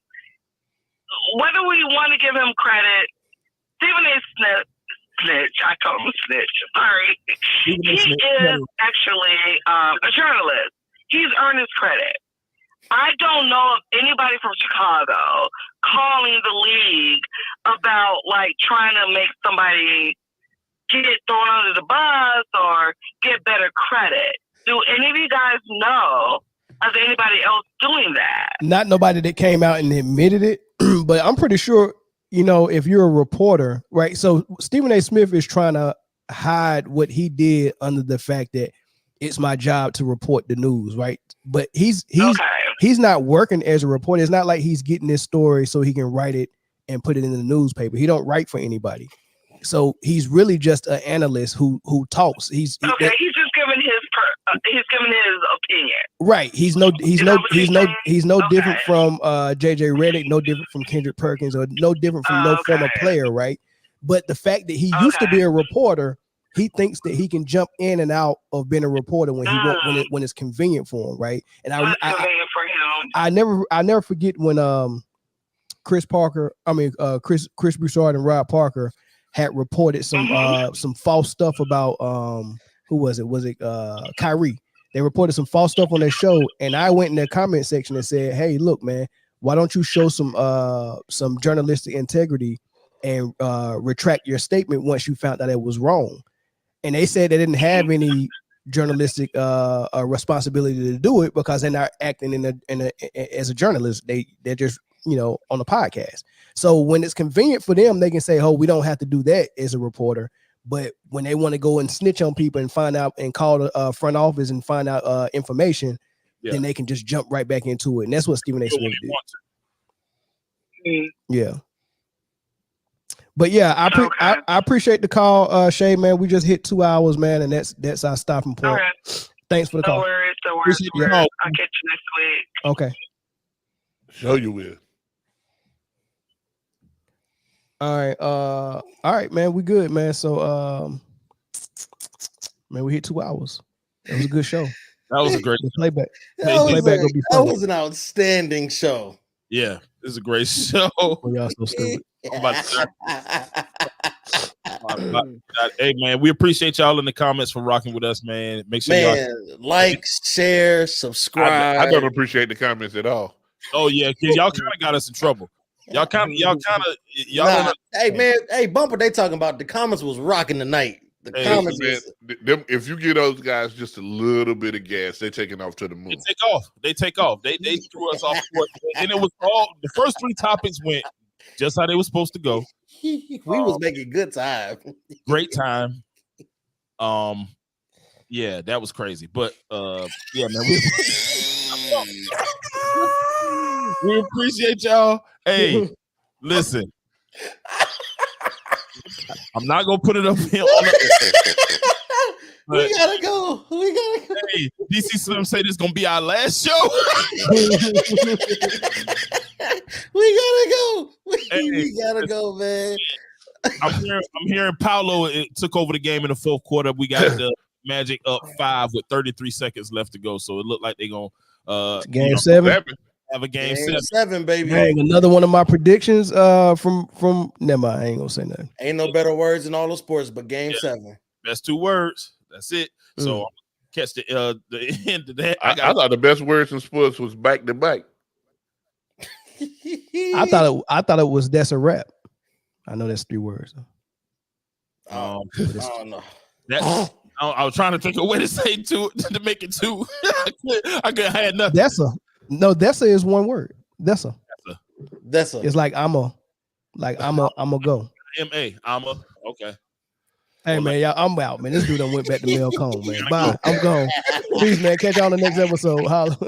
whether we want to give him credit, Stephen A. Snitch. I call him a snitch. Sorry, he is actually a journalist. He's earned his credit. I don't know of anybody from Chicago calling the league about like trying to make somebody get thrown under the bus or get better credit. Do any of you guys know of anybody else doing that? Not nobody that came out and admitted it, but I'm pretty sure, you know, if you're a reporter, right? So Stephen A. Smith is trying to hide what he did under the fact that it's my job to report the news, right? But he's not working as a reporter. It's not like he's getting this story so he can write it and put it in the newspaper. He don't write for anybody. So he's really just an analyst who talks. He's just giving his opinion. Right. He's no different from JJ Redick, no different from Kendrick Perkins, or no different from no former player, right? But the fact that he used to be a reporter, he thinks that he can jump in and out of being a reporter when when it's convenient for him, right? And I never forget when Chris Broussard and Rob Parker had reported some false stuff about who was it? Was it Kyrie? They reported some false stuff on their show, and I went in their comment section and said, "Hey, look, man, why don't you show some journalistic integrity and retract your statement once you found that it was wrong?" And they said they didn't have any journalistic responsibility to do it because they're not acting as a journalist. They're just, you know, on a podcast. So when it's convenient for them, they can say, "Oh, we don't have to do that as a reporter." But when they want to go and snitch on people and find out and call the front office and find out information, then they can just jump right back into it. And that's what Stephen A. Smith did. Yeah. But yeah, I appreciate the call, Shay, man. We just hit 2 hours, man, and that's our stopping point. Right. Thanks for the call. No worries. I'll catch you next week. Okay. Show you will. All right, man. We good, man. So man, we hit 2 hours. It was a good show. That was a great playback. That was an outstanding show. Yeah, it was a great show. Y'all so stupid. Hey man, we appreciate y'all in the comments for rocking with us, man. Make sure y'all like, share, subscribe. I don't appreciate the comments at all. Oh yeah, because y'all kind of got us in trouble. Y'all Hey man, hey Bumper, they talking about the comments was rocking tonight. The comments, man, if you give those guys just a little bit of gas, they taking off to the moon. They take off. They threw us off court, and it was all the first 3 topics went just how they were supposed to go. We was making good time. Great time. Yeah, that was crazy. But yeah, man, we appreciate y'all. Hey, listen. I'm not gonna put it up here. We gotta go. Hey, DC Slim say this is gonna be our last show. We gotta go. Hey, we gotta go, man. I'm hearing Paolo took over the game in the 4th quarter. We got the Magic up 5 with 33 seconds left to go. So it looked like they're gonna Game 7. Have a game Game 7. 7, baby. Dang, another one of my predictions from never mind, I ain't gonna say nothing. Ain't no better words in all the sports, but game 7. Best 2 words. That's it. So catch the end of that. I thought the best words in sports was back to back. I thought it was that's a rap. I know that's 3 words. I don't know. I was trying to think of a way to say 2 to make it 2. I had nothing. That's a is 1 word. That's a. It's like I'm a go. M-A. Okay. Hey man, y'all, I'm out, man. This dude done went back to Mel Cone, man. Bye. I'm gone. Peace, man. Catch y'all on the next episode. Holla.